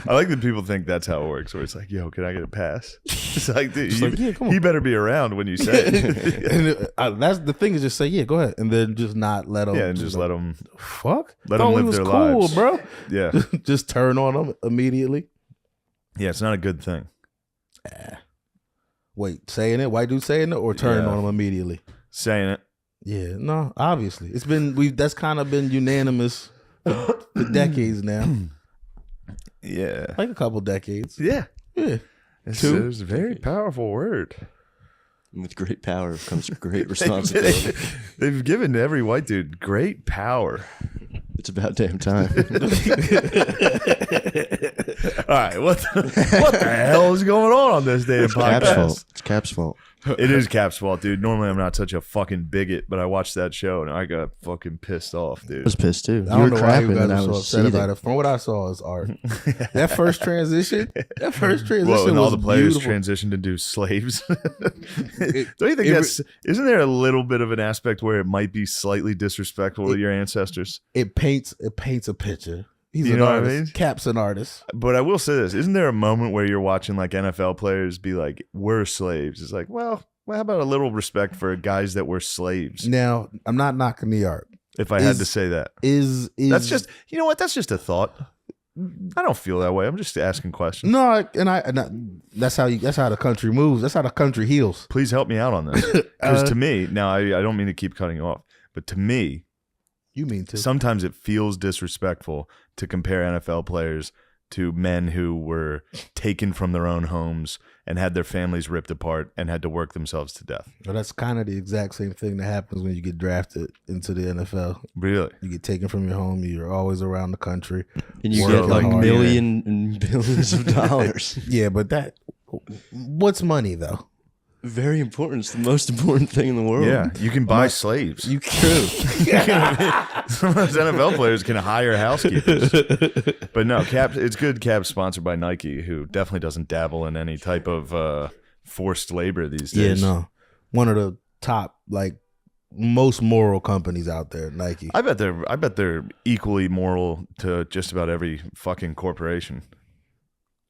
I like that people think that's how it works, where it's like, yo, can I get a pass? It's like, dude, Just like, yeah, come on. he better be around when you say it. And that's the thing is just say yeah, go ahead, and then just not let them. Yeah, and just let them. fuck. let Thought them we live was their cool, lives. bro. Yeah. Just turn on them immediately. Yeah, it's not a good thing. Wait, saying it, white dude saying it, or turning Yeah. on them immediately? Saying it. Yeah, no, obviously it's been that's kind of been unanimous for decades now, Yeah. like a couple decades. Yeah. Yeah, It's, Two. it's a very powerful word. And with great power comes great responsibility. They've given every white dude great power. It's about damn time. All right, what the hell is going on this day of Cap's podcast? fault. It's Cap's fault. It is Cap's fault, dude. Normally I'm not such a fucking bigot, but I watched that show and I got fucking pissed off, I dude. was pissed too. I You were don't know why you crapping guys and are I so was upset seething. about it. From what I saw, is art. That first transition Whoa, and all was the players beautiful. transitioned into slaves. Don't you think isn't there a little bit of an aspect where it might be slightly disrespectful to your ancestors? It paints a picture. He's You an know what I artist. mean? Cap's an artist. But I will say this: isn't there a moment where you're watching like NFL players be like, "We're slaves"? It's like, well, how about a little respect for guys that were slaves? Now, I'm not knocking the art. If I had to say that, Is that's just you know what? That's just a thought. I don't feel that way. I'm just asking questions. no, that's how the country moves. That's how the country heals. Please help me out on this, because to me, now I don't mean to keep cutting you off, but to me, You mean to? sometimes it feels disrespectful to compare NFL players to men who were taken from their own homes and had their families ripped apart and had to work themselves to death. Well, that's kind of the exact same thing that happens when you get drafted into the NFL. Really? You get taken from your home. You're always around the country. And you Work get like hard. million and billions of dollars. Yeah, but what's money though? Very important. It's the most important thing in the world. Yeah, you can buy slaves. You true. Some of those NFL players can hire housekeepers. But no, Cap. It's good. Cap's sponsored by Nike, who definitely doesn't dabble in any type of forced labor these Yeah, days. no. One of the top like most moral companies out there. Nike. I bet they're equally moral to just about every fucking corporation.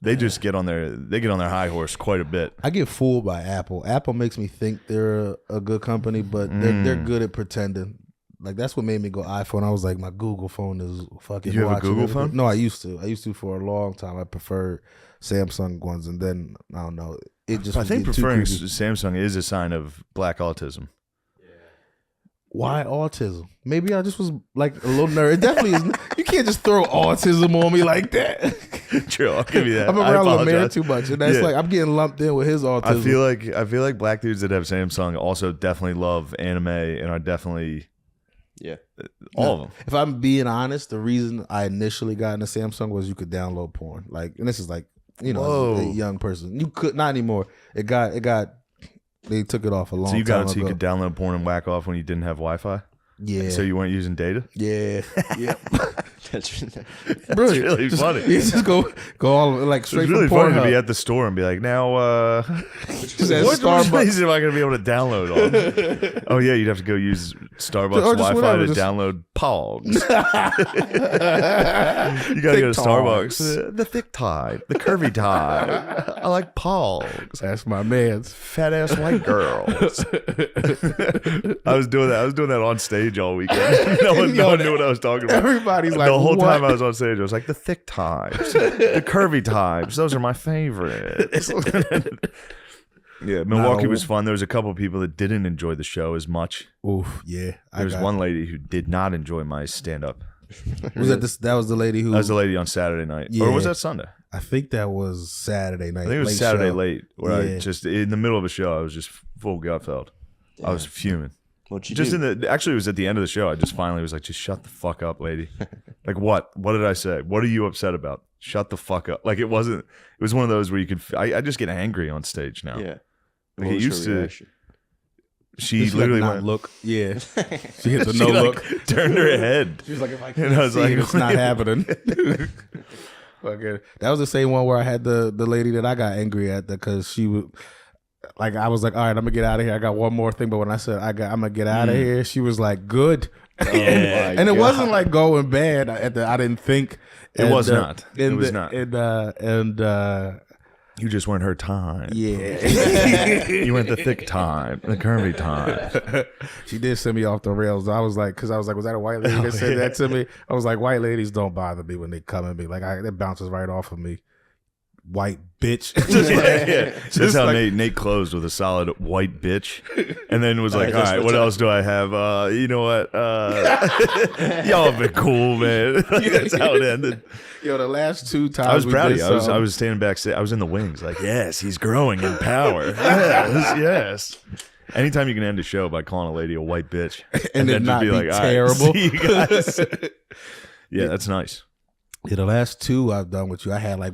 They just get on their high horse quite a bit. I get fooled by Apple. Apple makes me think they're a good company, but they're good at pretending. Like that's what made me go iPhone. I was like, my Google phone is fucking. You have a Google everything. phone? No, I used to for a long time. I preferred Samsung ones, and then I don't know. It just I was think getting too preferring creepy. Samsung is a sign of black autism. Why autism? Maybe I just was like a little nerd. It definitely is. You can't just throw autism on me like that. True, I'll give you that. I'm I around Lemaire apologize. too much, and that's Yeah. like I'm getting lumped in with his autism. I feel like black dudes that have Samsung also definitely love anime and are definitely all of them. If I'm being honest, the reason I initially got into Samsung was you could download porn. Like, and this is like, you know, Whoa. as a young person, you could not anymore. It got. They took it off a long So you time got it so you ago. could download porn and whack off when you didn't have Wi-Fi. Yeah. So you weren't using data. Yeah. Yeah. That's That's really funny. You just go all like It's straight really from funny to be Pornhub. at the store and be like, now, Just at which Starbucks. place am I going to be able to download on? Oh yeah, you'd have to go use Starbucks Or just Wi-Fi whatever, to just- download Pogs. You got to go to Thick Starbucks. Togs. The thick type, the curvy type. I like Pogs. That's my man's. Fat ass white girls. I was doing that. I was doing that on stage all weekend. No one knew what I was talking about. Everybody's like, The whole what? time I was on stage, I was like, the thick types, the curvy types. Those are my favorites. Yeah, Milwaukee was fun. There was a couple people that didn't enjoy the show as much. Oof, yeah. There was one lady who did not enjoy my stand-up. Was that this? That was the lady who. That was the lady on Saturday night. Yeah. Or was that Sunday? I think that was Saturday night. I think it was late Saturday show. late, where Yeah. I just, in the middle of a show, I was just full Gutfeld. I was fuming. What you Just do? actually, it was at the end of the show. I just finally was like, just shut the fuck up, lady. Like, what? What did I say? What are you upset about? Shut the fuck up. Like, it was one of those where you could, I just get angry on stage now. Yeah. Like, What it was her used to, reaction? she Just like literally not went, look. Yeah. She hit the she no like look. turned her head. She was like, if I And can't I was see like, it, it's not happening. Okay. That was the same one where I had the lady that I got angry at because she was like, I was like, all right, I'm gonna get out of here. I got one more thing, but when I said I'm gonna get out of here, she was like, good. And it wasn't like going bad. I didn't think It was not. It and was the- not. And You just weren't her time. yeah. You went the thick time, the curvy time. She did send me off the rails. I was like, was that a white lady that said that to me? I was like, white ladies don't bother me when they come at me. Like, it bounces right off of me. White bitch. Yeah. That's Just how like- Nate closed with a solid white bitch, and then was like, "All just right, the what top. else do I have? You know what? Y'all have been cool, man." That's how it ended. Yo, the last two times I was we proud of did you. I was standing backstage. I was in the wings, like, yes, he's growing in power. Yes. Anytime you can end a show by calling a lady a white bitch And then not be "All right, terrible." see you guys. Yeah, that's nice. Yeah, the last two I've done with you, I had like,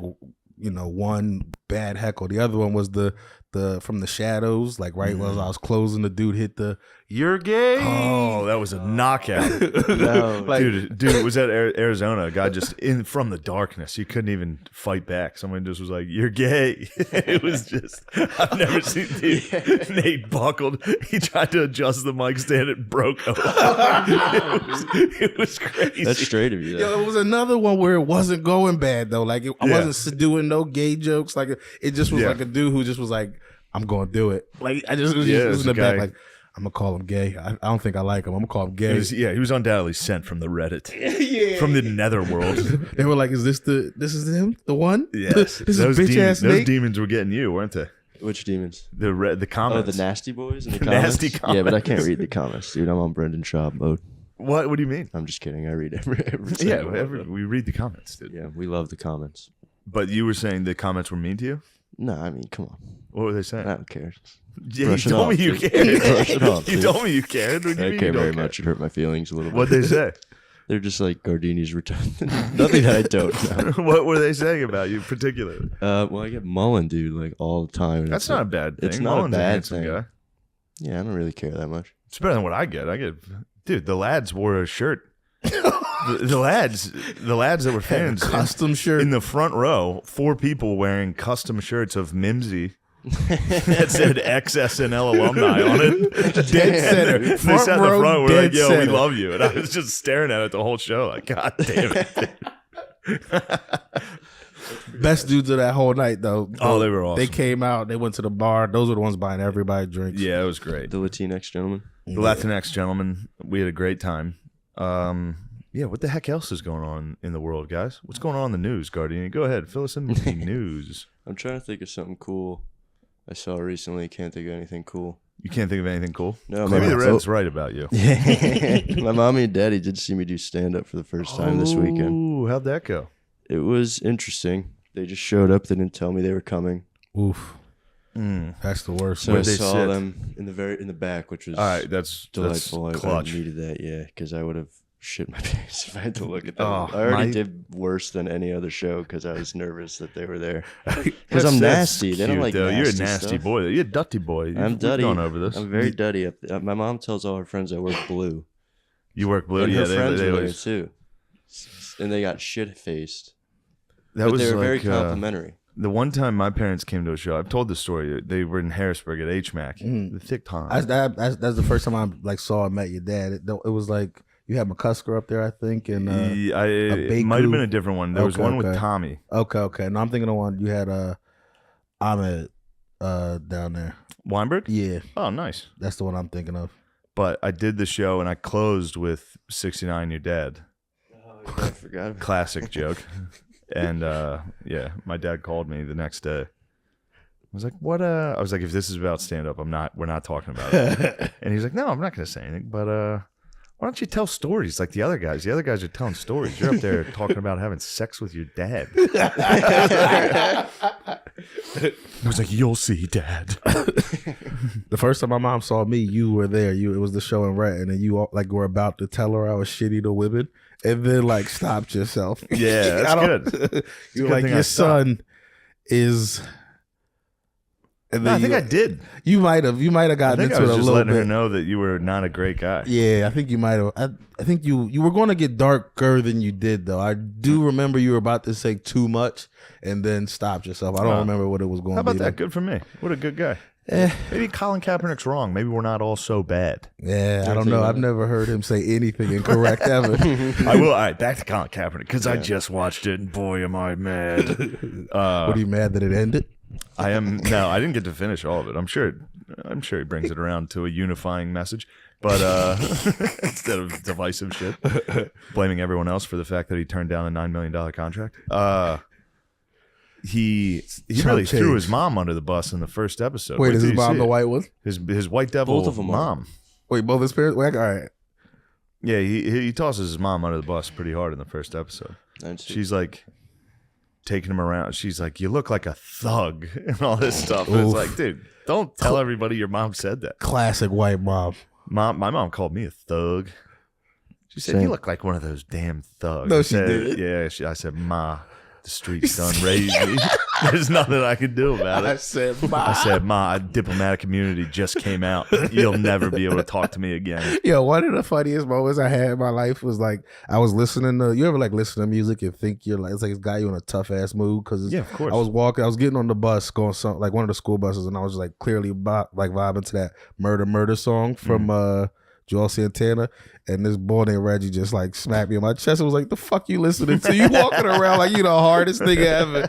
one bad heckle. The other one was the from the shadows, like right when I was closing, the dude hit the "you're gay." Oh, that was a knockout. No. Like- dude, it was at Arizona. A guy just from the darkness. You couldn't even fight back. Someone just was like, "You're gay." It was just, I've never seen, dude. Nate buckled. He tried to adjust the mic stand. It broke. It was crazy. That's straight of you. Yo, Though. it was another one where it wasn't going bad though. Like I wasn't doing no gay jokes. Like it just was like a dude who just was like, "I'm gonna do it." Like I just was, Yeah, just, it's in the a back guy- like, "I'm gonna call him gay." I don't think I like him. I'm gonna call him He gay. was undoubtedly sent from the Reddit. From the netherworld. They were like, "Is this him? The one? Yes. This is bitch ass those Nate." demons were getting you, weren't they? Which demons? The Oh, comments. the nasty boys in the The comments? nasty Yeah, but I can't comments. read the comments, dude. I'm on Brendan Schaub mode. What do you mean? I'm just kidding. I read every Yeah, single one of them. we read the comments, dude. Yeah, we love the comments. But you were saying the comments were mean to you? No, I mean, come on. What were they saying? I don't care. Yeah, Brush you it told off, me you dude. cared. Brush it off, You dude. told me you cared. What do you I mean care you don't very care? much. It hurt my feelings a little bit. What'd they say? They're just like Gardini's return. Nothing that I don't know. What were they saying about you particularly? Well, I get Mullen, dude, like all the time. and That's it's not a like- bad thing. It's not Mullen's a bad handsome thing. guy. Yeah, I don't really care that much. It's better than what I get. Dude, the lads wore a shirt. the lads that were fans Custom shirt. in the front row, 4 people wearing custom shirts of Mimsy that said ex-SNL alumni on it. Dead center. They Front sat in the row, front. We're dead like, yo, center. we love you. And I was just staring at it the whole show. Like, God damn it. Best dudes of that whole night, though. Oh, they were awesome. They came out. They went to the bar. Those were the ones buying everybody drinks. Yeah, it was great. The Latinx gentleman. The Latinx gentleman, we had a great time. Yeah, what the heck else is going on in the world, guys? What's going on in the news, Guardian? Go ahead, fill us in with the news. I'm trying to think of something cool I saw recently. Can't think of anything cool. You can't think of anything cool? No, Maybe my the mom- Red's right about you. My mommy and daddy did see me do stand-up for the first time this weekend. Ooh, how'd that go? It was interesting. They just showed up. They didn't tell me they were coming. Oof. That's the worst. So Where'd I they saw sit? them in the back, which was All right, that's delightful. I clutch. needed that, yeah, because I would have shit my pants if I had to look at them. Oh, I already my- did worse than any other show because I was nervous that they were there. Because I'm nasty. They don't like You're a nasty nasty stuff. boy. You're a dutty boy. I'm We've dutty. gone over this. I'm very dutty. Up there. My mom tells all her friends I work blue. You work blue. And Yeah, her friends they were there always, too. And they got shit-faced. that But was they were very like complimentary. the one time my parents came to a show. I've told the story. They were in Harrisburg at HMAC. The thick time. That's the first time I like saw and met your dad. It was like you had McCusker up there, I think, and Yeah, it might have been a different one. There was Okay, one with okay. Tommy. okay. No, I'm thinking of one you had Ahmed down there. Weinberg? Yeah, Oh, nice. that's the one I'm thinking of. But I did the show and I closed with 69 Your Dad. I forgot about Classic joke. And yeah, my dad called me the next day. I was like, "What?" I was like, "If this is about stand up, we're not talking about it." And he's like, "No, I'm not going to say anything. But why don't you tell stories like the other guys? The other guys are telling stories. You're up there talking about having sex with your dad." I was like, "You'll see, Dad." The first time my mom saw me, you were there. It was the show in Rat, and then you like were about to tell her I was shitty to women, and then like stopped yourself. Yeah, that's good. You were good like, thing I your stopped. son is. And No, I then think I did. You might have I gotten think into I was it a just little letting bit. her know that you were not a great guy. Yeah, I think you might have. I think you were going to get darker than you did, though. I do remember you were about to say too much and then stopped yourself. I don't remember what it was going How to be. about that? like. Good for me. What a good guy. Eh. Maybe Colin Kaepernick's wrong. Maybe we're not all so bad. Yeah, I don't know. I've never heard him say anything incorrect ever. I will. All right, back to Colin Kaepernick because I just watched it and boy, am I mad. What are you mad that it ended? I am. No, I didn't get to finish all of it. I'm sure he brings it around to a unifying message, but instead of divisive shit, blaming everyone else for the fact that he turned down a $9 million contract. He really Chump threw his change. mom under the bus in the first episode. Wait, is till his you mom see the it. white one? His white devil Both of them are. mom. Wait, both his parents? Wait, all right. Yeah, he tosses his mom under the bus pretty hard in the first episode. She's like taking him around. She's like, "You look like a thug," and all this stuff. And it's Oof. like, dude, don't tell everybody your mom said that. Classic white mom. My mom called me a thug. She said, Same. "You look like one of those damn thugs." No, I she said, didn't. Yeah, I said, "Ma, the streets done raised me. There's nothing I can do about it." I said, "Ma, diplomatic immunity just came out. You'll never be able to talk to me again." Yo, one of the funniest moments I had in my life was like I was listening to. You ever like listen to music and think you're like it's like it's got you in a tough ass mood because Yeah, of course. I was getting on the bus going some like one of the school buses and I was like clearly like vibing to that murder song from Joel Santana, and this boy named Reggie just like smacked me in my chest and was like, "The fuck you listening to? You walking around like you the hardest nigga ever."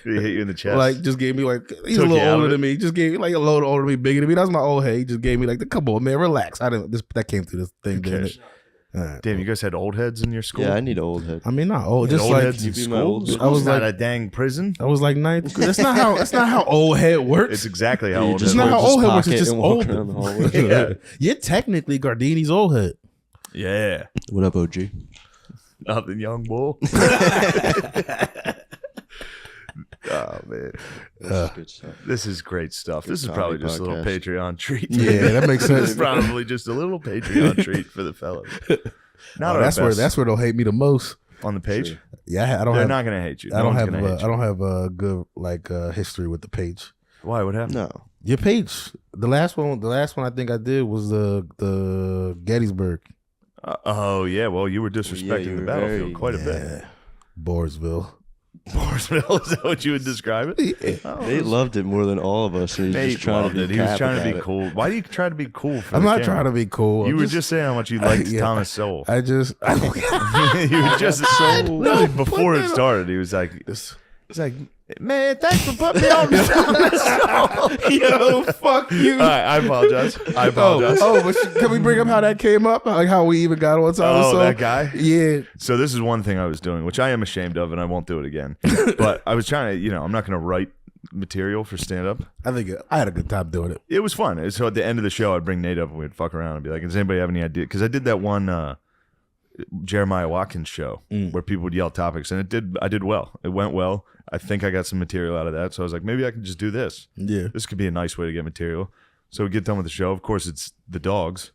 He hit you in the chest. Like just gave me like he's Took a you little out of older it? than me. Just gave me like a little older than me, bigger than me. That was my old head. He just gave me like the come on man, relax. I didn't that came through this thing, didn't it? All right. Damn, you guys had old heads in your school? Yeah, I need an old head. I mean not old, You had just old like heads in You be my school? old head? I was It's not like- a dang prison. I was like ninth. That's not how old head works. It's exactly how You old just heads not hold how his old head works, it's pocket just and walk old. around the hallway. Yeah. You're technically Gardini's old head. Yeah. What up, OG? Nothing, young bull. Oh man, Good stuff. this is great stuff. This is comedy probably just a little podcast. Patreon treat. Yeah, that makes This is sense. probably just a little Patreon treat for the fellas. Not our That's best where they'll hate me the most. on the page. Yeah, I don't They're have not gonna hate you. I No don't one's have gonna hate I don't have a good like history with the page. you. Why? What happened? No. Your page. The last one I think I did was the Gettysburg. Oh yeah. Well, you were disrespecting you the were battlefield very- quite a bit. Borsville. Mooresville, is that what you would describe it? Oh, Nate loved it more than all of us, and he's Nate just trying loved to it. be He was cap trying to about be it. cool. Why do you try to be cool for I'm the not camera? trying to be cool. You I'm were just saying how much you liked Yeah. Thomas Sowell. I just. You were just literally before it started. He was like, "He's like, man, thanks for putting me on the show." Yo, fuck you. All right, I apologize. I apologize. But can we bring up how that came up? Like how we even got on Thomas Oh, Sowell? that guy? Yeah. So this is one thing I was doing, which I am ashamed of, and I won't do it again. But I was trying to, I'm not going to write material for stand-up. I think I had a good time doing it. It was fun. So at the end of the show, I'd bring Nate up and we'd fuck around and be like, does anybody have any idea? Because I did that one Jeremiah Watkins show where people would yell topics, and I did well. It went well. I think I got some material out of that. So I was like, maybe I can just do this. Yeah. This could be a nice way to get material. So we get done with the show. Of course, it's the dogs.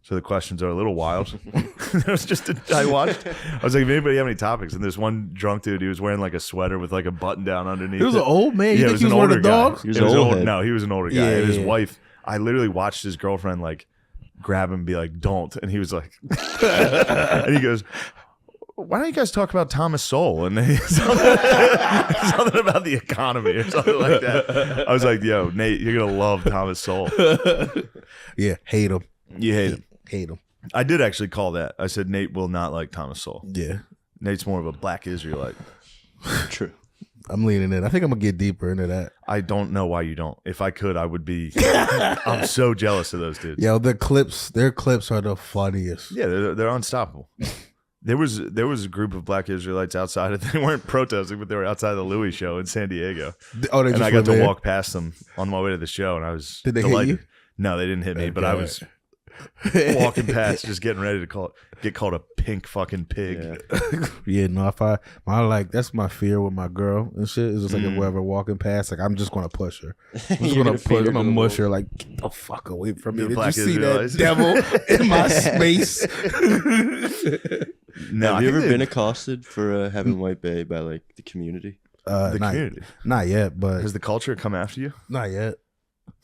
So the questions are a little wild. It was just, I watched. I was like, if anybody have any topics? And this one drunk dude, he was wearing like a sweater with like a button down underneath. It was an old man. You Yeah, think he was one of the dogs? He was It was an old old. head. No, he was an older guy. Yeah, And his yeah. wife, I literally watched his girlfriend like grab him and be like, don't. And he was like, and he goes, why don't you guys talk about Thomas Sowell and something about the economy or something like that? I was like, yo, Nate, you're gonna love Thomas Sowell. Yeah, hate him. You hate him. Hate him. I did actually call that. I said Nate will not like Thomas Sowell. Yeah. Nate's more of a black Israelite. True. I'm leaning in. I think I'm gonna get deeper into that. I don't know why you don't. If I could, I would be. I'm so jealous of those dudes. Yo, their clips are the funniest. Yeah, they're unstoppable. There was a group of black Israelites outside. They weren't protesting, but they were outside the Louis show in San Diego. Oh, they And just I got went to there? walk past them on my way to the show, and I was Did they hit delighted. you? No, they didn't hit me, but I was walking past, just getting ready to get called a pink fucking pig. Yeah. Yeah, no, that's my fear with my girl and shit. It's just like if we're ever walking past, like I'm just gonna push her. I'm just You're gonna feed her I'm to gonna the mush wolves. her like get the fuck away from me. The Did you black see that Israelites. devil in my space? No, Have you I ever think been accosted for having White Bay by like the community? the not, community? not yet, but Has the culture come after you? not yet.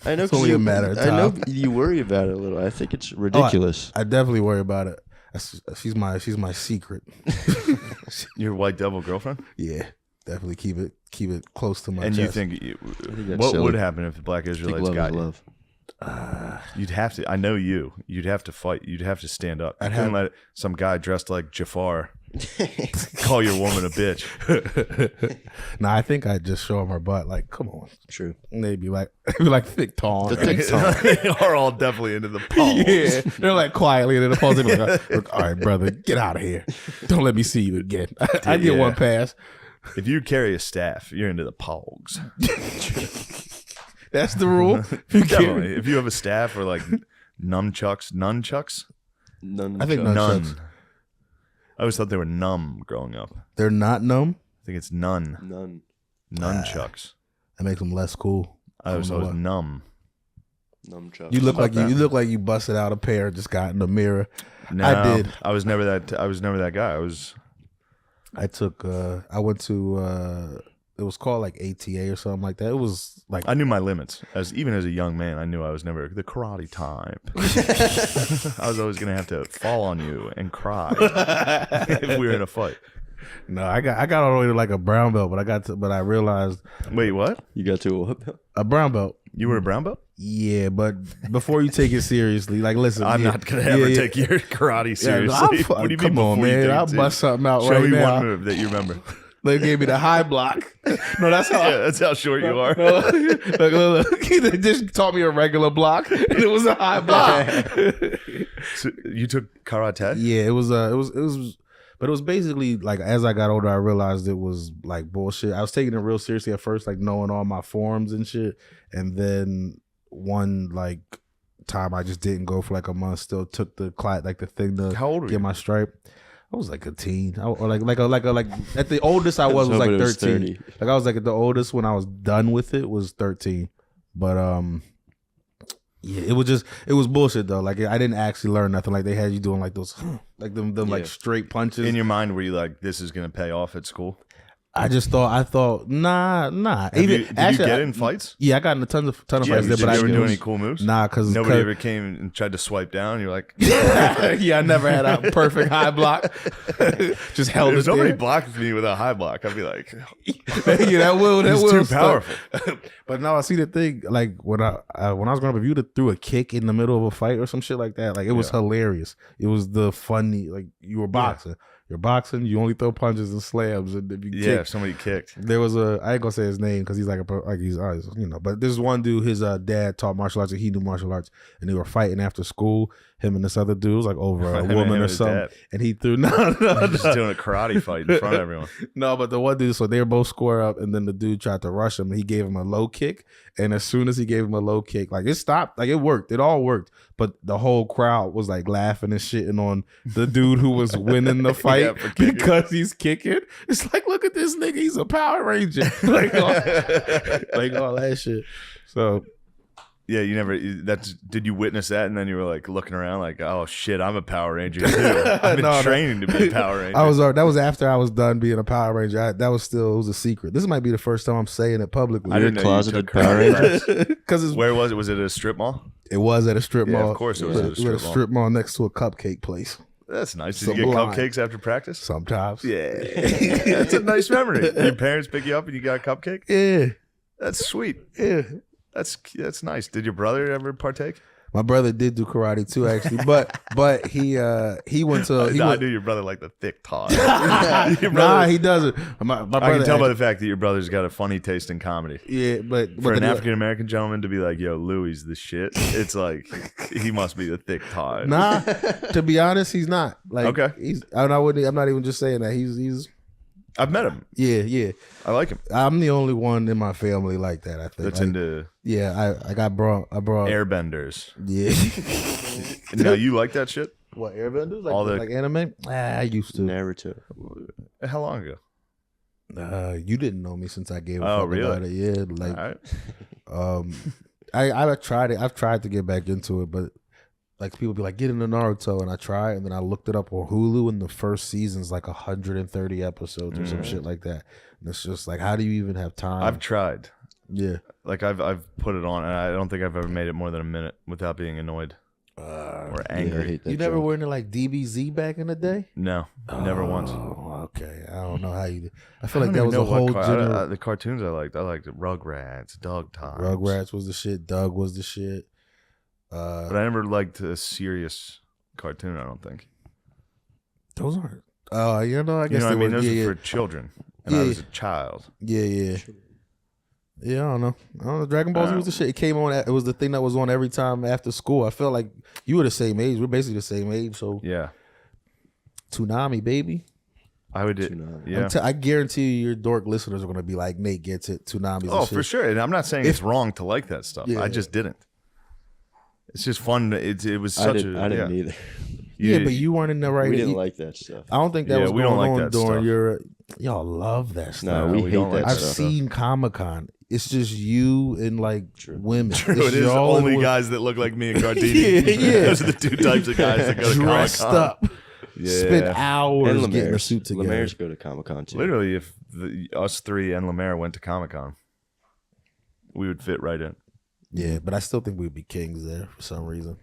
I know. It's only a matter of I know time. you worry about it a little. I think it's ridiculous. I definitely worry about it. She's my secret. Your white devil girlfriend? Yeah, definitely keep it close to my And chest. you think that's what silly. would happen if the black I think Israelites love got is you? love. You'd have to. I know you. You'd have to fight. You'd have to stand up. I couldn't let some guy dressed like Jafar call your woman a bitch. Nah, I think I'd just show them her butt. Like, come on. True. And they'd be like thick tong. The thick tongue. They are all definitely into the palms. Yeah, they're like quietly, and then the phone's like, look, all right, brother, get out of here. Don't let me see you again. I get Yeah. one pass. If you carry a staff, you're into the pogs. That's the rule. If you carry- Definitely. If you have a staff or like nunchucks. None. I think none. nunchucks. I always thought they were numb growing up. I They're not numb. think it's none. None. Nunchucks. That makes them less cool. I was know always why. numb. Nunchucks. You look like that? you look like you busted out a pair and just got in the mirror. No, I did. I was never that guy. I went to it was called like ATA or something like that. It was like I knew my limits. Even as a young man, I knew I was never the karate type. I was always gonna have to fall on you and cry if we were in a fight. no, I got all the way to like a brown belt, but I realized Wait, what? You got to a what? a brown belt. You were a brown belt? Yeah, but before you take it seriously, like listen, I'm yeah, not gonna ever yeah, take your karate yeah, seriously. I'll What do you come mean on, before you man. take it I'll seriously? bust something out Show right me now. one move that you remember. They gave me the high block. No, that's how. Yeah, that's how short you are. No, look. They just taught me a regular block, and it was a high block. So you took karate? Yeah, it was. But it was basically like as I got older, I realized it was like bullshit. I was taking it real seriously at first, like knowing all my forms and shit, and then one like time I just didn't go for like a month. Still took the thing to How old were get you? my stripe. I was like a teen, or like at the oldest I was like hoping it was 13. 30. Like I was like at the oldest when I was done with it was 13. But yeah, it was bullshit though. Like I didn't actually learn nothing. Like they had you doing like those like them like straight punches. In your mind, were you like, this is gonna pay off at school? I thought, nah. Did you get in fights? Yeah, I got in a ton of fights there, Did but I you ever didn't do any cool moves? Nah, because Nobody ever came and tried to swipe down. You're like, yeah, I never had a perfect high block. Just held if it somebody there. blocked me with a high block, I'd be like, Yeah, that will too stuck. powerful. But no, I see the thing. Like when I was growing up, if you threw a kick in the middle of a fight or some shit like that, like it was hilarious. It was the funny, like you were boxing. You're boxing. You only throw punches and slams, and if you kick, if somebody kicked. there was I ain't gonna say his name because he's he's but this one dude, his dad taught martial arts and he knew martial arts, and they were fighting after school. Him and this other dude was like over a woman or something, and he threw just doing a karate fight in front of everyone. No, but the one dude, so they were both square up, and then the dude tried to rush him, and he gave him a low kick, and as soon as he gave him a low kick, like it stopped, like it worked, it all worked, but the whole crowd was like laughing and shitting on the dude who was winning the fight because he's kicking. It's like, look at this nigga, he's a Power Ranger, like all that shit. So. Yeah, did you witness that and then you were like looking around like, oh shit, I'm a Power Ranger too. I've been training to be a Power Ranger. That was after I was done being a Power Ranger. It was a secret. This might be the first time I'm saying it publicly. You're a closeted Power Ranger. Where was it? Was it at a strip mall? It was at a strip mall. Of course it was at a strip mall next to a cupcake place. That's nice. Did you get cupcakes after practice? Sometimes. Yeah. That's a nice memory. Your parents pick you up and you got a cupcake? Yeah. That's sweet. Yeah. That's nice. Did your brother ever partake? My brother did do karate too, actually, but he went to. I knew your brother liked the thick Todd. Nah, he doesn't. My brother, I can tell by the fact that your brother's got a funny taste in comedy. Yeah, but for an African American gentleman to be like, "Yo, Louis the shit," it's like he must be the thick Todd. Nah, to be honest, he's not. Like, okay, I'm not even just saying that. He's. I've met him. Yeah. I like him. I'm the only one in my family like that, I think. That's into. Yeah, I brought airbenders. Yeah. Now you like that shit? What, airbenders? Like, all the like anime? I used to. Naruto. How long ago? You didn't know me since I gave a fuck about it. Yeah, like all right. I've tried it. I've tried to get back into it, but like people be like, get into Naruto, and I try, and then I looked it up on Hulu, and the first season's like 130 episodes or some shit like that. And it's just like, how do you even have time? I've tried. Yeah, like I've put it on, and I don't think I've ever made it more than a minute without being annoyed or angry. Yeah, you never were into like DBZ back in the day? No, never once. Oh, okay. I don't know how you. I feel like that was a whole general. The cartoons I liked Rugrats, Dog Time. Rugrats was the shit. Doug was the shit. But I never liked a serious cartoon. I don't think those aren't. Oh, I guess I mean. were, Those are for children, and I was a child. Yeah. I don't know. Dragon Ball Z was the shit. It came on. It was the thing that was on every time after school. I felt like you were the same age. We're basically the same age. So yeah, Toonami, baby. I would. Yeah, I guarantee you, your dork listeners are gonna be like, Nate gets it. Toonami. Oh, for sure. And I'm not saying it's wrong to like that stuff. Yeah. I just didn't. It's just fun. It was I such didn't either. Yeah, but you weren't in the right. We didn't like that stuff. I don't think that was we going don't like on that during stuff. your. Y'all love that stuff. No, we hate don't that like I've stuff. seen Comic-Con. It's just you and like women. True, It's it is y'all only and guys that look like me and Gardini. Yeah. Those are the two types of guys that go to dressed Comic-Con. up. Yeah. Spend hours And getting a Lemaire's. suit together. Lemaire's go to Comic-Con too. Literally, if us three and Lemaire went to Comic-Con, we would fit right in. Yeah, but I still think we'd be kings there for some reason.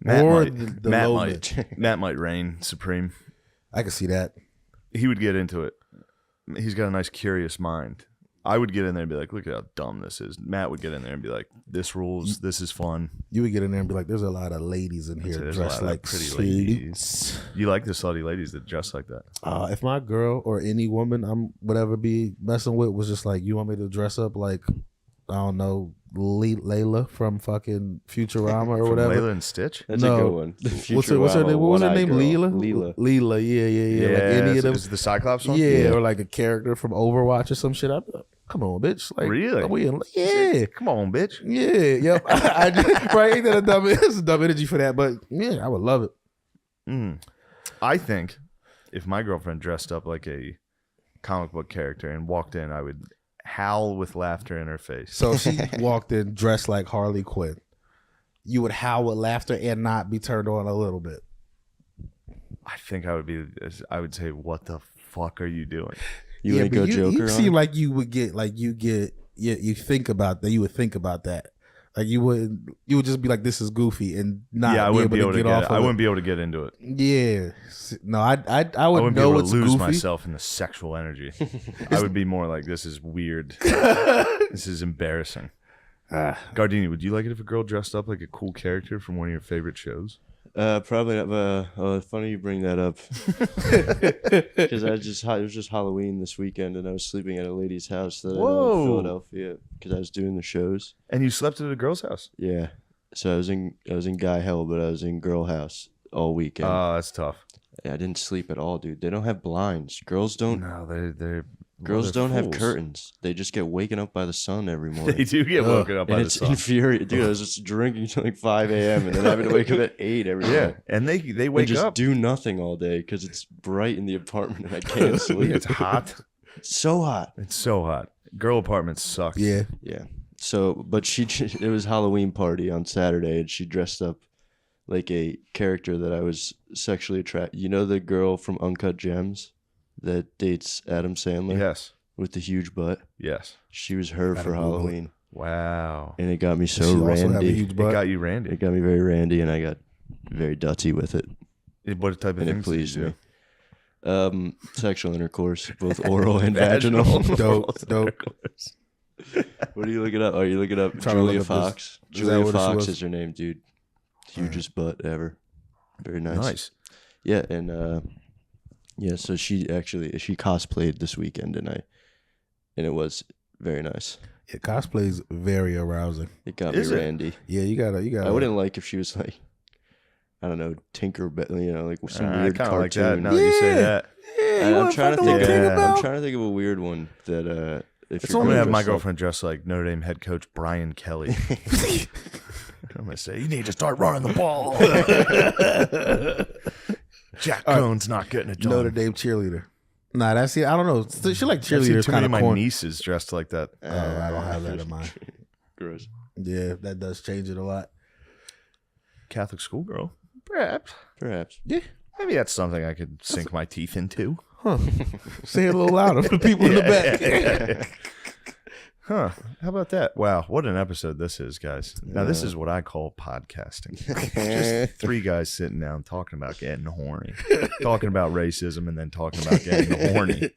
Matt Or might. the Matt low might. Matt might reign supreme. I can see that. He would get into it. He's got a nice, curious mind. I would get in there and be like, look at how dumb this is. Matt would get in there and be like, this rules. This is fun. You would get in there and be like, there's a lot of ladies in here There's a dressed lot of like pretty slutty. ladies. You like the slutty ladies that dress like that. If my girl or any woman I'm whatever be messing with was just like, you want me to dress up like, I don't know, Layla from fucking Futurama or From whatever. Layla and Stitch? That's a good one. What's her name? What was her name? Leela? Leela. Leela, yeah. Like any of them. Is it the Cyclops one? Yeah, or like a character from Overwatch or some shit. Come on, bitch. Like, Really? are we in, yeah. Come on, bitch. Yeah, yep. I just, right? Ain't that a dumb? It's a dumb energy for that, but yeah, I would love it. I think if my girlfriend dressed up like a comic book character and walked in, I would howl with laughter in her face. So if she walked in dressed like Harley Quinn, you would howl with laughter and not be turned on a little bit. I think I would say, what the fuck are you doing? You ain't but go you Joker on seem it? like you would get you think about that. You would think about that. Like you would just be like, this is goofy and not I wouldn't be able to get get off it. of I it. wouldn't be able to get into it. Yeah. No, I I would wouldn't be know able to it's lose goofy. myself in the sexual energy. I would be more like, this is weird. This is embarrassing. Gardini, would you like it if a girl dressed up like a cool character from one of your favorite shows? Probably not. Funny you bring that up. Because it was just Halloween this weekend, and I was sleeping at a lady's house that I know Whoa. in Philadelphia because I was doing the shows. And you slept at a girl's house? Yeah, so I was in guy hell, but I was in girl house all weekend. Oh, that's tough. Yeah, I didn't sleep at all, dude. They don't have blinds. Girls don't They're have fools. curtains. They just get waken up by the sun every morning. They do get woken up by And the it's sun. infuriating, dude. I was just drinking till like 5 a.m. and then having to wake up at 8 every Yeah, morning. and they And wake just up. do nothing all day because it's bright in the apartment and I can't sleep. It's hot. It's so hot. It's so hot. Girl apartments suck. Yeah. Yeah. So, but it was Halloween party on Saturday, and she dressed up like a character that I was sexually attracted. You know the girl from Uncut Gems that dates Adam Sandler Yes. with the huge butt? Yes. She was her for Halloween, Wow. and it got me Does so she also have a randy. huge It butt? got you randy. It got me very randy, and I got very dutty with it, What type of and it things did pleased you me. do? Sexual intercourse, both oral and vaginal. Dope. What are you looking up? Oh, you looking up Trying to Julia look up this- Fox. is that Julia what she Fox was? is her name, dude. Hugest butt ever. Very nice. Nice. Yeah, and so she cosplayed this weekend, and it was very nice. Yeah, cosplay is very arousing. It got Is me it? randy. Yeah, you gotta. I wouldn't like if she was like, I don't know, Tinkerbell, like some I weird kind of like that. cartoon. Now that you say Yeah. that, Yeah, you I'm wanna trying to fucking think. look Yeah. I'm about? trying to think of a weird one that if It's you're I'm only gonna have my dress up- girlfriend dressed like Notre Dame head coach Brian Kelly. I'm gonna say you need to start running the ball. Jack Cohn's not getting it done. Notre Dame cheerleader. Nah, that's it. I don't know. She like I've seen cheerleaders too kind many of of my corny. nieces dressed like that. Oh, I don't have that in mind. Gross. Yeah, that does change it a lot. Catholic schoolgirl, perhaps. Perhaps. Maybe that's something I could sink my teeth into. Huh. Say it a little louder for the people in the back. Huh. How about that? Wow, what an episode this is, guys. Now, this is what I call podcasting. Just three guys sitting down talking about getting horny, talking about racism, and then talking about getting horny.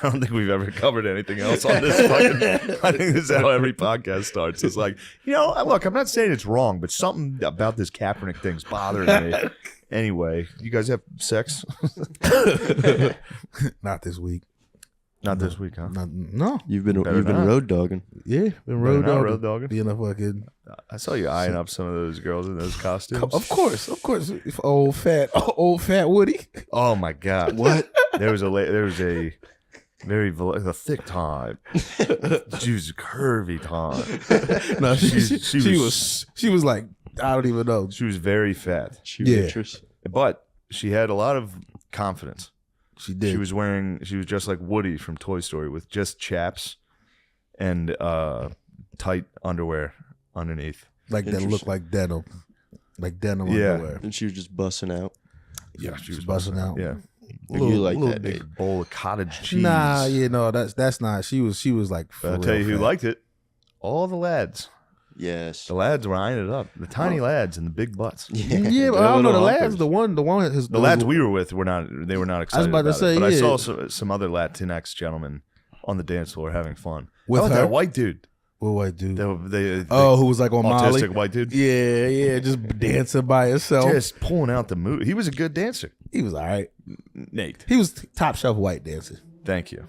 I don't think we've ever covered anything else on this fucking. I think this is how every podcast starts. It's like, look, I'm not saying it's wrong, but something about this Kaepernick thing's bothering me. Anyway, you guys have sex? Not this week. Not this week, huh? No. You've been Better not. road dogging. Yeah, been road not dogging. road dogging. Being a fucking. I saw you eyeing up some of those girls in those costumes. Of course. Old fat Woody. Oh my god! What? There was a very a thick time. She was curvy time. No, She she was like, I don't even know. She was very fat, Yeah. Waitress. but she had a lot of confidence. She did. She was just like Woody from Toy Story with just chaps and tight underwear underneath. like that looked like denim. Like denim Yeah. underwear. And she was just busting out. Yeah, she was busting out. Yeah, You like that, big babe. bowl of cottage cheese. Nah, no, that's not. She was like. But I'll for tell real you who fat. liked it. All the lads. Yes. The lads were eyeing it up. The tiny lads and the big butts. Yeah, but I don't know the lads. The one has The lads we were with were not. They were not excited. about to say, it, but I yeah. saw some other Latinx gentlemen on the dance floor having fun. With How about her? that white dude? What white dude? They Who was like on Molly? autistic white dude. Yeah, just dancing by himself. Just pulling out the move. He was a good dancer. He was all right. Nate, He was top shelf white dancer. thank you.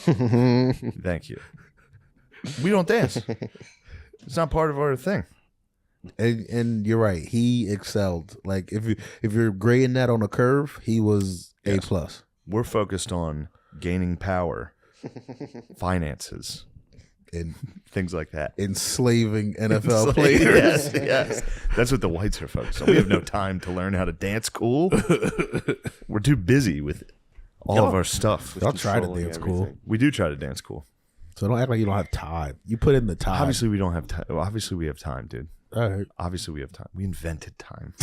Thank you. We don't dance. It's not part of our thing. And you're right. He excelled. Like if you're grading that on a curve, he was A plus. We're focused on gaining power, finances, And things like that. enslaving NFL It's like, players. yes. That's what the whites are focused on. We have no time to learn how to dance cool. We're too busy with all of our stuff. Y'all try to Controlling dance cool. everything. We do try to dance cool. So don't act like you don't have time. You put in the time. Obviously, we don't have time. Obviously, we have time, dude. All right. Obviously, we have time. We invented time.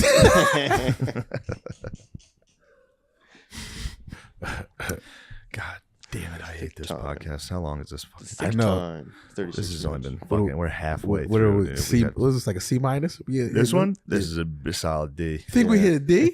God damn it! I hate this Time. podcast. How long is this? I know. Time. 36 This has only minutes. been fucking. We're halfway What are through. we? dude. C, got- was this like a C minus? Yeah, this yeah, one. yeah. This is a solid D. Think we hit a D?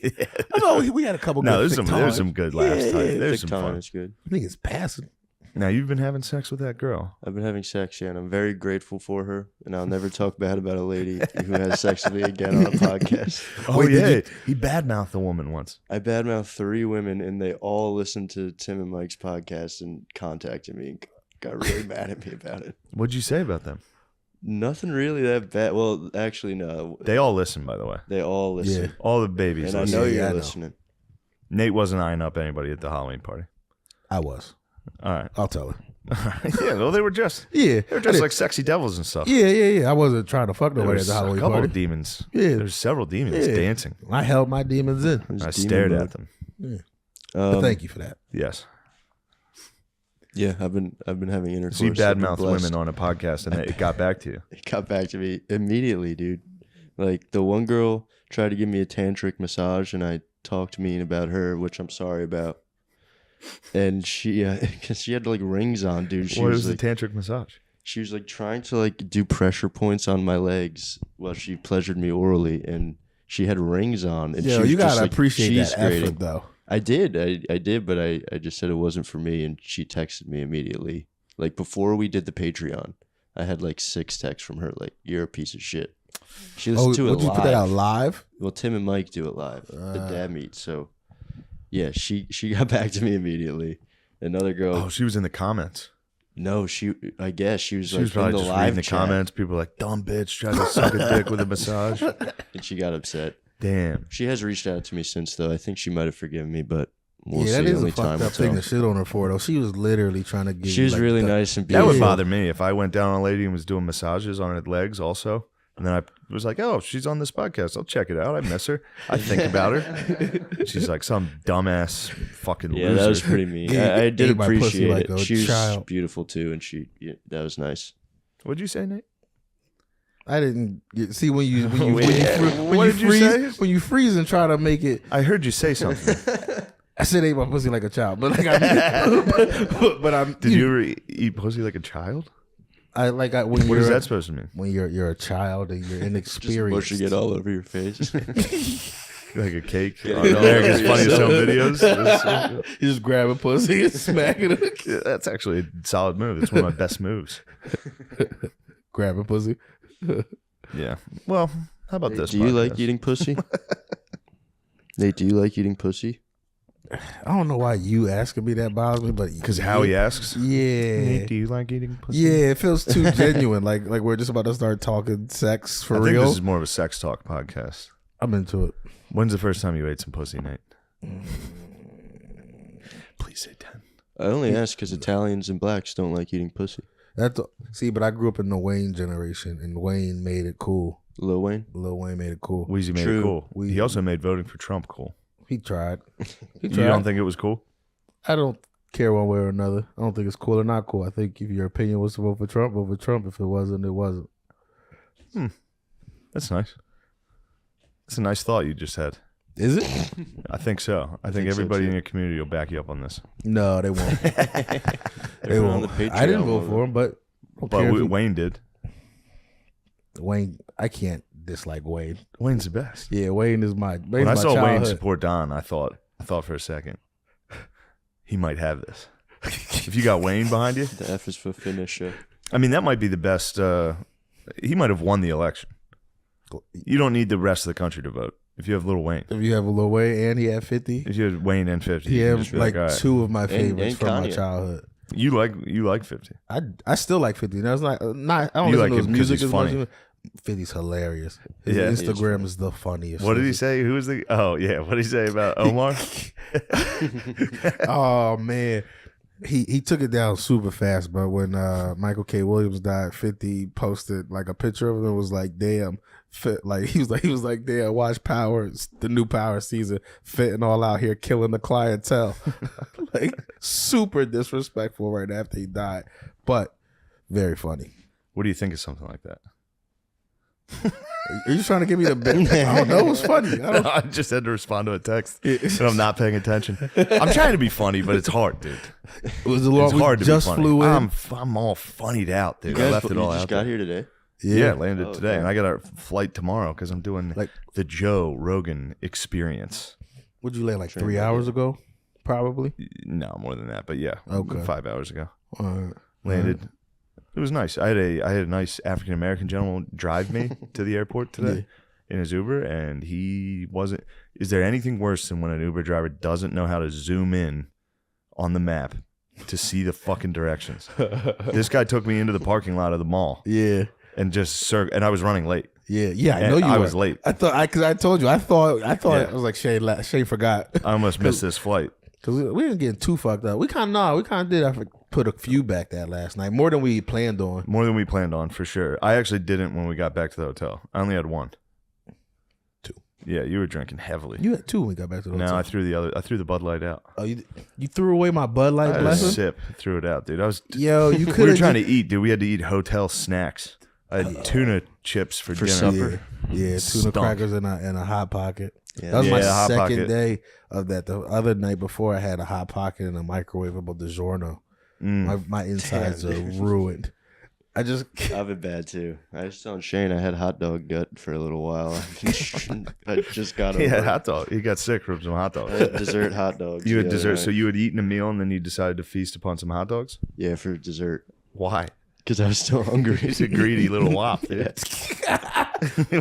I thought we had a couple. No, good there's thick some times. good laughs. Yeah, tight. yeah. There's Thick some time fun. is good. I think it's passing. Now you've been having sex with that girl. I've been having sex, yeah, and I'm very grateful for her. And I'll never talk bad about a lady who has sex with me again on a podcast. Oh Wait, did yeah, he badmouthed a woman once. I badmouthed 3 women, and they all listened to Tim and Mike's podcast and contacted me and got really mad at me about it. What'd you say about them? Nothing really that bad. Well, actually, no. They all listen, by the way. They all listen. All the babies. And I listen. know Yeah, you're I know. listening. Nate wasn't eyeing up anybody at the Halloween party. I was. All right. I'll tell her. Yeah, well, they were just Yeah, they were just like sexy devils and stuff. yeah. I wasn't trying to fuck There nobody was at the a Halloween couple party. of demons. Yeah. There's several demons Yeah. dancing. I held my demons in. It was I demon stared mode. at them. But thank you for that. Yes. Yeah, I've been having intercourse. So you I've been badmouthed blessed. women on a podcast, and it got back to you. It got back to me immediately, dude. Like the one girl tried to give me a tantric massage, and I talked mean about her, which I'm sorry about. And she, because she had like rings on, dude. She What was was like, the tantric massage? she was like trying to like do pressure points on my legs while she pleasured me orally, and she had rings on. And she Yo, was you just, gotta like, appreciate that cheese grating. effort, though. I did, but I just said it wasn't for me, and she texted me immediately. Like before we did the Patreon, I had like 6 texts from her, like "You're a piece of shit." She listened to it would you live. put that out live? Well, Tim and Mike do it live, the dad meet. So, yeah, she got back to me immediately. Another girl, Oh, she was in the comments. no, I guess she was She like was in probably the just live reading the chat, comments. People were like, "Dumb bitch, tried to suck a dick with a massage." and she got upset. Damn. She has reached out to me since, though. I think she might have forgiven me, but we'll Yeah, see. that is Only a time fucked will up thing tell. to shit on her for, though. She was literally trying to get She you, was like, really the- nice and That beautiful. would bother me if I went down on a lady and was doing massages on her legs also. And then I was like, "Oh, she's on this podcast. I'll check it out. I miss her. I think about her." She's like some dumbass fucking Yeah, loser. that was pretty mean. Yeah, I did ate my pussy appreciate like it. a She was child. beautiful too, and that was nice. What'd you say, Nate? I didn't see when you What did you freeze say? when you freeze and try to make it. I heard you say something. I said ate my pussy like a child, but like but I'm. Did you ever eat pussy like a child? I like I, when What you're is that supposed to mean? when you're a child and you're Just inexperienced. mushing it all over your face. Like a cake Yeah, on no, America's yeah, Funniest so- Home Videos? You just grab a pussy and smack it. Yeah, that's actually a solid move. It's one of my best moves. Grab a pussy. Yeah. Well, how about this? Do you like podcast? eating pussy? Nate, do you like eating pussy? I don't know why you asking me that bothers me, but Because Howie asks, Yeah. Nate, do you like eating pussy? Yeah, it feels too genuine. Like we're just about to start talking sex for I think real. this is more of a sex talk podcast. I'm into it. When's the first time you ate some pussy, Nate? Please say 10. I only ask because Italians and blacks don't like eating pussy. See, but I grew up in the Wayne generation, and Wayne made it cool. Lil Wayne? Lil Wayne made it cool. Weezy made True. it cool. We- He also made voting for Trump cool. He tried. He You tried. don't think it was cool? I don't care one way or another. I don't think it's cool or not cool. I think if your opinion was to vote for Trump, vote for Trump. If it wasn't, it wasn't. That's nice. That's a nice thought you just had. Is it? I think so. I think think so, everybody too. in your community will back you up on this. No, they won't. They Everyone on won't. the I didn't Patreon vote will. for him, but who But cares? Wayne did. Wayne, I can't dislike Wayne. Wayne's the best. Yeah, Wayne is my. Wayne's When I my saw Wayne childhood. support Don, I thought for a second, he might have this. If you got Wayne behind you, The F is for finish. I mean, that might be the best. He might have won the election. You don't need the rest of the country to vote. If you have Lil Wayne, If you have a Lil Wayne and he had 50, if you had Wayne and 50, he you can had just be like all right. two of my favorites and from my Kanye. childhood. You like 50. I still like 50. That's not I don't You listen like to his him 'cause music he's as funny. much. 50's hilarious. His Yeah. Instagram is the funniest. What did he say? Who was the? Oh yeah, what did he say about Omar? Oh man, he took it down super fast. But when Michael K. Williams died, 50 posted like a picture of him and was like, "Damn." Like he was like, "Damn, watch Power, the new Power season, fitting all out here, killing the clientele." Like super disrespectful right after he died, but very funny. What do you think of something like that? Are you trying to give me the bit? I don't know. It was funny. I just had to respond to a text, and I'm not paying attention. I'm trying to be funny, but it's hard, dude. It was a long. It's hard to just be funny. flew in. I'm all funnied out, dude. You I guys, left it all you out. just got here today. Yeah, landed Oh, today, okay. and I got a flight tomorrow because I'm doing Like- the Joe Rogan experience. Would you land like Train 3 right hours there. ago? Probably. No, more than that, but yeah, Okay. 5 hours ago Uh, landed. It was nice. I had a nice African American gentleman drive me to the airport today in his Uber, and he wasn't. Is there anything worse than when an Uber driver doesn't know how to zoom in on the map to see the fucking directions? This guy took me into the parking lot of the mall Yeah. and just and I was running late. Yeah. I And know you. I were. was late. I thought because I told you. I thought. Yeah. I was like Shane forgot I almost missed this flight. because we didn't get too fucked up. We kind of did. I put a few back that last night, more than we planned on. More than we planned on, for sure. I actually didn't when we got back to the hotel. I only had one. 2. Yeah, you were drinking heavily. You had 2 when we got back to the No, hotel. I threw the Bud Light out. Oh, you threw away my Bud I Light had a blessing. sip, threw it out, dude. Yo, you could. We were trying to eat, dude. We had to eat hotel snacks. I had tuna chips for dinner. supper. Yeah, tuna Stunk. crackers and a hot pocket. Yeah. That was my Yeah, Hot second Pocket. day of that. The other night before, I had a hot pocket and a microwavable DiGiorno. My insides are ruined. I've been bad too. I was telling Shane I had hot dog gut for a little while. I just got over He had it. hot dog. He got sick from some hot I dogs. had dessert hot dogs. You the had other dessert. night. So you had eaten a meal and then you decided to feast upon some hot dogs? Yeah, for dessert. Why? Because I was still hungry. He's a greedy little wop, dude.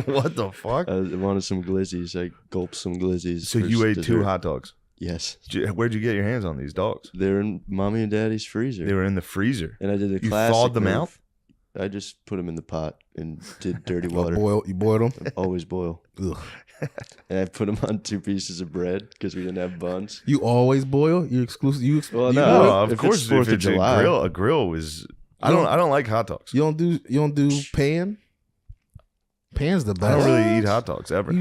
What the fuck? I wanted some glizzies. I gulped some glizzies. So for you ate dessert. 2 hot dogs. Yes. Where'd you get your hands on these dogs? They're in mommy and daddy's freezer. They were in the freezer. and I did the You classic thawed them move. out? I just put them in the pot and did dirty water. You boiled them. Always boil. Ugh. And I put them on 2 pieces of bread because we didn't have buns. You always boil. You exclusive. Well, you no. boil? No, of if course. it's 4th If of it's July. a grill is. I don't like hot dogs. You don't do pan. Pan's the I best. don't really eat hot dogs ever.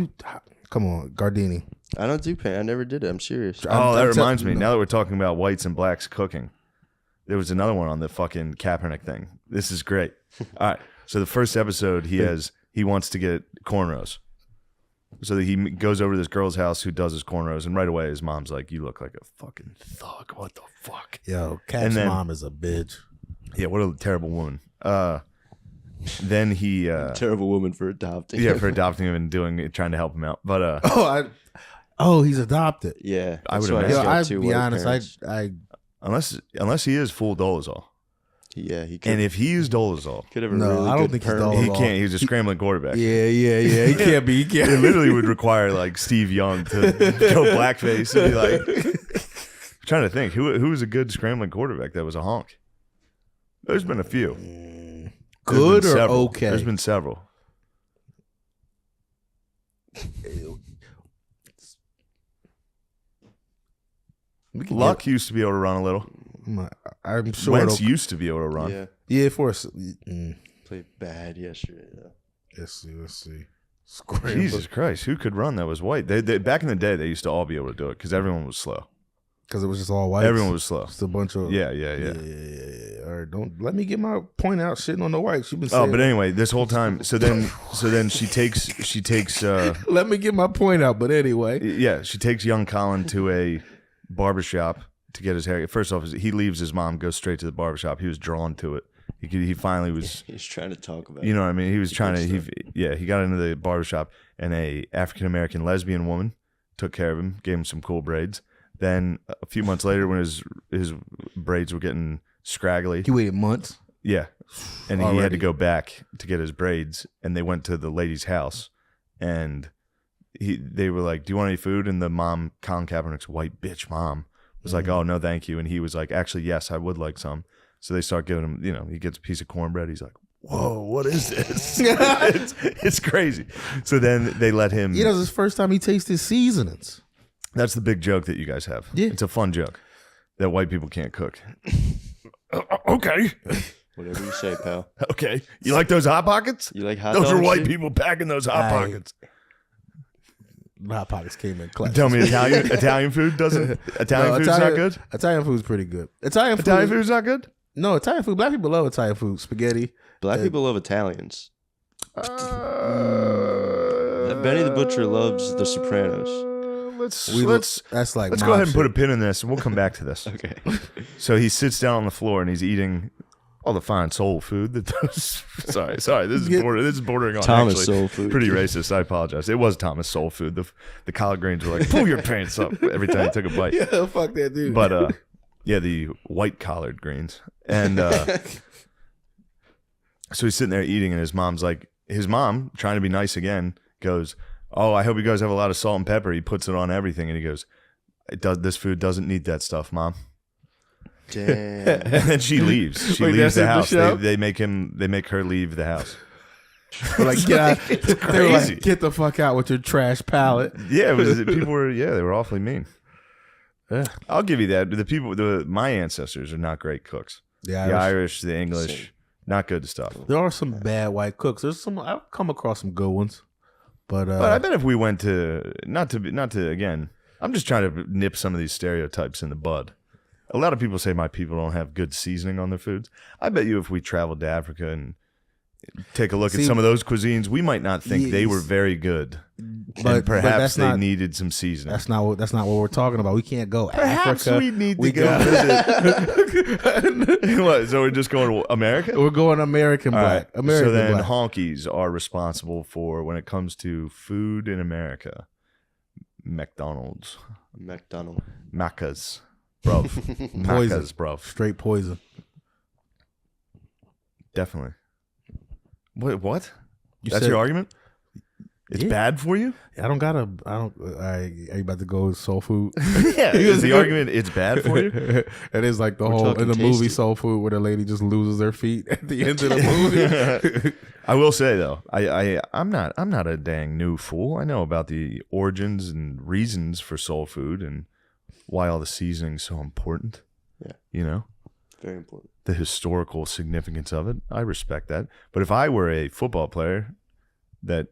Come on, Gardini. I don't do pan. I never did it. I'm serious. Oh, that I'm reminds me. no. Now that we're talking about whites and blacks cooking, there was another one on the fucking Kaepernick thing. This is great. All right. So the first episode, he wants to get cornrows. So he goes over to this girl's house who does his cornrows, and right away his mom's like, "You look like a fucking thug. What the fuck?" Yo, Cat's And then- mom is a bitch. Yeah, what a terrible woman. Then he Terrible woman for adopting. yeah, him. for adopting him and trying to help him out. But He's adopted. Yeah, I would that's why imagine. he's Yo, got I'd 2 be white honest. parents. unless he is full Dolezal, Yeah, he could. and if he is Dolezal, could have a No, really I don't good think he's perm. Dolezal. he can't. He's a scrambling quarterback. Yeah. He can't be. He It can't. literally would require like Steve Young to go blackface and be like, I'm trying to think who was a good scrambling quarterback that was a honk. There's been a few. There's Good been or several. okay? There's been several. We can Luck used to be able to run a little. I'm sure. Wentz it'll- used to be able to run. Yeah, Yeah, for us. played bad yesterday though. Let's see. Scramble. Jesus Christ, who could run that was white? They back in the day, they used to all be able to do it because everyone was slow. Because it was just all white. Everyone was slow. Just a bunch of. Yeah. Yeah. All right, don't let me get my point out. Shitting on the whites. You've been Oh, saying. but anyway, this whole time, so then she takes Let me get my point out. But anyway, yeah, she takes young Colin to a barbershop to get his hair. First off, he leaves his mom, goes straight to the barbershop. He was drawn to it. He finally was, He's trying to talk about. you know what I mean? He was trying to, he got into the barbershop, and a African-American lesbian woman took care of him, gave him some cool braids. Then a few months later, when his braids were getting scraggly, he waited months. yeah, and he had Already. to go back to get his braids, and they went to the lady's house, and they were like, "Do you want any food?" And the mom, Colin Kaepernick's white bitch mom, was like, "Oh no, thank you." And he was like, "Actually, yes, I would like some." So they start giving him, he gets a piece of cornbread. He's like, "Whoa, what is this?" it's crazy. So then they let him. That was his first time he tasted seasonings. That's the big joke that you guys have. Yeah. It's a fun joke that white people can't cook. Okay. Whatever you say, pal. Okay. You like those Hot Pockets? You like hot Those dogs? are white dude? people packing those Hot Pockets. Hot Pockets came in clutch. Tell me Italian food doesn't. Italian food's not good? Italian food's pretty good. Italian food's not good? No, Italian food. Black people love Italian food. Spaghetti. Black people love Italians. Benny the Butcher loves The Sopranos. Let's like go mob ahead and put a shit. pin in this, and we'll come back to this. Okay. So he sits down on the floor and he's eating all the fine soul food that does. Sorry, this is bordering on Thomas actually soul food. pretty racist. I apologize. It was Thomas soul food. The collard greens were like, pull your pants up every time you took a bite. Yeah, fuck that dude. But yeah, the white collard greens, and so he's sitting there eating, and his mom, trying to be nice again, goes, "Oh, I hope you guys have a lot of salt and pepper." He puts it on everything, and he goes, "This food doesn't need that stuff, Mom." Damn. And then she leaves. She Wait, leaves that's the in the house. show? They make her leave the house. We're like, get out. They were crazy. like, get the fuck out with your trash palate. Yeah, they were awfully mean. Yeah. I'll give you that. My ancestors are not great cooks. The Irish, the English, not good stuff. There are some bad white cooks. I've come across some good ones. But I bet if we went to not to again, I'm just trying to nip some of these stereotypes in the bud. A lot of people say my people don't have good seasoning on their foods. I bet you if we traveled to Africa and take a look at some of those cuisines, we might not think they were very good. But perhaps they needed some seasoning. That's not what we're talking about. We can't go Perhaps Africa. we need to go visit. What, so we're just going to America? We're going American black. Right. American so then black. honkies are responsible for, when it comes to food in America, McDonald's. Macca's. Bruv. Macca's, bruv. Straight poison. Definitely. What? You That's said- your argument? It's bad for you? Are you about to go with soul food? Yeah. Is the argument it's bad for you? It is like the We're whole in talking the movie tasty. Soul Food where the lady just loses her feet at the end of the movie. I will say though, I'm not a dang new fool. I know about the origins and reasons for soul food and why all the seasoning's so important. Yeah. You know? Very important. The historical significance of it. I respect that. But if I were a football player that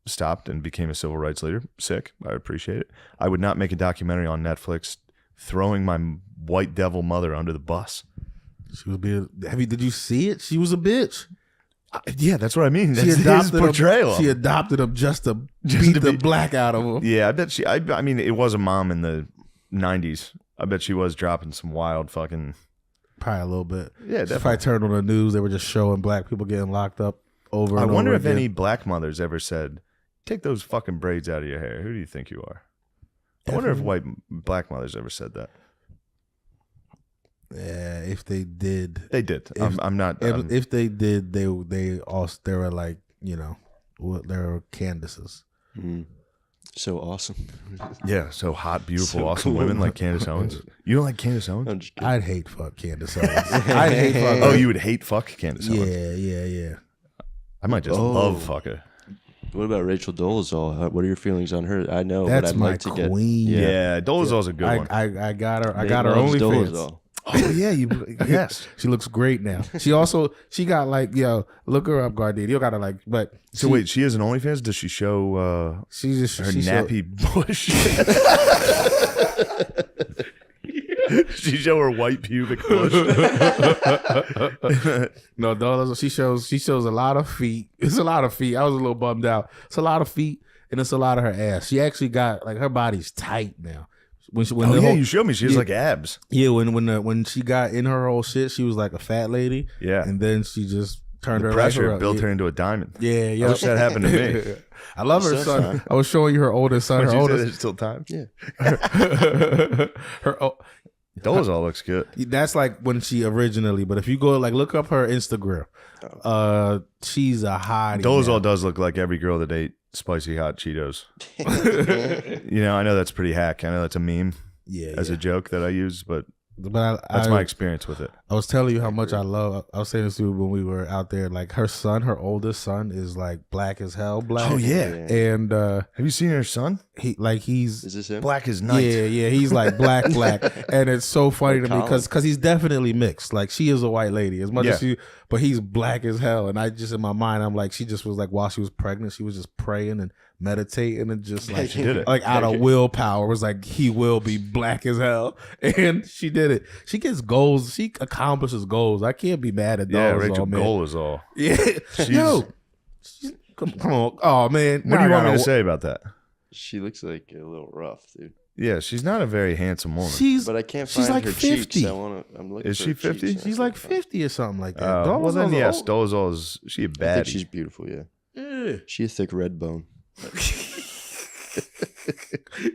stopped and became a civil rights leader, sick, I would appreciate it. I would not make a documentary on Netflix throwing my white devil mother under the bus. She was being. Did you see it? She was a bitch. Yeah, that's what I mean. That's She his adopted portrayal. him. She adopted him just to beat the black out of him. Yeah, I bet she. I mean, it was a mom in the 90s. I bet she was dropping some wild fucking. Probably a little bit. Yeah, If I turned on the news, they were just showing black people getting locked up over. I and wonder over if again. any black mothers ever said, "Take those fucking braids out of your hair." Who do you think you are? I wonder if black mothers ever said that. Yeah, if they did, They did. If- I'm not. if they did, they were like, you know, they were Candaces. So awesome. Yeah, so hot, beautiful, So awesome cool. women like Candace Owens. You don't like Candace Owens? I'm just kidding. I'd hate fuck Candace Owens. I'd hate fuck. Oh, her. you would hate fuck Candace Owens? Yeah. I might just Oh. love fuck her. What about Rachel Dolezal? What are your feelings on her? I know, That's but I'd my like to get. queen. Yeah, Dolezal's a good one. I got her. I Nate got her loves OnlyFans. Dolezal. Oh yeah, yes. She looks great now. She got like, look her up, Gardine. You gotta like, but So wait, she has an OnlyFans? Does she show she just her she nappy bush? She show her white pubic bush. No, she shows a lot of feet. It's a lot of feet. I was a little bummed out. It's a lot of feet and it's a lot of her ass. She actually got like her body's tight now. When Oh yeah, you showed me. She has like abs. Yeah, when she got in her whole shit, she was like a fat lady. Yeah. And then she just turned The her pressure life around. built her into a diamond. Yeah, I wish that happened to me. I love her That's son. fine. I was showing you her oldest son. Would Her you say oldest. there's still time? Yeah. Dolezal looks good. That's like when she originally. But if you go like look up her Instagram, she's a hottie. Dolezal now. does look like every girl that ate spicy hot Cheetos. You know, I know that's pretty hack. I know that's a meme Yeah, as a joke that I use, but but that's my experience with it. I was telling you how much I love. I was saying this to you when we were out there. Like her son, her oldest son, is like black as hell. Black. Oh yeah. And Have you seen her son? he's Is this him? Black as night. Yeah, he's like black, and it's so funny Like to me Colin. because he's definitely mixed. Like she is a white lady as much as Yeah. she, but he's black as hell. And I just in my mind, I'm like, she just was like while she was pregnant, she was just praying and meditating and just like She did it. like out of willpower was like he will be black as hell, and she did it. She gets goals. She accomplishes goals. I can't be mad at Yeah, those. Rachel Dolezal. Yeah, She's- yo. Come on. Oh man. What do Now you I want me to gotta- say about that? She looks like a little rough, dude. Yeah, she's not a very handsome woman. She's But I can't she's find like her 50. cheeks. I'm looking Is for she her cheeks 50? and I She's can't like find 50 or something like that. Well, then yes, Dolezal's Dolezal is she a her. I think baddie? she's beautiful, yeah. Yeah. She a thick red bone.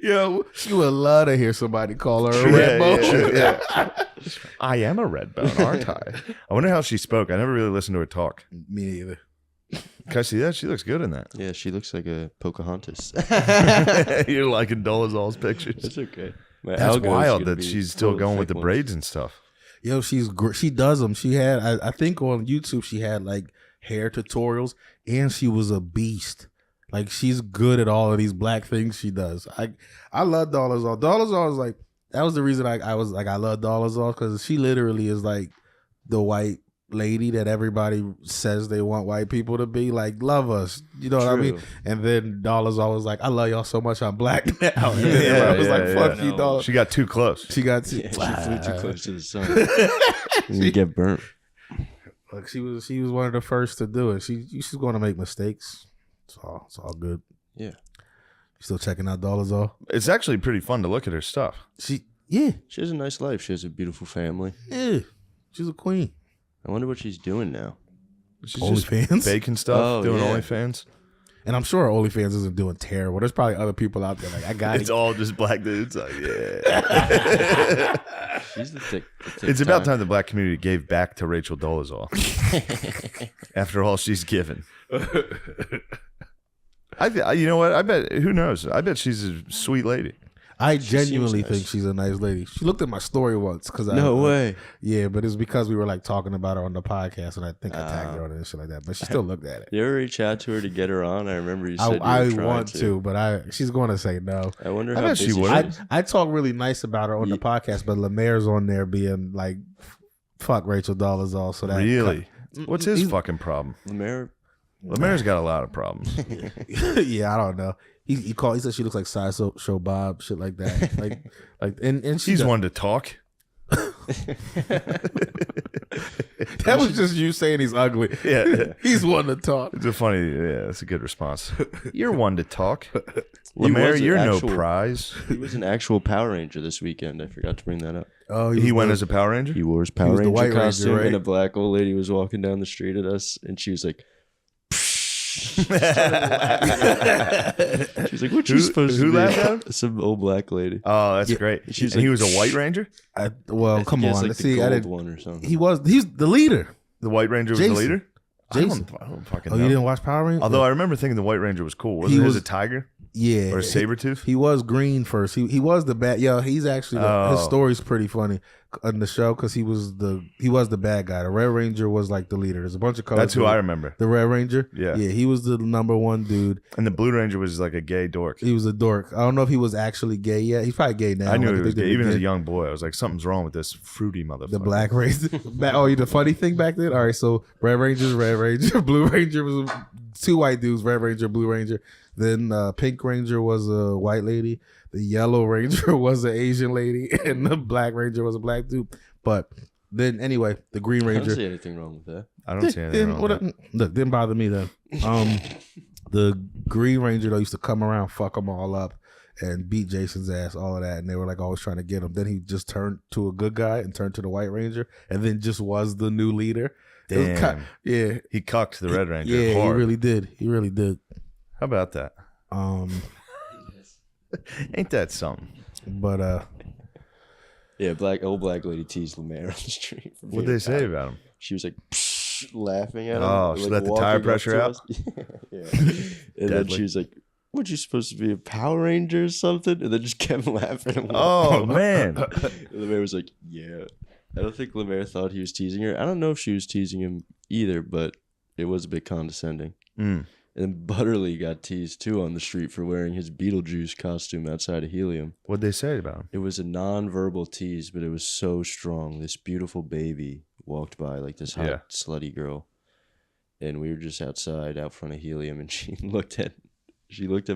Yo, she would love to hear somebody call her a red bone. yeah. I am a red bone, aren't I? I wonder how she spoke. I never really listened to her talk. Me neither. Can I see that? She looks good in that. Yeah, she looks like a Pocahontas. You're liking Dolezal's pictures. That's okay. My That's algo's wild gonna that be she's still full of going with thick the ones. braids and stuff. Yo, she does them. She had, I think on YouTube, she had like hair tutorials, and she was a beast. Like she's good at all of these black things she does. I love Dolezal. Dolezal is like, that was the reason I was like, I love Dolezal, because she literally is like the white lady that everybody says they want white people to be. Like, love us. You know what I mean? True. And then Dolezal was like, I love y'all so much, I'm black now. And then everybody was like, fuck you, Dolezal. She got too close. She got Yeah, she flew too close to the sun. And you get burnt. Like she was one of the first to do it. She's going to make mistakes. It's all good. Yeah. You still checking out Dolezal? It's actually pretty fun to look at her stuff. She has a nice life. She has a beautiful family. She's a queen. I wonder what she's doing now. She's just OnlyFans, baking stuff, Oh, doing yeah. OnlyFans. and I'm sure OnlyFans isn't doing terrible. There's probably other people out there like I got It's it. all just black dudes. Like, yeah. She's the thick It's about time the black community gave back to Rachel Dolezal after all she's given. You know what? I bet. Who knows? I bet she's a sweet lady. I She genuinely seems nice. think she's a nice lady. She looked at my story once because No way. Yeah, but it's because we were like talking about her on the podcast, and I think I tagged her on it and shit like that. But she still looked at it. You ever reach out to her to get her on? I remember you said I you were trying want to, but she's going to say no. I wonder I how bet she busy would. is. I talk really nice about her on the podcast, but Lemaire's on there being like, "Fuck Rachel Dolezal." So that Really? What's his He's- fucking problem? Lemaire, Lemaire's got a lot of problems. yeah, I don't know. He called. He said she looks like Sideshow Bob, shit like that. like, and She's one to talk. That was just you saying he's ugly. Yeah. He's one to talk. It's a funny. Yeah, that's a good response. You're one to talk. He Lemaire, was an you're actual- no prize. he was an actual Power Ranger this weekend. I forgot to bring that up. Oh, He went the- as a Power Ranger. He wore his Power was the Ranger White Ranger, costume, right? and a black old lady was walking down the street at us, and she was like, she was like, "What you Who- supposed who to be?" laughed at him? Some old black lady. Oh, that's Yeah. great. She was And he like, was a White Ranger. well, I think come he has, on. like, the See, I gold didn't. one or something. He's the leader. The White Ranger was Jason. the leader. Jason. I don't fucking Oh, know. you didn't watch Power Rangers? Although I remember thinking the White Ranger was cool. Wasn't He he was- a tiger yeah, or a saber tooth? He was green first. He was the bad. Yo, he's actually his Oh. story's pretty funny on the show because he was the bad guy. The Red Ranger was like the leader. There's a bunch of colors. That's who I remember. The Red Ranger. Yeah. yeah. He was the number one dude. And the Blue Ranger was like a gay dork. He was a dork. I don't know if he was actually gay yet. He's probably gay now. I knew Like, he was think gay. they Even as a did. young boy, I was like, something's wrong with this fruity motherfucker. The Black Ranger. Oh, the funny thing back then. All right, so Red Ranger, Blue Ranger was two white dudes. Red Ranger, Blue Ranger. Then Pink Ranger was a white lady. The Yellow Ranger was an Asian lady, and the Black Ranger was a black dude. But then anyway, the Green I don't Ranger. see anything wrong with that. I don't see anything wrong with that. Look, didn't bother me then. The Green Ranger though used to come around, fuck them all up, and beat Jason's ass, all of that, and they were like always trying to get him. Then he just turned to a good guy and turned to the White Ranger, and then just was the new leader. It was Damn. yeah, He cucked the Red Ranger yeah, hard. he really did. He really did. How about that? Ain't that something? But Yeah, old black lady teased Lemaire on the street. For What'd being they say fat. about him? She was like laughing at him. Oh, she let the tire walking up pressure to out? us. Yeah. And then Deadly. she was like, "What, you supposed to be a Power Ranger or something?" And then just kept laughing. And Oh, man. And Lemaire was like, "Yeah." I don't think Lemaire thought he was teasing her. I don't know if she was teasing him either, but it was a bit condescending. Mm. And Butterly got teased too on the street for wearing his Beetlejuice costume outside of Helium. What'd they say about him? It was a non-verbal tease, but it was so strong. This beautiful baby walked by, like this hot, Yeah. slutty girl, and we were just outside, out front of Helium, and she looked at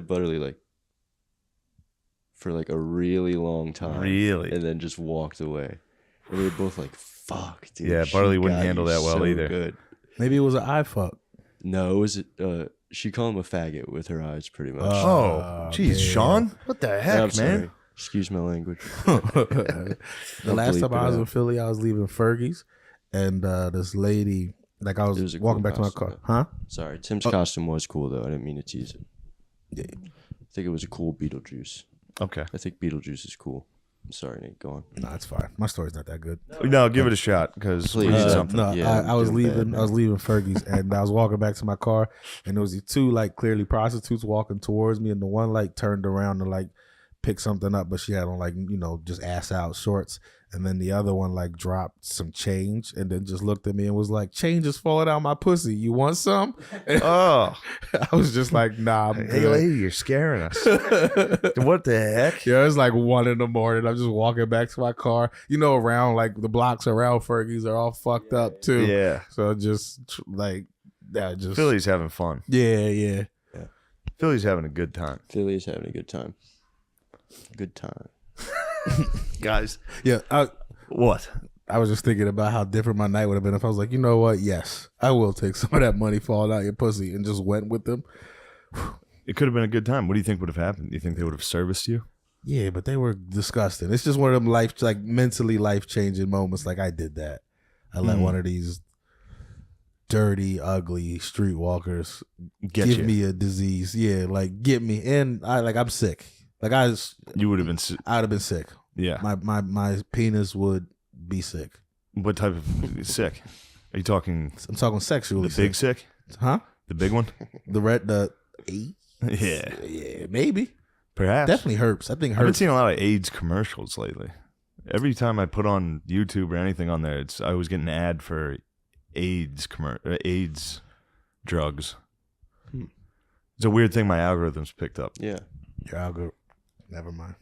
Butterly like for like a really long time, Really? and then just walked away. And we were both like, "Fuck, dude." Yeah, she Butterly wouldn't got handle you that well so either. Good. maybe it was an eye fuck. No, it was she called him a faggot with her eyes, pretty much. Oh, geez, man. Sean, what the Yeah, heck, I'm man? sorry. Excuse my language. The last bleep time I it was in out. Philly, I was leaving Fergie's, and this lady, like I It was was a walking cool back to my costume, car, though. huh? Sorry, Tim's costume was cool though. I didn't mean to tease it. Yeah. I think it was a cool Beetlejuice. Okay. I think Beetlejuice is cool. I'm sorry, Nate. Go on. No, it's fine. My story's not that good. No, give it a shot because we Please. need something. No, Yeah, I was I'm doing leaving. bad, I was leaving Fergie's, and I was walking back to my car, and there was these two like clearly prostitutes walking towards me, and the one like turned around to like pick something up, but she had on like just ass out shorts, and then the other one like dropped some change, and then just looked at me and was like, "Change is falling out my pussy. You want some?" And Oh, I was just like, "Nah, I'm hey, good." lady, you're scaring us. What the heck? Yeah, it's like 1 a.m. I'm just walking back to my car. Around like the blocks around Fergie's are all fucked up too. Yeah, So just like that, just Philly's having fun. Yeah. Philly's having a good time, Philly's having a good time. Good time. guys. Yeah. What? I was just thinking about how different my night would have been if I was like, you know what? Yes, I will take some of that money falling out your pussy and just went with them. It could have been a good time. What do you think would have happened? Do you think they would have serviced you? Yeah, but they were disgusting. It's just one of them mentally life changing moments. Like I did that. I let one of these dirty, ugly streetwalkers give me a disease. Yeah, like get me, and I'm sick. Like You would have been. I'd have been sick. Yeah. My penis would be sick. What type of sick? Are you talking I'm talking sexually. the big sick? Huh? The big one? The AIDS? Yeah. Yeah, maybe. Perhaps. Definitely herpes. I think I've been herpes. seeing a lot of AIDS commercials lately. Every time I put on YouTube or anything on there, I was getting an ad for AIDS drugs. It's a weird thing my algorithms picked up. Yeah. Your algorithm. Never mind.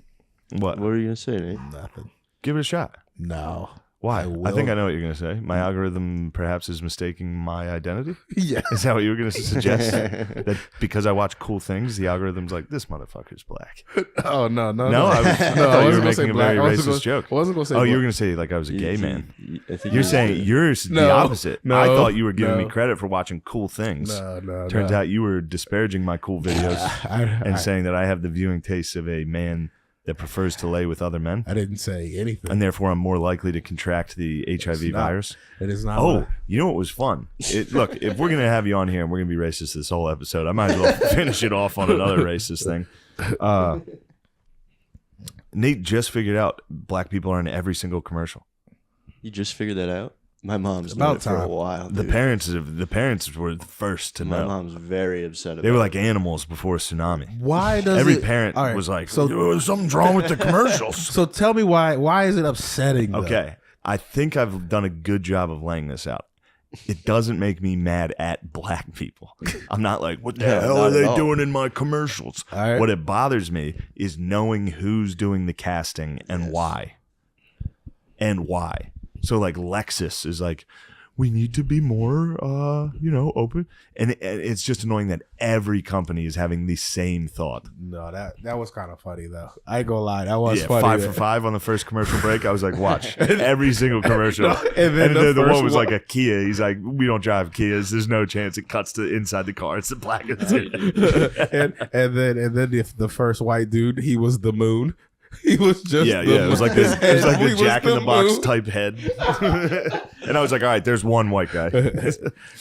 What? What are you gonna say, Nate? Nothing. Give it a shot. No. Why? I I think will. I know what you're going to say. My algorithm perhaps is mistaking my identity. Yeah. Is that what you were going to suggest? That because I watch cool things, the algorithm's like, this motherfucker's black. Oh no. No, I thought you were wasn't gonna say making a black. very I wasn't racist gonna- joke. I wasn't gonna say. Oh, you were black. going to say like I was a gay man. I think You're you- saying you're the No, opposite. no, I thought you were giving me no. credit for watching cool things. No. Turns out you were disparaging my cool videos and saying that I have the viewing tastes of a man that prefers to lay with other men, I didn't say anything. and therefore I'm more likely to contract the HIV not. virus. It is not. Oh, you know what was fun? Look, if we're gonna have you on here and we're gonna be racist this whole episode, I might as well finish it off on another racist thing. Nate just figured out black people are in every single commercial. You just figured that out? My mom's About known it for a time. while. The dude. parents were the first to My know. mom's very upset about They were it. like animals before tsunami. Why does Every it, parent all right, was like, so something's wrong with the commercials. so tell me why is it upsetting? Though? Okay, I think I've done a good job of laying this out. It doesn't make me mad at black people. I'm not like, what the No, hell not are at they all. doing in my commercials? All right. What it bothers me is knowing who's doing the casting and why. And why. So like Lexus is like, we need to be more, open. And it's just annoying that every company is having the same thought. No, that was kind of funny though. I ain't gonna lie, that was Yeah, funny. 5 for 5 on the first commercial break. I was like, watch every single commercial. and then the the one first was one- like a Kia. He's like, we don't drive Kias. There's no chance. It cuts to inside the car. It's the black interior. and then if the first white dude, he was the moon. He was just Yeah, the it was like this. It was like He the Jack in the Box moon. type head. And I was like, all right, there's one white guy,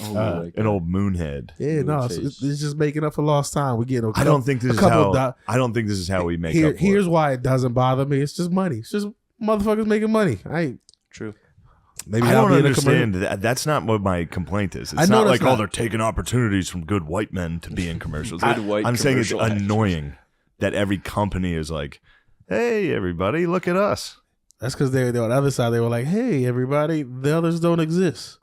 Oh my an old moon head. Yeah, no, Moon it's, face. it's just making up for lost time. We get. I don't think this is couple how. I don't think this is how we make up. For Here's it. why it doesn't bother me. It's just money. It's just motherfuckers making money. I ain't. True. Maybe I I'll don't be in a understand that. That's not what my complaint is. I It's know not that's like, oh, not. they're taking opportunities from good white men to be in commercials. Good white I'm saying it's commercial actors. annoying that every company is like, hey, everybody, look at us. That's because they were on the other side. They were like, "Hey, everybody, the others don't exist."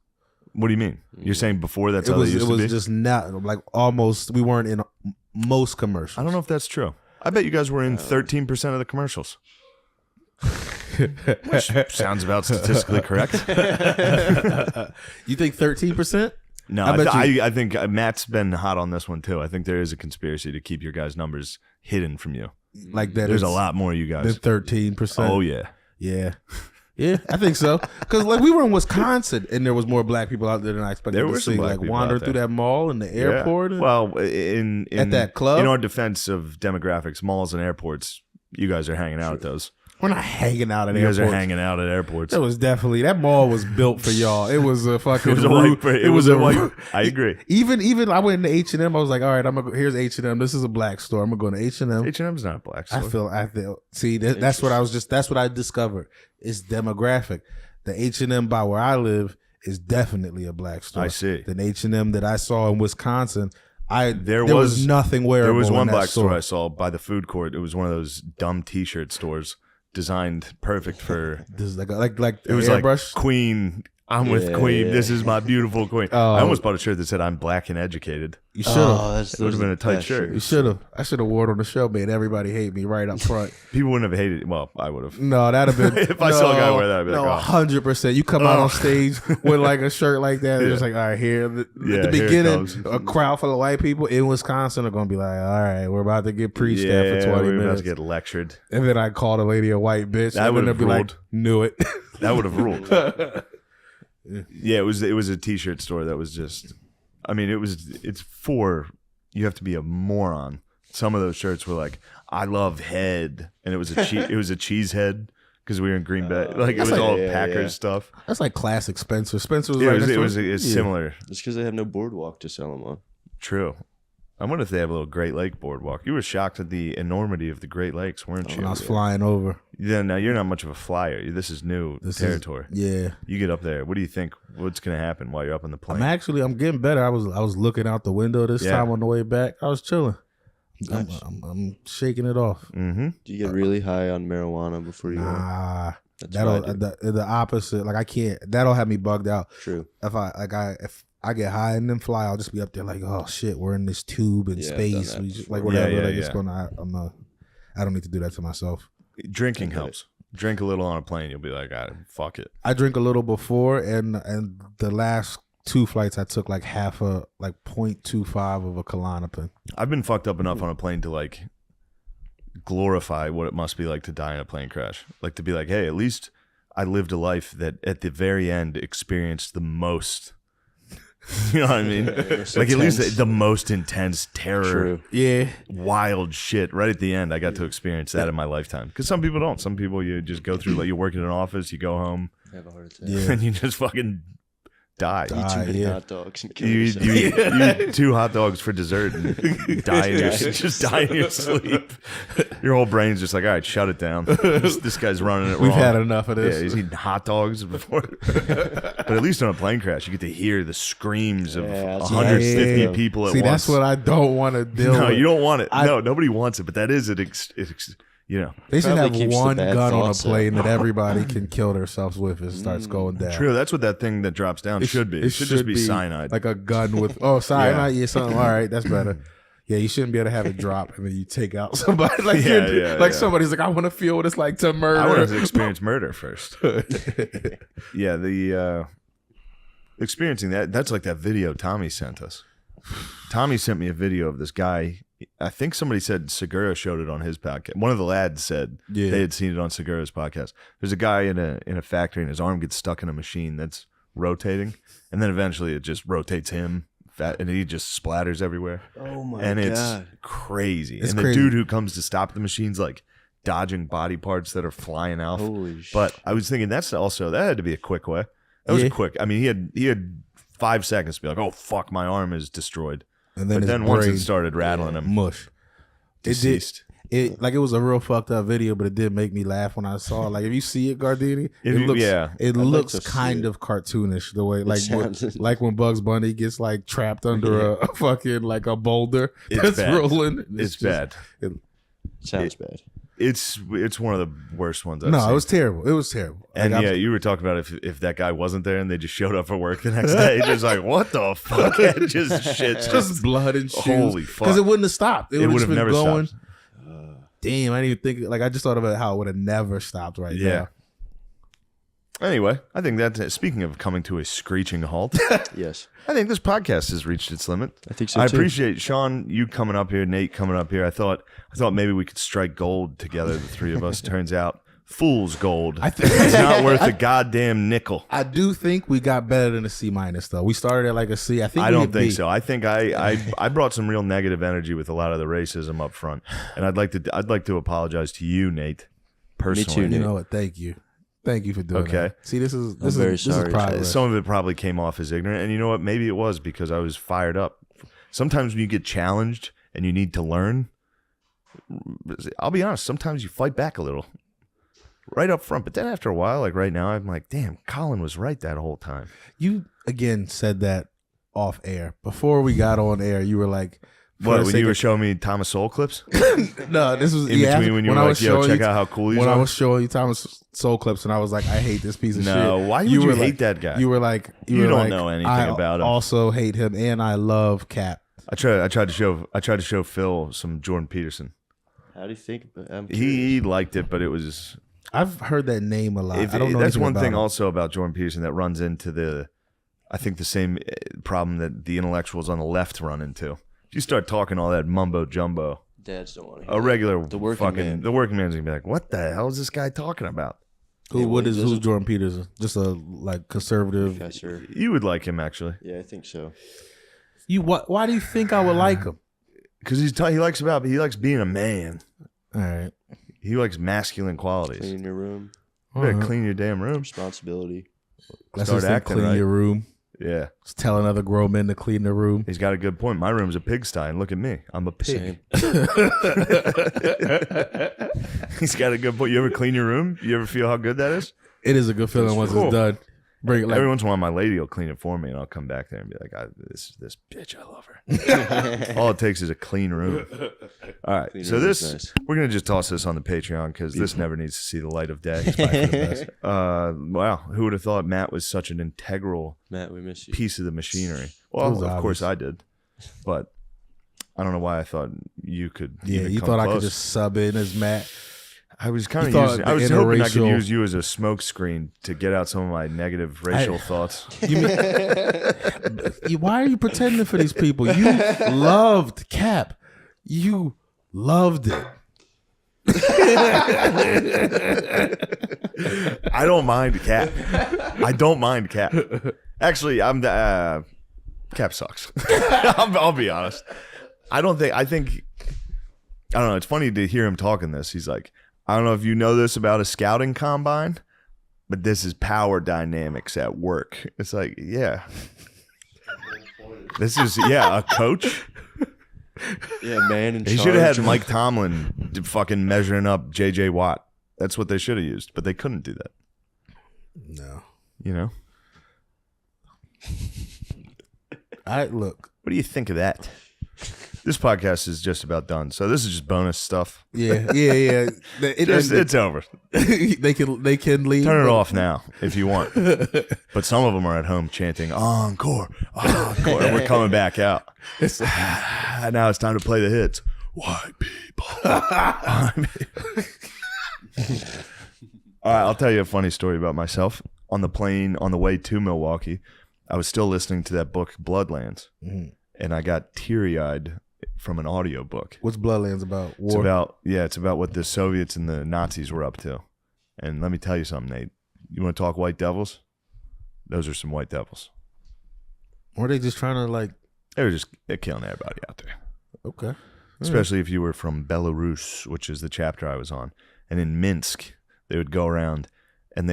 What do you mean? You're saying before that's It how was they used it was to be? just not like almost. We weren't in most commercials. I don't know if that's true. I bet you guys were in 13% of the commercials. Which sounds about statistically correct. You think 13%? No, I bet I think Matt's been hot on this one too. I think there is a conspiracy to keep your guys' numbers hidden from you. Like that? There's a it's lot more of you than guys. 13%. Oh yeah. yeah. Yeah, I think so. Because like we were in Wisconsin and there was more black people out there than I expected There to were some see. black Like people wandering out through there. that mall and the airport. Yeah. And, Well, in At that club? in our defense of demographics, malls and airports, you guys are hanging out at those. we're not hanging out at You guys airports. are hanging out at airports. It was definitely that mall was built for y'all. It was a fucking. It was a rude- white. It was a white. I agree. Even I went into H&M. I was like, all right, I'm gonna go, here's H&M. This is a black store. I'm gonna go to H&M. H&M's not a black store. I feel. See, that's what I was just. That's what I discovered. It's demographic. The H&M by where I live is definitely a black store. I see. The H&M that I saw in Wisconsin, there There was nothing wearable. There was in one that black store I saw by the food court. It was one of those dumb T-shirt stores designed perfect for. This is like It was airbrush. like Queen. I'm with Yeah, Queen. yeah. This is my beautiful Queen. Oh. I almost bought a shirt that said "I'm black and educated." You should have. That's It would have been a tight shirt. You should have. I should have worn it on the show, made everybody hate me right up front. People wouldn't have hated it. Well, I would have. No, that'd have been. If I saw a guy wear that, I'd be like, no, oh. 100%. You come out Oh. on stage with like a shirt like that, and Yeah. it's like, all right, here. Yeah, At the here it beginning, comes. a crowd full of white people in Wisconsin are going to be like, all right, we're about to get preached at Yeah, for 20 we were about minutes. to get lectured. And then I called a lady a white bitch. That and then would've they'll be like, ruled. knew it. That would have ruled. Yeah, it was a T-shirt store that was just. I mean, it's for you have to be a moron. Some of those shirts were like, "I love head," and it was a cheese head because we were in Green Bay. Like it was like- all yeah, Packers yeah. stuff. That's like classic Spencer. Spencer was Yeah, right it was next it to was us. it's Yeah. similar. It's because they have no boardwalk to sell them on. True. I wonder if they have a little Great Lake boardwalk. You were shocked at the enormity of the Great Lakes, weren't When you? I was flying over. Yeah, now you're not much of a flyer. This is new territory. Yeah. You get up there. What do you think? What's going to happen while you're up on the plane? I'm getting better. I was looking out the window this Yeah. time on the way back. I was chilling. I'm shaking it off. Mm-hmm. Do you get really high on marijuana before you go? Nah, That's what I do. the opposite. Like I can't. That'll have me bugged out. True. If I get high and then fly, I'll just be up there like, oh shit, we're in this tube in Yeah, I've space. done that We just, before. like whatever. Yeah, like yeah, it's gonna. I don't need to do that to myself. Drinking I get it. helps. Drink a little on a plane. You'll be like, fuck it. I drink a little before, and the last 2 flights I took like 0.25 of a Klonopin. I've been fucked up enough on a plane to like glorify what it must be like to die in a plane crash. Like to be like, hey, at least I lived a life that at the very end experienced the most. You know what I mean? It's Like at intense. least the most intense terror, True. Yeah, wild shit. Right at the end, I got to experience that in my lifetime. Because some people don't. Some people you just go through like you work in an office, you go home, Have a heart attack. yeah. and you just fucking die. Eat too Die, many yeah. hot dogs and kill You yourself. eat 2 hot dogs for dessert and die in your sleep. Your whole brain's just like, all right, shut it down. This guy's running it wrong. We've had enough of Yeah, this. he's eating hot dogs before. But at least on a plane crash, you get to hear the screams of Yeah, that's 150 Yeah. people at See, once. that's what I don't want to deal No, with. you don't want it. I- No, nobody wants it. But that is it. You know, They should Probably have keeps the one bad gun on a thoughts out. plane that everybody can kill themselves with if it starts going down. true. That's what that thing that drops down should be. It should just be cyanide. Like a gun with cyanide. Yeah, something. All right, that's better. Yeah, you shouldn't be able to have it drop and then you take out somebody. Like, Yeah, somebody's like, I want to feel what it's like to murder. I want to experience murder first. Yeah, the experiencing that's like that video Tommy sent us. Tommy sent me a video of this guy. I think somebody said Segura showed it on his podcast. One of the lads said Yeah. they had seen it on Segura's podcast. There's a guy in a factory and his arm gets stuck in a machine that's rotating, and then eventually it just rotates him, and he just splatters everywhere. Oh my And it's god. crazy. It's and crazy. the dude who comes to stop the machine's like dodging body parts that are flying off. Holy shit. But I was thinking that had to be a quick way. That was Yeah. quick. I mean, he had 5 seconds to be like, "Oh fuck, my arm is destroyed." And But his then once it brain started rattling him, mush. deceased. It was a real fucked up video, but it did make me laugh when I saw it. Like if you see it, Gardini, If you- yeah. it like looks to see kind it. of cartoonish the way like sounds- like when Bugs Bunny gets like trapped under a fucking like a boulder It's that's bad. rolling. It's just- bad. Sounds bad. It's one of the worst ones I've No, seen. it was terrible. It was terrible. And Like, yeah, you were talking about if that guy wasn't there and they just showed up for work the next day, just like, what the fuck? It just shit. just blood and shoes. Holy fuck. Because it wouldn't have stopped. It, It would would have have been never going. stopped. Damn, I didn't even think. Like I just thought about how it would have never stopped right Yeah. there. Anyway, I think that speaking of coming to a screeching halt, Yes. I think this podcast has reached its limit. I think so I too. appreciate Sean, you coming up here, Nate coming up here. I thought maybe we could strike gold together, the three of us. Turns out fool's gold. I think It's not worth a goddamn nickel. I do think we got better than a C- though. We started at like a C. I think I we don't hit think B. so. I think I brought some real negative energy with a lot of the racism up front, and I'd like to apologize to you, Nate, personally. too, You Nate. know what? Thank you for doing Okay. that. See, this is very sorry. progress. Some of it probably came off as ignorant, and you know what? Maybe it was because I was fired up. Sometimes when you get challenged and you need to learn, I'll be honest, sometimes you fight back a little right up front. But then after a while, like right now, I'm like, damn, Colin was right that whole time. You again said that off air. Before we got on air, you were like, What, when you were showing me Thomas Sowell clips? no, this was In between when you were like, yo, check out how cool he is? When I was showing you Thomas Soul clips and I was like, I hate this piece of shit. No, why would you were hate like, that guy? You were like, You were don't like, know anything I about him. also hate him and I love Cap. I tried to show Phil some Jordan Peterson. How do you think? He liked it, but it was. I've heard that name a lot. I don't know. That's anything one about thing him. also about Jordan Peterson that runs into I think the same problem that the intellectuals on the left run into. If you start talking all that mumbo jumbo, Dads don't want to. a regular The working man. the working man's gonna be like, "What the hell is this guy talking about?" Who's Jordan Peterson? Just a like conservative Professor. You would like him actually, Yeah, I think so. Why do you think I would like him? because he likes being a man. All right. He likes masculine qualities. Clean your room. You better clean your damn room. Responsibility. That's Start just like acting clean right. your room. Yeah, Just telling other grown men to clean their room. he's got a good point. My room's a pigsty, and look at me. I'm a pig. Same. He's got a good point. You ever clean your room? You ever feel how good that is? It is a good feeling once cool. it's done. Bring it like Every once in a while, my lady will clean it for me, and I'll come back there and be like, "This bitch, I love her." All it takes is a clean room. All right, Clean so room is this nice. we're gonna just toss this on the Patreon because this never needs to see the light of day. Wow, who would have thought Matt was such an integral Matt, we miss you. piece of the machinery? It Well, was of course obvious. I did, but I don't know why I thought you could. Yeah, even you come thought I could close. just sub in as Matt. I was kind You of thought using. the I was hoping I could interracial- use you as a smoke screen to get out some of my negative racial thoughts. You mean, why are you pretending for these people? You loved Cap. You loved it. I don't mind Cap. I don't mind Cap. Actually, I'm the Cap sucks. I'll be honest. I don't think. I don't know. It's funny to hear him talking this. He's like, I don't know if you know this about a scouting combine, but this is power dynamics at work. It's like, yeah. This is a coach. Yeah, man. In They should have had Mike Tomlin fucking measuring up J.J. Watt. That's what they should have used, but they couldn't do that. No. You know? Look. What do you think of that? This podcast is just about done, so this is just bonus stuff. Yeah. It's over. they can leave. Turn it but- off now if you want. But some of them are at home chanting encore, encore, and we're coming back out. Now it's time to play the hits. White people. All right, I'll tell you a funny story about myself. On the plane on the way to Milwaukee, I was still listening to that book Bloodlands, and I got teary-eyed from an audiobook. What's Bloodlands about? War. It's about what the Soviets and the Nazis were up to. And let me tell you something, Nate. You want to talk white devils? Those are some white devils. Or they just trying to They're killing everybody out there. Okay. Especially if you were from Belarus, which is the chapter I was on. And in Minsk, they would go around and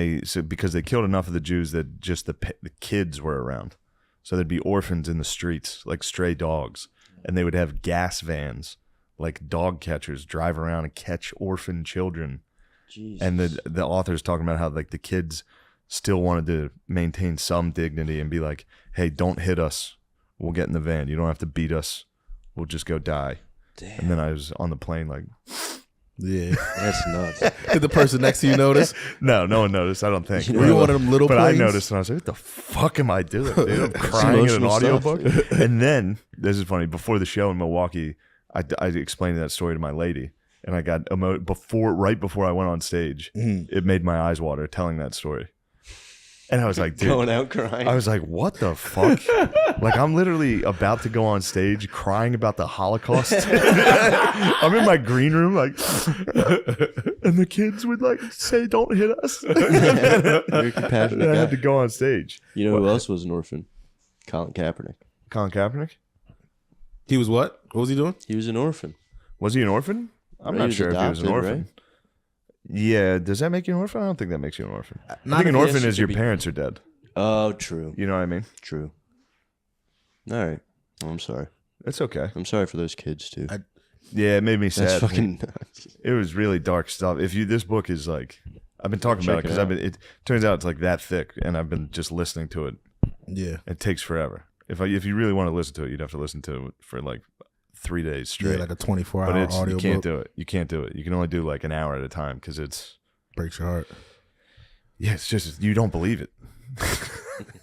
because they killed enough of the Jews that just the kids were around. So there'd be orphans in the streets, like stray dogs. And they would have gas vans, like dog catchers, drive around and catch orphan children. Jesus. And the author's talking about how like the kids still wanted to maintain some dignity and be like, hey, don't hit us. We'll get in the van. You don't have to beat us. We'll just go die. Damn. And then I was on the plane like, Yeah. That's nuts. Did the person next to you notice? no one noticed. I don't think. You know, Were you one of them little But planes? I noticed and I was like, what the fuck am I doing, dude? I'm crying in an emotional audiobook. stuff. And then, this is funny, before the show in Milwaukee, I explained that story to my lady. And I got right before I went on stage, it made my eyes water telling that story. And I was like, dude, Going out crying. I was like, what the fuck? Like, I'm literally about to go on stage crying about the Holocaust. I'm in my green room, like, and the kids would like say, don't hit us. You're a compassionate And I guy. had to go on stage. You know who else was an orphan? Colin Kaepernick. Colin Kaepernick? He was what? What was he doing? He was an orphan. Was he an orphan? I'm Right, not he was sure if he was an adopted, orphan. right? Yeah, does that make you an orphan? I don't think that makes you an orphan. I Not think an if- orphan yes, is you your could be- parents are dead. Oh, true. You know what I mean? True. All right. Well, I'm sorry. It's okay. I'm sorry for those kids too. Yeah, it made me That's sad. fucking nuts. It was really dark stuff. This book is like, I've been talking about it Check it because it turns out it's like that thick, and I've been just listening to it. Yeah. It takes forever. If you really want to listen to it, you'd have to listen to it for like 3 days straight. Yeah, like a 24-hour but it's audio you can't book. do it. You can't do it. You can only do like an hour at a time because it's Breaks your heart. yeah, it's just you don't believe it.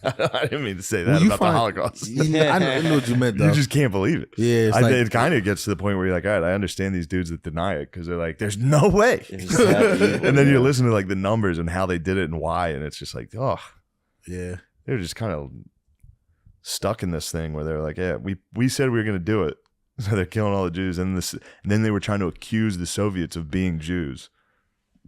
I didn't mean to say that Well, you about find- the Holocaust. I know what you meant, though. You just can't believe it. Yeah, it's like, it kind of gets to the point where you're like, all right, I understand these dudes that deny it because they're like, there's no way. It's that evil, And then yeah. you listen to like the numbers and how they did it and why, and it's just like, oh, yeah. they're just kind of stuck in this thing where they're like, yeah, we said we were gonna do it, so they're killing all the Jews, and then they were trying to accuse the Soviets of being Jews,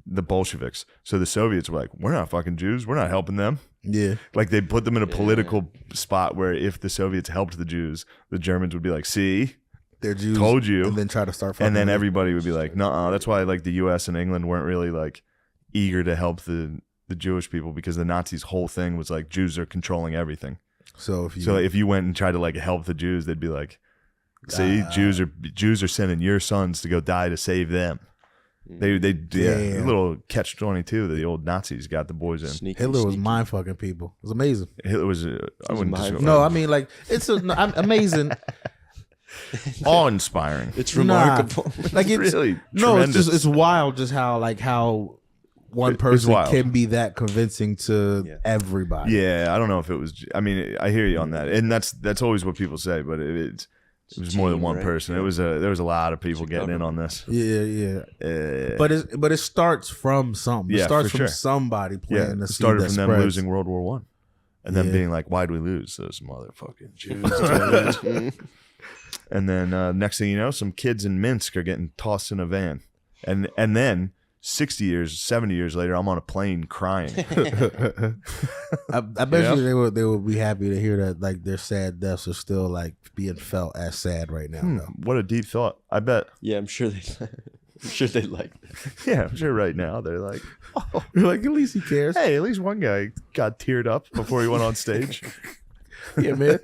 the Bolsheviks. So the Soviets were like, we're not fucking Jews, we're not helping them. Yeah. Like they put them in a political spot where if the Soviets helped the Jews, the Germans would be like, see, They're Jews. told you. And then try to start fucking And then with everybody would be like, "Nuh-uh." That's why like the U.S. and England weren't really like eager to help the Jewish people because the Nazis' whole thing was like Jews are controlling everything. So if you went and tried to like help the Jews, they'd be like, "See, Jews are sending your sons to go die to save them." They yeah, Damn. a little catch-22 that the old Nazis got the boys in. Sneaky, Hitler was sneaky. mind fucking people. It was amazing. Hitler was I wouldn't mind just, No, I mean like it's amazing. awe-inspiring. It's Nah. remarkable. Like it's really no, it's tremendous. just it's wild just how one It's person wild. can be that convincing to Yeah. everybody. Yeah, I don't know if it was. I mean, I hear you on that, and that's always what people say. But it was more than team, one right? person. Yeah. There was a lot of people It's a getting in on government. this. Yeah. But it starts from something. It Yeah, starts for from sure. somebody Yeah, planting the it seed started that from them spreads. losing World War One, and then Yeah. being like, "Why'd we lose those motherfucking Jews?" And then next thing you know, some kids in Minsk are getting tossed in a van, and then 60 years, 70 years later, I'm on a plane crying. I bet you they would be happy to hear that like their sad deaths are still like being felt as sad right now. though. What a deep thought. I bet. Yeah, I'm sure they like that. Yeah, I'm sure right now they're like, You're like at least he cares. hey, at least one guy got teared up before he went on stage. Yeah, man.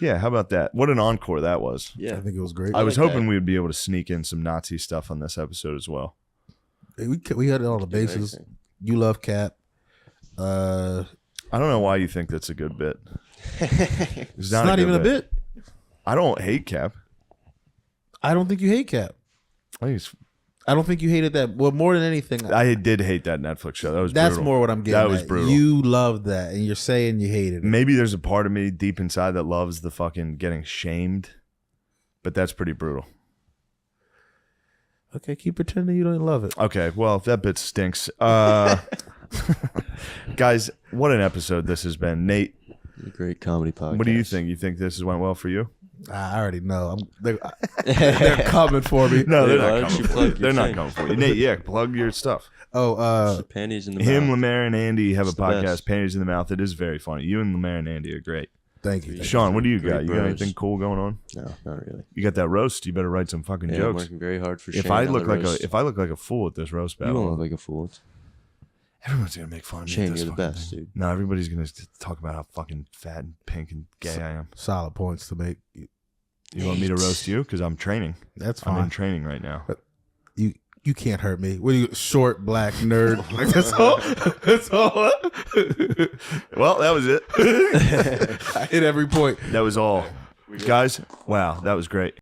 Yeah, how about that? What an encore that was. Yeah. I think it was great. I was like hoping that. we would be able to sneak in some Nazi stuff on this episode as well. We had all the bases. everything. You love Cap. I don't know why you think that's a good bit. It's not even a bit. I don't hate Cap. I don't think you hate Cap. I think it's, I don't think you hated that. Well, more than anything, I did hate that Netflix show. That was that's brutal. more what I'm getting. That was at. brutal. You loved that, and you're saying you hated it. Maybe there's a part of me deep inside that loves the fucking getting shamed, but that's pretty brutal. Okay, keep pretending you don't love it. Okay, well, that bit stinks. Guys, what an episode this has been. Nate, A great comedy podcast. what do you think? You think this has went well for you? I already know. They're coming for me. No, they're Why not don't coming you for plug you. your They're not thing? coming for you. Nate, yeah, plug your stuff. Oh, Panties in the Him, mouth. Lemaire, and Andy have It's a the podcast, best. Panties in the Mouth. It is very funny. You and Lemaire and Andy are great. thank you. Sean, what do you Great got? You got bros. anything cool going on? No, not really. You got that roast. You better write some fucking Yeah, I'm jokes. working very hard for If Shane I on look the like roast. if I look like a fool at this roast You don't battle, look like a fool. everyone's gonna make fun of me. Shane, at this you're the fucking best, thing. dude. No, everybody's gonna talk about how fucking fat and pink and gay I am. Solid points to make. You want me to roast you? Because I'm training. That's I'm in fine. training right now. You can't hurt me. What are you, short black nerd? Like, that's all. That's all. Well, that was it. I hit every point. That was all. Guys, wow, that was great.